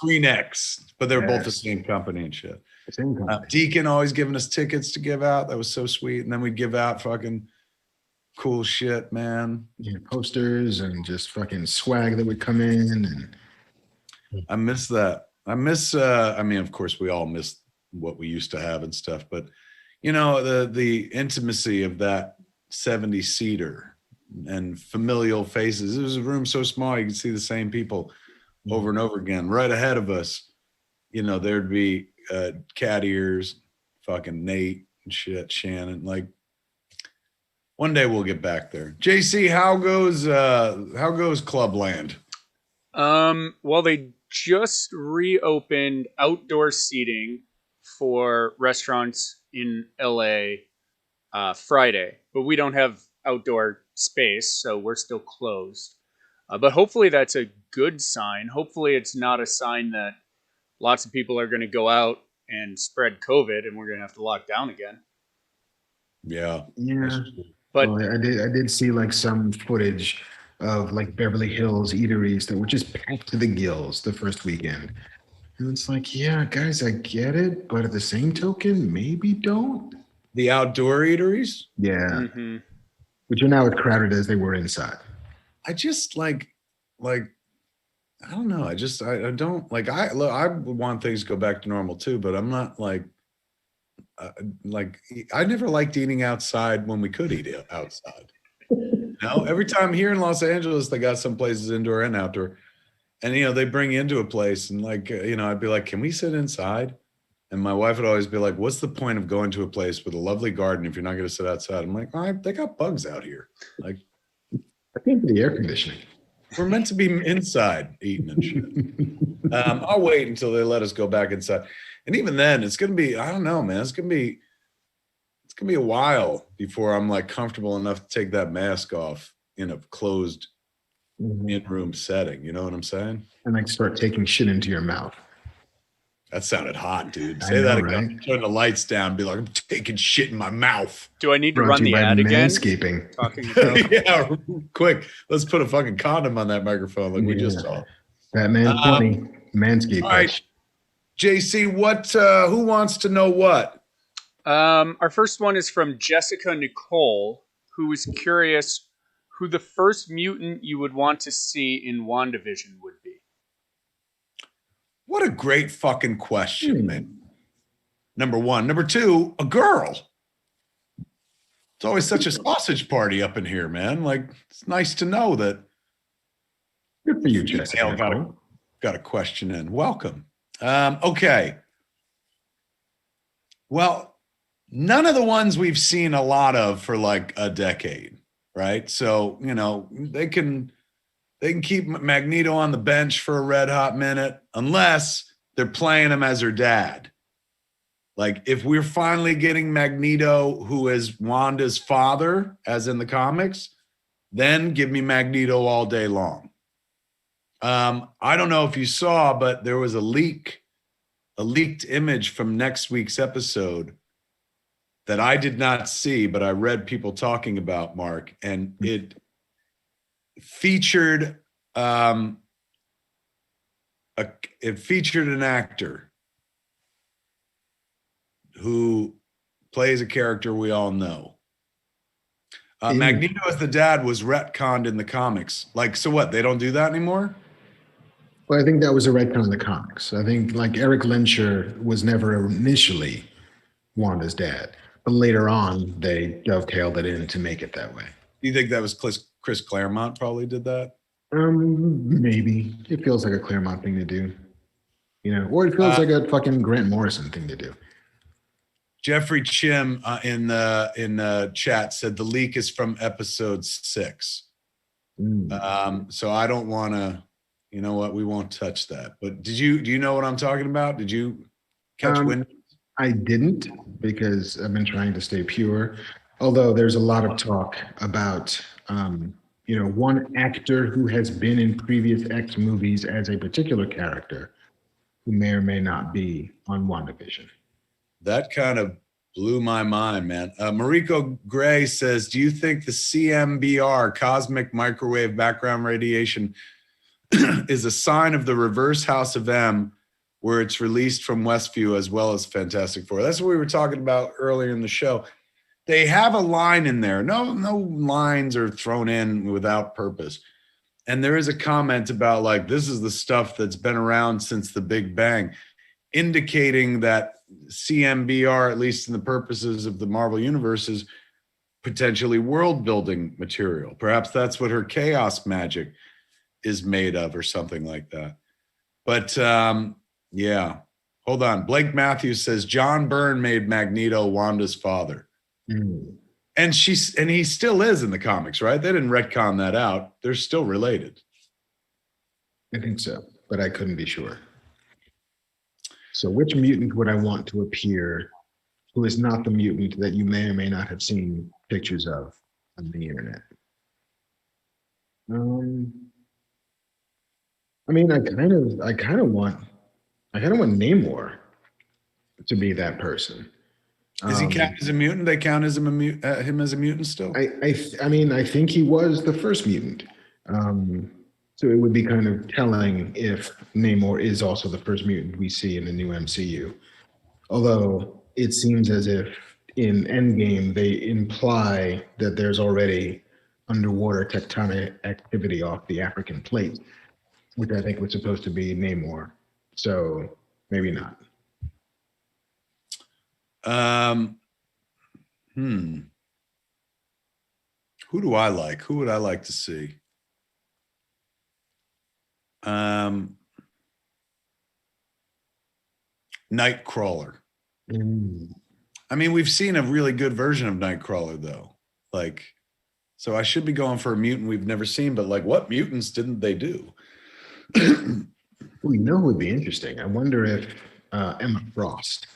ScreenX. But they're both the same company and shit. Deacon always giving us tickets to give out. That was so sweet. And then we'd give out fucking cool shit, man. Yeah, posters and just fucking swag that would come in. And I miss that. I mean, of course, we all miss what we used to have and stuff. But, you know, the intimacy of that 70-seater and familial faces. It was a room so small you could see the same people over and over again. Right ahead of us, you know, there'd be cat ears, fucking Nate and shit, Shannon. Like, one day we'll get back there. JC, how goes Clubland? Well, they just reopened outdoor seating for restaurants in LA Friday, but we don't have outdoor space, so we're still closed. But hopefully that's a good sign. Hopefully it's not a sign that lots of people are going to go out and spread COVID and we're going to have to lock down again. Yeah. Yeah. But Well, I did see like some footage of like Beverly Hills eateries that were just packed to the gills the first weekend. And it's like, yeah, guys, I get it, but at the same token, maybe don't. The outdoor eateries? Yeah. mm-hmm. Which are now as crowded as they were inside. I just like I don't know. I don't like I want things to go back to normal too, but I'm not like I never liked eating outside when we could eat outside. No, every time here in Los Angeles, they got some places indoor and outdoor, and they bring you into a place and I'd be like, can we sit inside? And my wife would always be like, what's the point of going to a place with a lovely garden if you're not going to sit outside? I'm like, they got bugs out here. Like, I think the air conditioning. we're meant to be inside eating and shit. I'll wait until they let us go back inside. And even then, it's going to be, I don't know, man. It's going to be a while before I'm like comfortable enough to take that mask off in a closed in-room setting. You know what I'm saying? And like start taking shit into your mouth. That sounded hot, dude. I Say know, that again. right? Turn the lights down. Be like, I'm taking shit in my mouth. Do I need to Brought run to you the by ad again? Manscaping. Talking about Yeah, quick. Let's put a fucking condom on that microphone like we just saw. Batman 20, Manscaped. All right, JC, who wants to know what? our first one is from Jessica Nicole, who is curious who the first mutant you would want to see in WandaVision would be. What a great fucking question, man. Number one. Number two, a girl. It's always such a sausage party up in here, man. Like, it's nice to know that. Good for you, Female Jessica. got a question in. Welcome. Okay. Well, none of the ones we've seen a lot of for like a decade, right? So, they can keep Magneto on the bench for a red hot minute unless they're playing him as her dad. Like, if we're finally getting Magneto, who is Wanda's father, as in the comics, then give me Magneto all day long. I don't know if you saw, but there was a leaked image from next week's episode that I did not see, but I read people talking about, Mark, and it featured an actor who plays a character we all know. Magneto as the dad was retconned in the comics. Like, so what? They don't do that anymore? Well, I think that was a retcon in the comics. I think like Eric Lensher was never initially Wanda's dad, but later on they dovetailed it in to make it that way. Do you think that was Chris Claremont probably did that? Maybe. It feels like a Claremont thing to do, or it feels like a fucking Grant Morrison thing to do. Jeffrey Chim in the chat said the leak is from episode 6. So I don't want to. You know what? We won't touch that. But do you know what I'm talking about? Did you catch wind? I didn't, because I've been trying to stay pure. Although there's a lot of talk about, one actor who has been in previous X movies as a particular character who may or may not be on WandaVision. That kind of blew my mind, man. Mariko Gray says, do you think the CMBR, cosmic microwave background radiation, is a sign of the reverse House of M, where it's released from Westview as well as Fantastic Four? That's what we were talking about earlier in the show. They have a line in there. No lines are thrown in without purpose. And there is a comment about like, this is the stuff that's been around since the Big Bang, indicating that CMBR, at least in the purposes of the Marvel Universe, is potentially world building material. Perhaps that's what her chaos magic is made of or something like that. But yeah, hold on. Blake Matthews says John Byrne made Magneto Wanda's father. And he still is in the comics, right? They didn't retcon that out. They're still related. I think so, but I couldn't be sure. So which mutant would I want to appear who is not the mutant that you may or may not have seen pictures of on the internet? I mean, I kind of want Namor to be that person. Is he count as a mutant? They count as him as a mutant still? I mean, I think he was the first mutant. So it would be kind of telling if Namor is also the first mutant we see in the new MCU. Although it seems as if in Endgame they imply that there's already underwater tectonic activity off the African plate, which I think was supposed to be Namor. So maybe not. Who do I like? Who would I like to see? Nightcrawler. I mean, we've seen a really good version of Nightcrawler, though. Like, so I should be going for a mutant we've never seen, but like, what mutants didn't they do? Well, you know who would be interesting? I wonder if Emma Frost,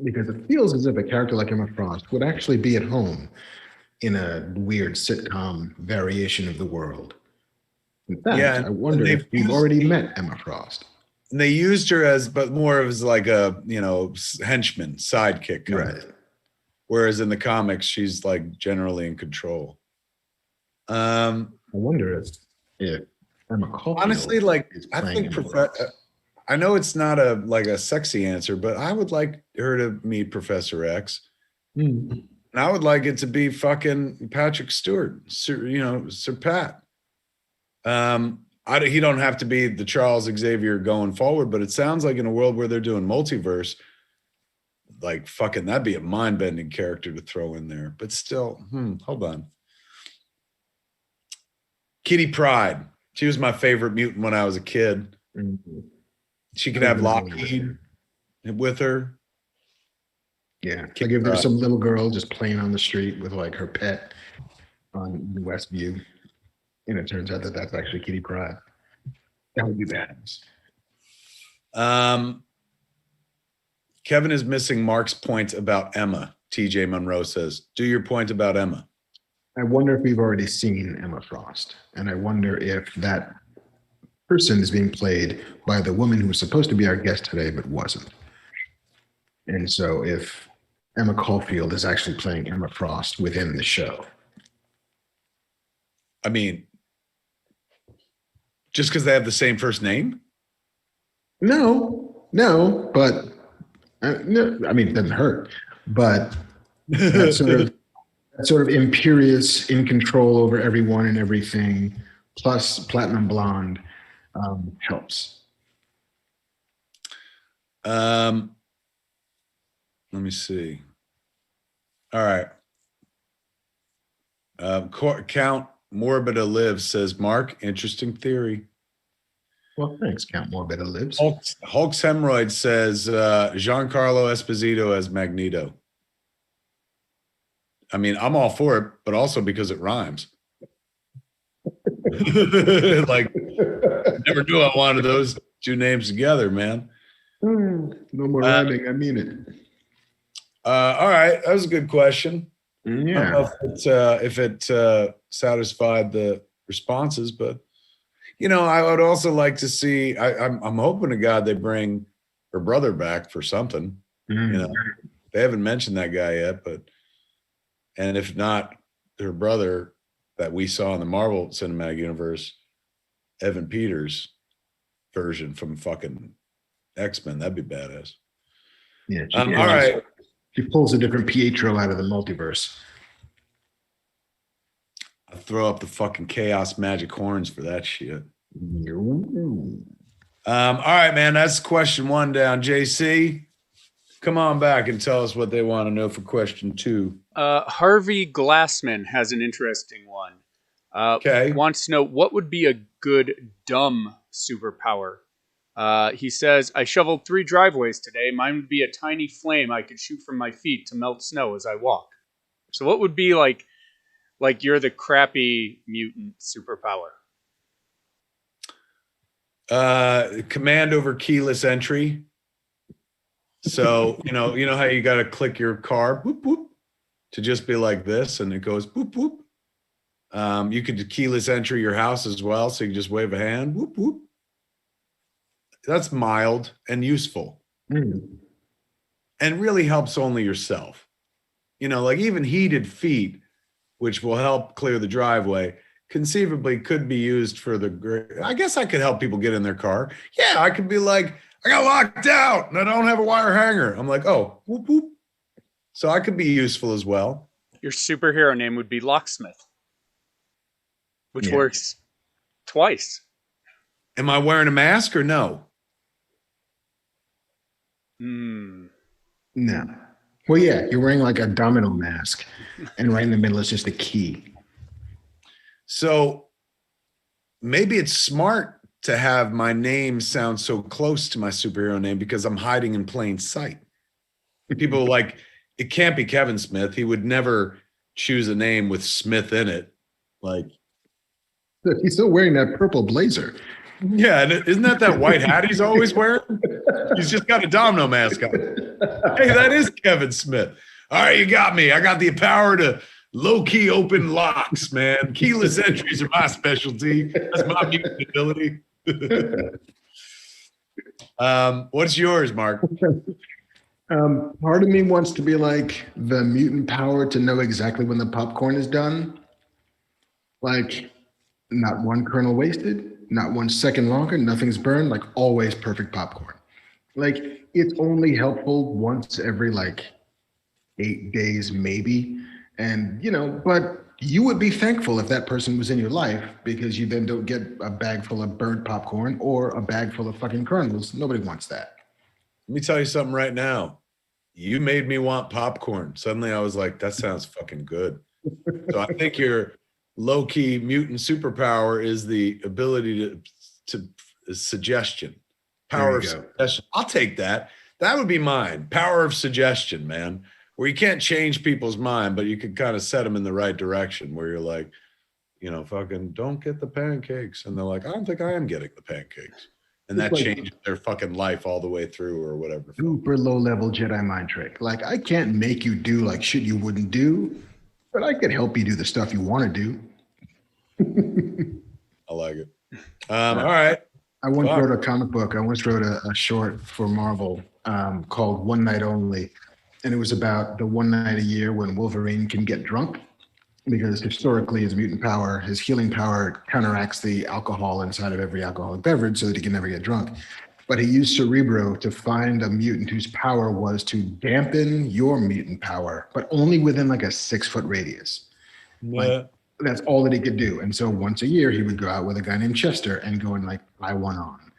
because it feels as if a character like Emma Frost would actually be at home in a weird sitcom variation of the world. In fact, I wonder if you've already met Emma Frost. They used her but more as like a, henchman, sidekick. Right. Whereas in the comics, she's like generally in control. I wonder if Emma Caulfield honestly, like, I think I know it's not a sexy answer, but I would like her to meet Professor X. And I would like it to be fucking Patrick Stewart, Sir Pat. He don't have to be the Charles Xavier going forward, but it sounds like in a world where they're doing multiverse, like fucking that'd be a mind-bending character to throw in there. But still, hold on. Kitty Pryde. She was my favorite mutant when I was a kid. She could have Lockheed with her. Yeah, like if there's some little girl just playing on the street with like her pet on Westview, and it turns out that that's actually Kitty Pryde. That would be badass. Kevin is missing Mark's point about Emma. TJ Monroe says, do your point about Emma. I wonder if we've already seen Emma Frost, and I wonder if that person is being played by the woman who was supposed to be our guest today but wasn't. And so if Emma Caulfield is actually playing Emma Frost within the show. I mean, just because they have the same first name? No, but no, I mean, it doesn't hurt. But that sort of imperious, in control over everyone and everything, plus platinum blonde helps. Let me see. All right. Count Morbida Lives says, Mark, interesting theory. Well, thanks, Count Morbida Lives. Hulk's Hemorrhoid says Giancarlo Esposito as Magneto. I mean, I'm all for it, but also because it rhymes. Like, never knew I wanted those two names together, man. No more rhyming. I mean it. All right, that was a good question. Yeah. I don't know if it satisfied the responses, but I would also like to see. I'm hoping to God they bring her brother back for something. They haven't mentioned that guy yet, and if not, her brother that we saw in the Marvel Cinematic Universe, Evan Peters version from fucking X-Men, that'd be badass. Yeah. All right. She pulls a different Pietro out of the multiverse. I'll throw up the fucking chaos magic horns for that shit. All right, man. That's question 1 down. JC, come on back and tell us what they want to know for question 2. Harvey Glassman has an interesting one. Okay. Wants to know what would be a good dumb superpower. He says, I shoveled 3 driveways today. Mine would be a tiny flame I could shoot from my feet to melt snow as I walk. So what would be like you're the crappy mutant superpower? Command over keyless entry. So, you know how you got to click your car, whoop, whoop, to just be like this, and it goes whoop, whoop. You could keyless entry your house as well. So you can just wave a hand, whoop, whoop. That's mild and useful. And really helps only yourself. You know, like even heated feet, which will help clear the driveway, conceivably could be used for I guess I could help people get in their car. Yeah, I could be like, I got locked out and I don't have a wire hanger. I'm like, oh, whoop, whoop. So I could be useful as well. Your superhero name would be Locksmith, which works twice. Am I wearing a mask or no? No. Well, yeah, you're wearing like a domino mask, and right in the middle is just a key. So maybe it's smart to have my name sound so close to my superhero name because I'm hiding in plain sight. People are like, it can't be Kevin Smith. He would never choose a name with Smith in it. Like, he's still wearing that purple blazer. Yeah, and isn't that white hat he's always wearing? He's just got a domino mask on. Hey, that is Kevin Smith. All right, you got me. I got the power to low-key open locks, man. Keyless entries are my specialty. That's my mutant ability. What's yours, Marc? Part of me wants to be like the mutant power to know exactly when the popcorn is done. Like, not one kernel wasted. Not 1 second longer, nothing's burned, like always perfect popcorn. Like it's only helpful once every like 8 days, maybe. And, you know, but you would be thankful if that person was in your life because you then don't get a bag full of burnt popcorn or a bag full of fucking kernels. Nobody wants that. Let me tell you something right now. You made me want popcorn. Suddenly I was like, that sounds fucking good. So I think you're low-key mutant superpower is the ability to suggestion, power of suggestion. I'll take that. That would be mine. Power of suggestion, man, where you can't change people's mind, but you can kind of set them in the right direction where you're like, you know, fucking don't get the pancakes. And they're like, I don't think I am getting the pancakes. And that changes their fucking life all the way through or whatever. Super low-level Jedi mind trick. Like I can't make you do like shit you wouldn't do, but I could help you do the stuff you want to do. I like it. All right. I once wrote a comic book. I once wrote a short for Marvel called One Night Only. And it was about the one night a year when Wolverine can get drunk because historically his mutant power, his healing power counteracts the alcohol inside of every alcoholic beverage so that he can never get drunk. But he used Cerebro to find a mutant whose power was to dampen your mutant power, but only within like a 6-foot radius. Yeah. Like, that's all that he could do. And so once a year, he would go out with a guy named Chester and go and like buy one on.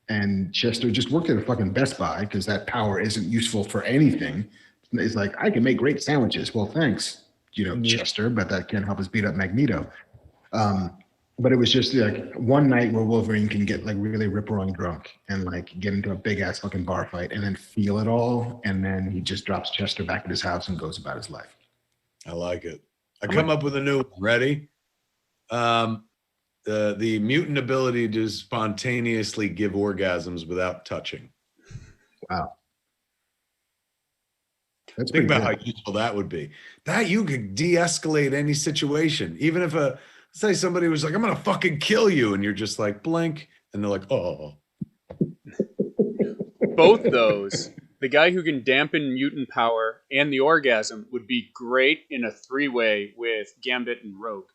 And Chester just worked at a fucking Best Buy because that power isn't useful for anything. It's like, I can make great sandwiches. Well, thanks, you know, Chester, but that can't help us beat up Magneto. But it was just like one night where Wolverine can get like really rip-roaring drunk and like get into a big ass fucking bar fight and then feel it all. And then he just drops Chester back at his house and goes about his life. I like it. I come up with a new one. Ready? The mutant ability to spontaneously give orgasms without touching. Wow. That's Think about how useful that would be. That you could de-escalate any situation. Even if say somebody was like, I'm gonna fucking kill you, and you're just like blink, and they're like, oh. Both those. The guy who can dampen mutant power and the orgasm would be great in a 3-way with Gambit and Rogue.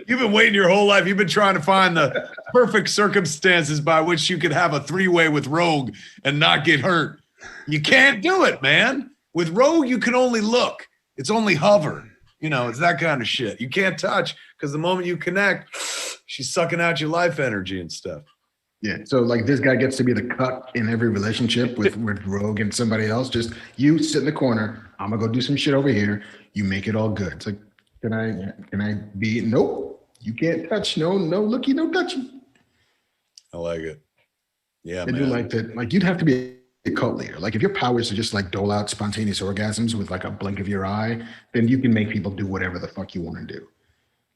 You've been waiting your whole life. You've been trying to find the perfect circumstances by which you could have a 3-way with Rogue and not get hurt. You can't do it, man. With Rogue, you can only look. It's only hover. You know, it's that kind of shit. You can't touch because the moment you connect, she's sucking out your life energy and stuff. Yeah, so like this guy gets to be the cut in every relationship with Rogue and somebody else. Just you sit in the corner. I'm gonna go do some shit over here. You make it all good. It's like, can I be? Nope, you can't touch. No looky, no touchy. I like it. Yeah, I do like that. Like you'd have to be a cult leader. Like if your power is to just like dole out spontaneous orgasms with like a blink of your eye, then you can make people do whatever the fuck you want to do.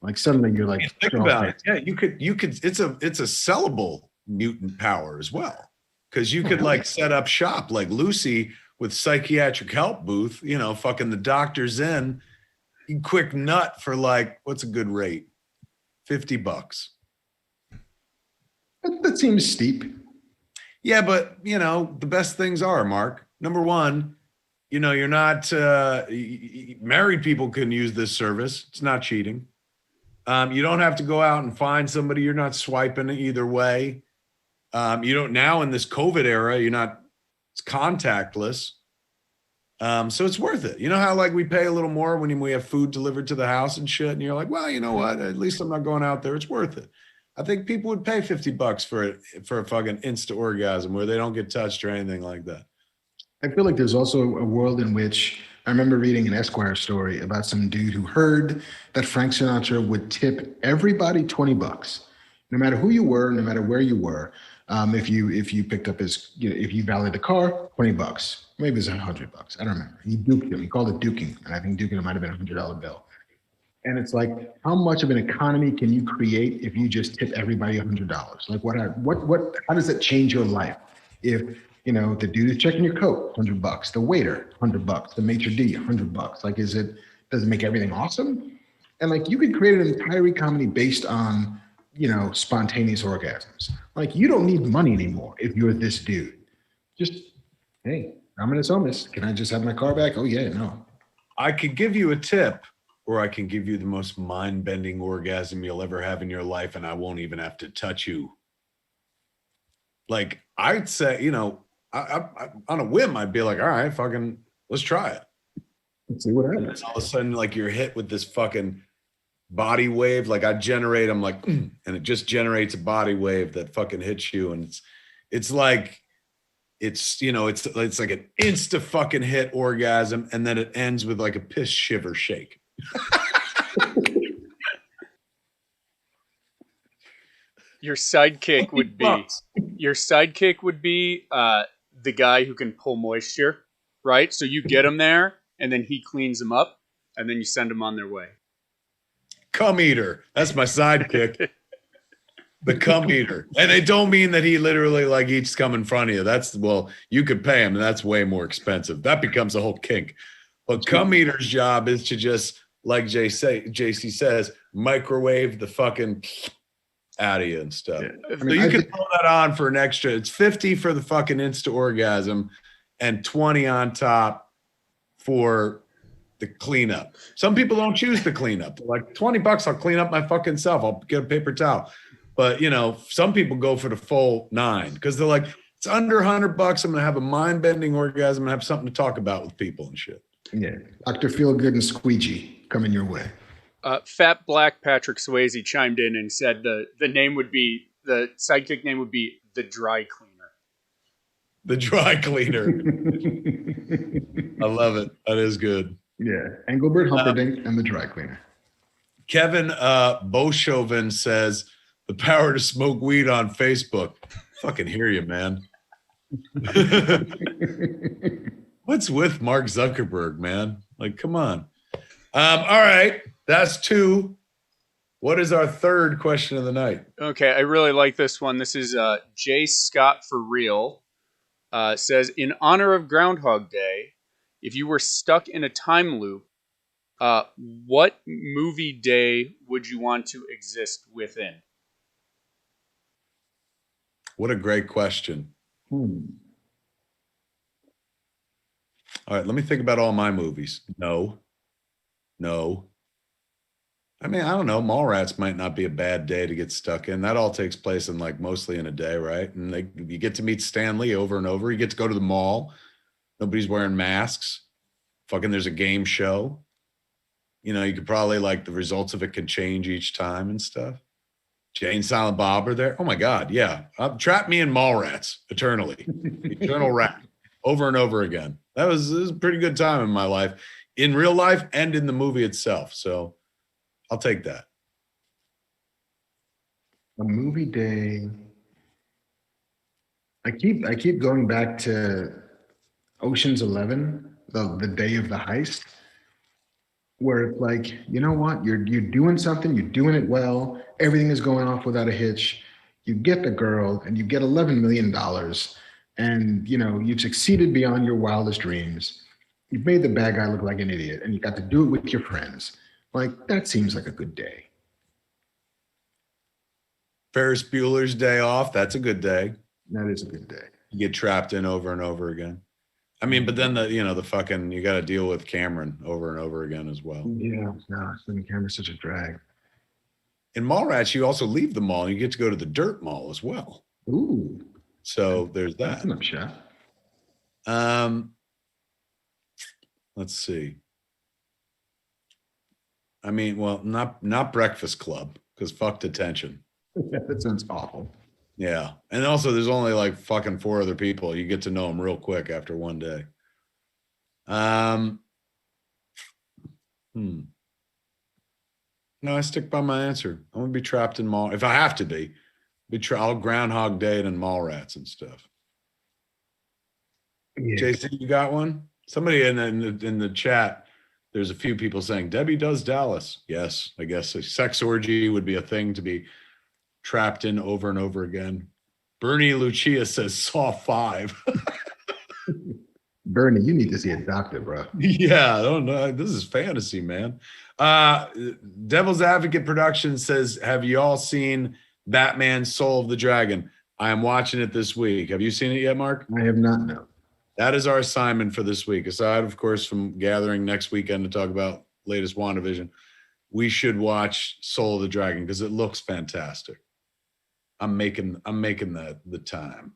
Like suddenly you're like, think about it. Yeah, you could. It's a sellable mutant power as well, because you could like set up shop like Lucy with psychiatric help booth, you know, fucking the doctor's in, you quick nut for like, what's a good rate? $50. That seems steep. Yeah, but the best things are, Mark. Number one, you're not married people can use this service. It's not cheating. You don't have to go out and find somebody. You're not swiping either way. You don't now in this COVID era, it's contactless. So it's worth it. You know how like we pay a little more when we have food delivered to the house and shit, and you're like, well, you know what? At least I'm not going out there. It's worth it. I think people would pay $50 for a fucking insta orgasm where they don't get touched or anything like that. I feel like there's also a world in which I remember reading an Esquire story about some dude who heard that Frank Sinatra would tip everybody $20, no matter who you were, no matter where you were. If you picked up his, if you valeted the car, $20. Maybe it was $100. I don't remember. He duked him. He called it duking, and I think duking might have been $100 bill. And it's like, how much of an economy can you create if you just tip everybody $100? Like, how does that change your life? If the dude is checking your coat, $100. The waiter, $100. The maitre d', $100. Like, does it make everything awesome? And like, you could create an entire economy based on, spontaneous orgasms. Like, you don't need money anymore if you're this dude. Just, hey, I'm in a homeless. Can I just have my car back? Oh yeah, no. I could give you a tip, or I can give you the most mind-bending orgasm you'll ever have in your life, and I won't even have to touch you. Like, I'd say, I on a whim, I'd be like, all right, fucking, let's try it. Let's see what happens. All of a sudden, like, you're hit with this fucking body wave. Like, I'm like, and it just generates a body wave that fucking hits you, and it's like, it's like an insta fucking hit orgasm, and then it ends with like a piss shiver shake. Your sidekick would be the guy who can pull moisture, right? So you get him there, and then he cleans them up, and then you send them on their way. Cum eater. That's my sidekick. The cum eater. And it don't mean that he literally like eats cum in front of you. You could pay him, and that's way more expensive. That becomes a whole kink. But cum eater's job is to just, like JC says, microwave the fucking out of you and stuff. Yeah. So you can throw that on for an extra. It's $50 for the fucking insta orgasm and $20 on top for the cleanup. Some people don't choose the cleanup. They're like, $20, I'll clean up my fucking self. I'll get a paper towel. But some people go for the full $9 because they're like, it's under $100. I'm gonna have a mind-bending orgasm and have something to talk about with people and shit. Yeah, Dr. Feelgood and Squeegee coming your way. Fat Black Patrick Swayze chimed in and said the sidekick name would be the Dry Cleaner. The Dry Cleaner. I love it. That is good. Yeah, Engelbert Humperdinck and the Dry Cleaner. Kevin Beauchauvin says, the power to smoke weed on Facebook. Fucking hear you, man. What's with Mark Zuckerberg, man? Like, come on. All right. That's 2. What is our third question of the night? Okay. I really like this one. This is J. Scott for real. Says, in honor of Groundhog Day, if you were stuck in a time loop, what movie day would you want to exist within? What a great question. All right, let me think about all my movies. No. I mean, I don't know. Mallrats might not be a bad day to get stuck in. That all takes place in like mostly in a day, right? And you get to meet Stan Lee over and over. You get to go to the mall. Nobody's wearing masks. Fucking there's a game show. You could probably like the results of it can change each time and stuff. Jane, Silent Bob are there. Oh my God, yeah. Trap me in Mallrats eternally. Eternal rat. Over and over again. This was a pretty good time in my life. In real life and in the movie itself. So I'll take that. A movie day. I keep going back to Ocean's 11, the day of the heist, where it's like, you know what, you're doing something, you're doing it well, everything is going off without a hitch. You get the girl and you get $11 million, and you've succeeded beyond your wildest dreams. You've made the bad guy look like an idiot, and you got to do it with your friends. Like, that seems like a good day. Ferris Bueller's Day Off. That's a good day. That is a good day. You get trapped in over and over again. I mean, but then the fucking, you got to deal with Cameron over and over again as well. Yeah, no, Cameron's such a drag. In Mallrats, you also leave the mall and you get to go to the dirt mall as well. Ooh. So there's that. That's an upshot. Let's see. I mean, well, not Breakfast Club, because fuck detention. That sounds awful. Yeah. And also there's only like fucking 4 other people. You get to know them real quick after one day. No, I stick by my answer. I'm gonna be trapped in mall. If I have to be, I'll Groundhog Day it and Mallrats and stuff. Yeah. JC, you got one? Somebody in the chat, there's a few people saying Debbie does Dallas. Yes, I guess a sex orgy would be a thing to be trapped in over and over again. Bernie Lucia says Saw 5. Bernie, you need to see a doctor, bro. Yeah, I don't know. This is fantasy, man. Devil's Advocate Productions says, have you all seen Batman Soul of the Dragon? I am watching it this week. Have you seen it yet, Mark? I have not, no. That is our assignment for this week. Aside, of course, from gathering next weekend to talk about latest WandaVision, we should watch Soul of the Dragon because it looks fantastic. I'm making the time.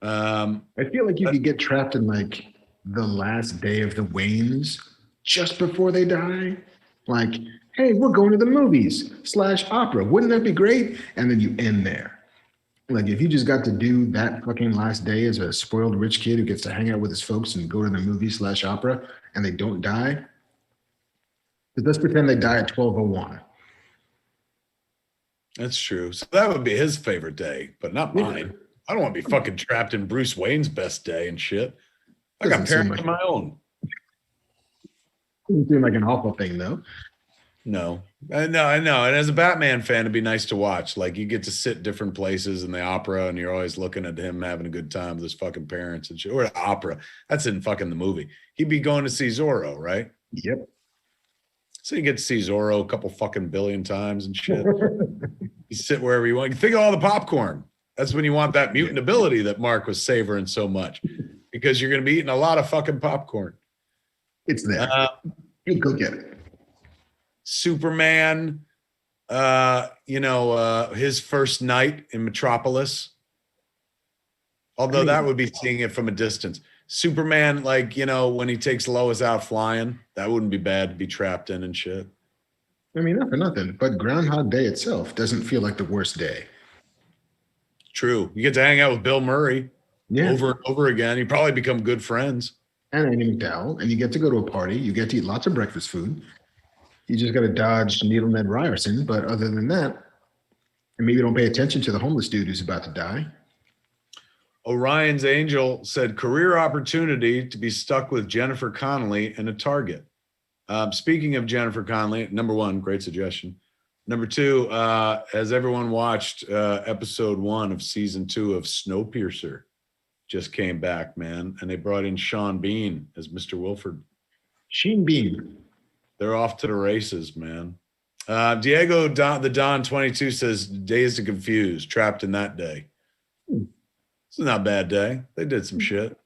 I feel like you could get trapped in like the last day of the Waynes just before they die. Like, hey, we're going to the movies / opera. Wouldn't that be great? And then you end there. Like if you just got to do that fucking last day as a spoiled rich kid who gets to hang out with his folks and go to the movies / opera and they don't die. But let's pretend they die at 12:01. That's true. So that would be his favorite day, but not mine. I don't want to be fucking trapped in Bruce Wayne's best day and shit. I got parents of my own. Doesn't seem like an awful thing, though. No, I know. And as a Batman fan, it'd be nice to watch. Like you get to sit different places in the opera, and you're always looking at him having a good time with his fucking parents and shit. Or the opera. That's in fucking the movie. He'd be going to see Zorro, right? Yep. So you get to see Zorro a couple fucking billion times and shit. You sit wherever you want. You think of all the popcorn. That's when you want that mutant ability that Mark was savoring so much, because you're going to be eating a lot of fucking popcorn. It's there. You go get it. Superman, his first night in Metropolis. Although that would be seeing it from a distance. Superman, when he takes Lois out flying, that wouldn't be bad to be trapped in and shit. I mean, not for nothing, but Groundhog Day itself doesn't feel like the worst day. True. You get to hang out with Bill Murray over and over again. You probably become good friends. And Andy McDowell, and you get to go to a party. You get to eat lots of breakfast food. You just got to dodge Needle Ned Ryerson. But other than that, and maybe don't pay attention to the homeless dude who's about to die. Orion's Angel said, career opportunity to be stuck with Jennifer Connelly in a Target. Speaking of Jennifer Connelly, number one, great suggestion. Number two, has everyone watched episode 1 of season 2 of Snowpiercer? Just came back, man. And they brought in Sean Bean as Mr. Wilford. Sean Bean. They're off to the races, man. Diego the Don 22 says, Dazed and Confused, trapped in that day. It's not a bad day. They did some shit.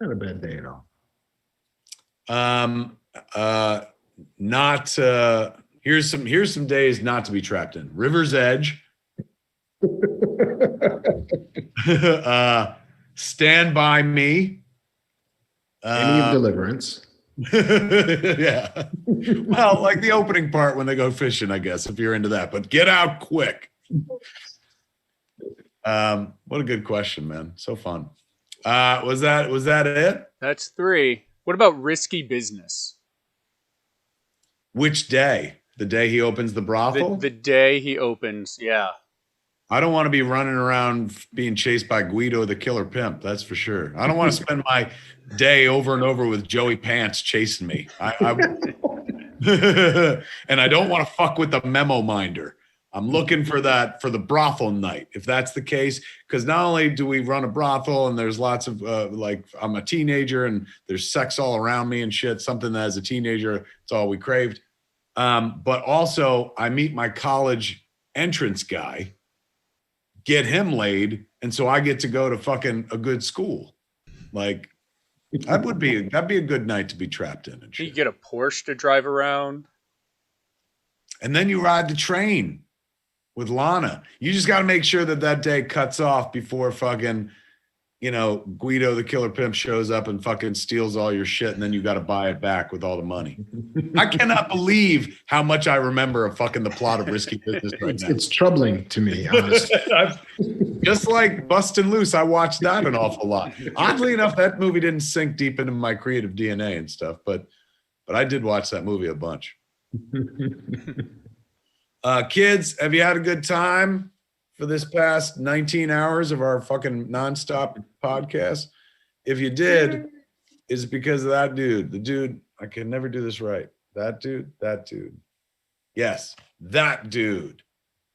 Not a bad day at all. Here's some days not to be trapped in. River's Edge. Stand By Me. Any of Deliverance. Yeah. Well, like the opening part when they go fishing, I guess, if you're into that. But Get Out Quick. What a good question, man. So fun. Was that it? That's 3. What about Risky Business? Which day? The day he opens the brothel? The day he opens, yeah. I don't want to be running around being chased by Guido the Killer Pimp, that's for sure. I don't want to spend my day over and over with Joey Pants chasing me. And I don't want to fuck with the memo minder. I'm looking for the brothel night, if that's the case, because not only do we run a brothel and there's lots of I'm a teenager and there's sex all around me and shit, something that as a teenager, it's all we craved. But also, I meet my college entrance guy, get him laid, and so I get to go to fucking a good school. Like, that'd be a good night to be trapped in and shit. You get a Porsche to drive around. And then you ride the train with Lana. You just got to make sure that day cuts off before fucking, Guido the Killer Pimp shows up and fucking steals all your shit, and then you got to buy it back with all the money. I cannot believe how much I remember of fucking the plot of Risky Business right now. It's troubling to me, honestly. Just like Bustin' Loose, I watched that an awful lot. Oddly enough, that movie didn't sink deep into my creative DNA and stuff, but I did watch that movie a bunch. Kids, have you had a good time for this past 19 hours of our fucking nonstop podcast? If you did, it's because of that dude. The dude, I can never do this right. That dude. Yes, that dude.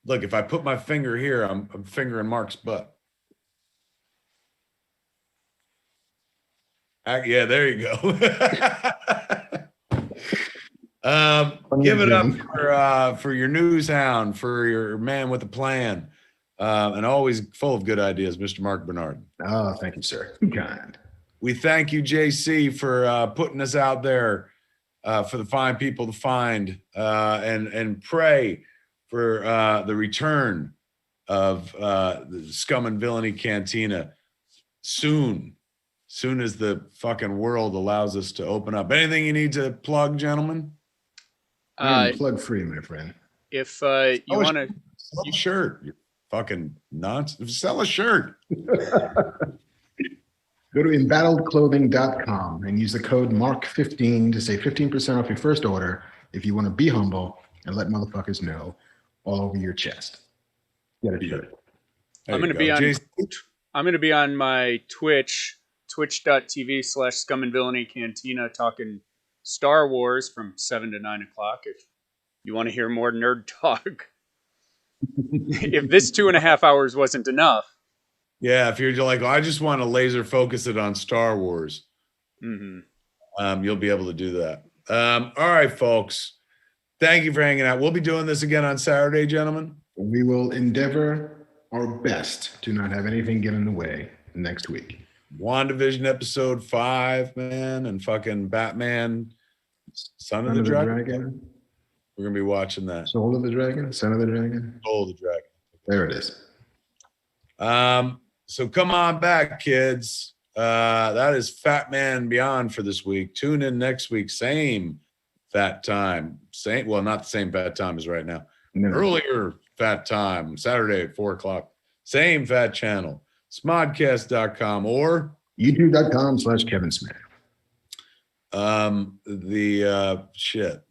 Look, if I put my finger here, I'm fingering Marc's butt. Yeah, there you go. Give it up for your news hound, for your man with a plan, and always full of good ideas, Mr. Marc Bernardin. Oh, thank you, sir. Kind. We thank you, JC, for putting us out there for the fine people to find, and pray for the return of the Scum and Villainy Cantina soon as the fucking world allows us to open up. Anything you need to plug, gentlemen? Plug free, my friend. If you want to sell a shirt, you fucking nonsense. Sell a shirt. Go to embattledclothing.com and use the code MARC15 to save 15% off your first order if you want to be humble and let motherfuckers know all over your chest. Get a shirt. I'm going to be on my Twitch, twitch.tv/Scum and Villainy Cantina, talking Star Wars from 7 to 9 o'clock. If you want to hear more nerd talk, if this 2.5 hours wasn't enough. Yeah, if you're like, I just want to laser focus it on Star Wars, you'll be able to do that. All right, folks. Thank you for hanging out. We'll be doing this again on Saturday, gentlemen. We will endeavor our best to not have anything get in the way next week. WandaVision episode 5, man, and fucking Batman, Son of the Dragon. We're going to be watching that. Soul of the Dragon? Son of the Dragon? Soul of the Dragon. There it is. So come on back, kids. That is Fat Man Beyond for this week. Tune in next week. Same fat time. Not the same fat time as right now. No. Earlier fat time. Saturday at 4 o'clock. Same fat channel. Smodcast.com or youtube.com/Kevin Smith. Shit.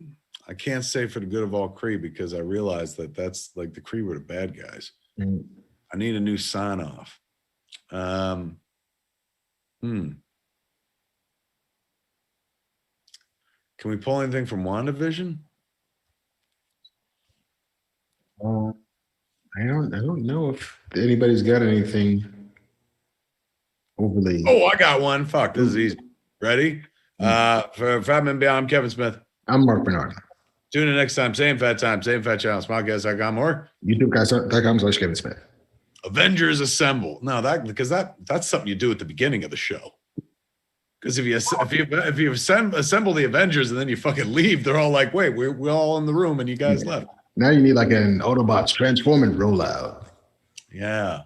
I can't say for the good of all Kree because I realized that's like the Kree were the bad guys. I need a new sign off. Can we pull anything from WandaVision? I don't know if anybody's got anything overly. Oh, I got one. Fuck, this is easy. Ready? For Fat Man Beyond, I'm Kevin Smith. I'm Marc Bernardin. Tune in next time. Same fat time, same fat channel. Smodcast.com or youtube.com/Kevin Smith. Avengers Assemble. No, that's something you do at the beginning of the show. Because if you assemble the Avengers and then you fucking leave, they're all like, wait, we're all in the room and you guys left. Now you need like an Autobots transforming rollout. Yeah.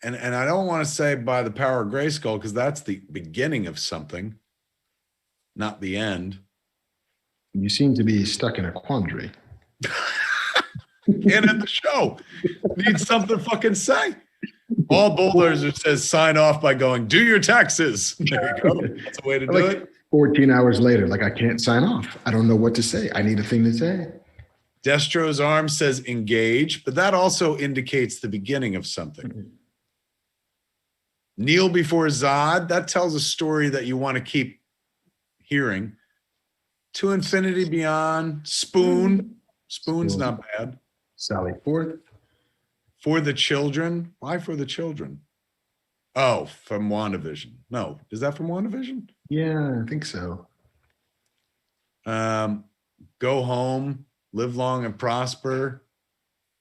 And I don't want to say by the power of Grayskull because that's the beginning of something, not the end. You seem to be stuck in a quandary. Can't end the show. Need something to fucking say. Paul Bulldozer says sign off by going, do your taxes. There you go. That's a way to do it. 14 hours later, like I can't sign off. I don't know what to say. I need a thing to say. Destro's arm says engage, but that also indicates the beginning of something. Kneel before Zod, that tells a story that you want to keep hearing. To Infinity Beyond, Spoon's not bad. Sally Forth. For the Children. Why For the Children? Oh, from WandaVision. No, is that from WandaVision? Yeah, I think so. Go home, live long and prosper.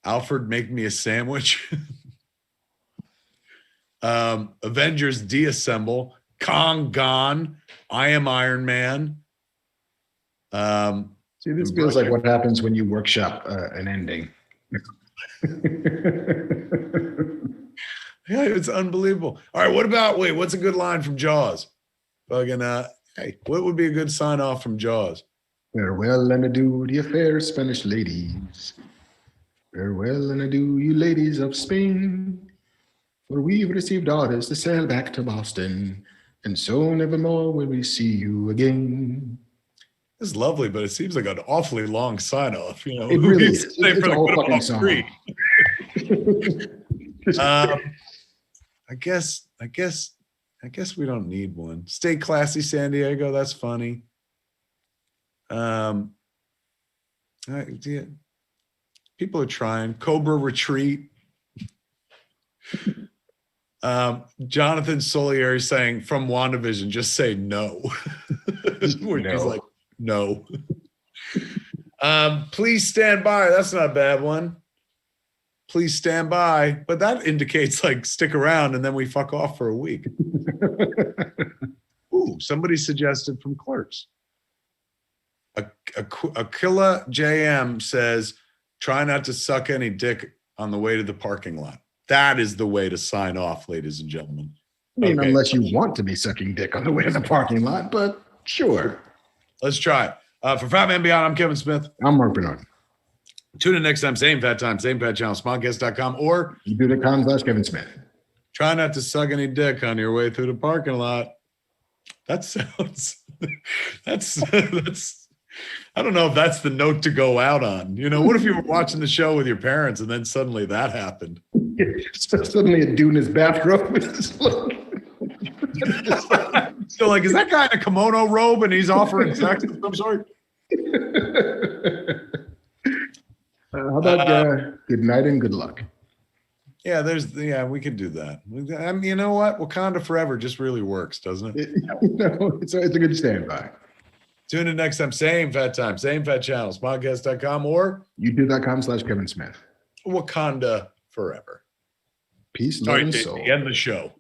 Alfred, make me a sandwich. Avengers deassemble. Kong gone. I am Iron Man. See, this feels like what happens when you workshop an ending. Yeah, it's unbelievable. All right, what's a good line from Jaws? Fucking, hey, what would be a good sign off from Jaws? Farewell and adieu, dear fair Spanish ladies. Farewell and adieu, you ladies of Spain. For we've received orders to sail back to Boston, and so nevermore will we see you again. It's lovely, but it seems like an awfully long sign off. You know, it really is. It's a whole fucking song. I guess we don't need one. Stay classy, San Diego. That's funny. People are trying. Cobra retreat. Jonathan Solieri saying from WandaVision, just say no. Where he's like, no. Please stand by. That's not a bad one. Please stand by. But that indicates like stick around and then we fuck off for a week. Ooh, somebody suggested from Clerks. Aquila JM says, try not to suck any dick on the way to the parking lot. That is the way to sign off, ladies and gentlemen. I mean, unless you want to be sucking dick on the way to the parking lot, but sure. Let's try it. For Fat Man Beyond, I'm Kevin Smith. I'm Marc Bernardin. Tune in next time, same fat time, same fat channel, smodcast.com, or youtube.com/Kevin Smith. Try not to suck any dick on your way through the parking lot. That sounds, that's, I don't know if that's the note to go out on. You know, what if you were watching the show with your parents and then suddenly that happened? Suddenly a dude in his bathrobe. So like, is that guy in a kimono robe and he's offering sex of some sort? How about good night and good luck? Yeah, we could do that. I mean, you know what? Wakanda Forever just really works, doesn't it? It's a good standby. Tune in next time, same fat time, same fat channel, smodcast.com, or youtube.com/Kevin Smith. Wakanda Forever. Peace, love, and soul. End the show.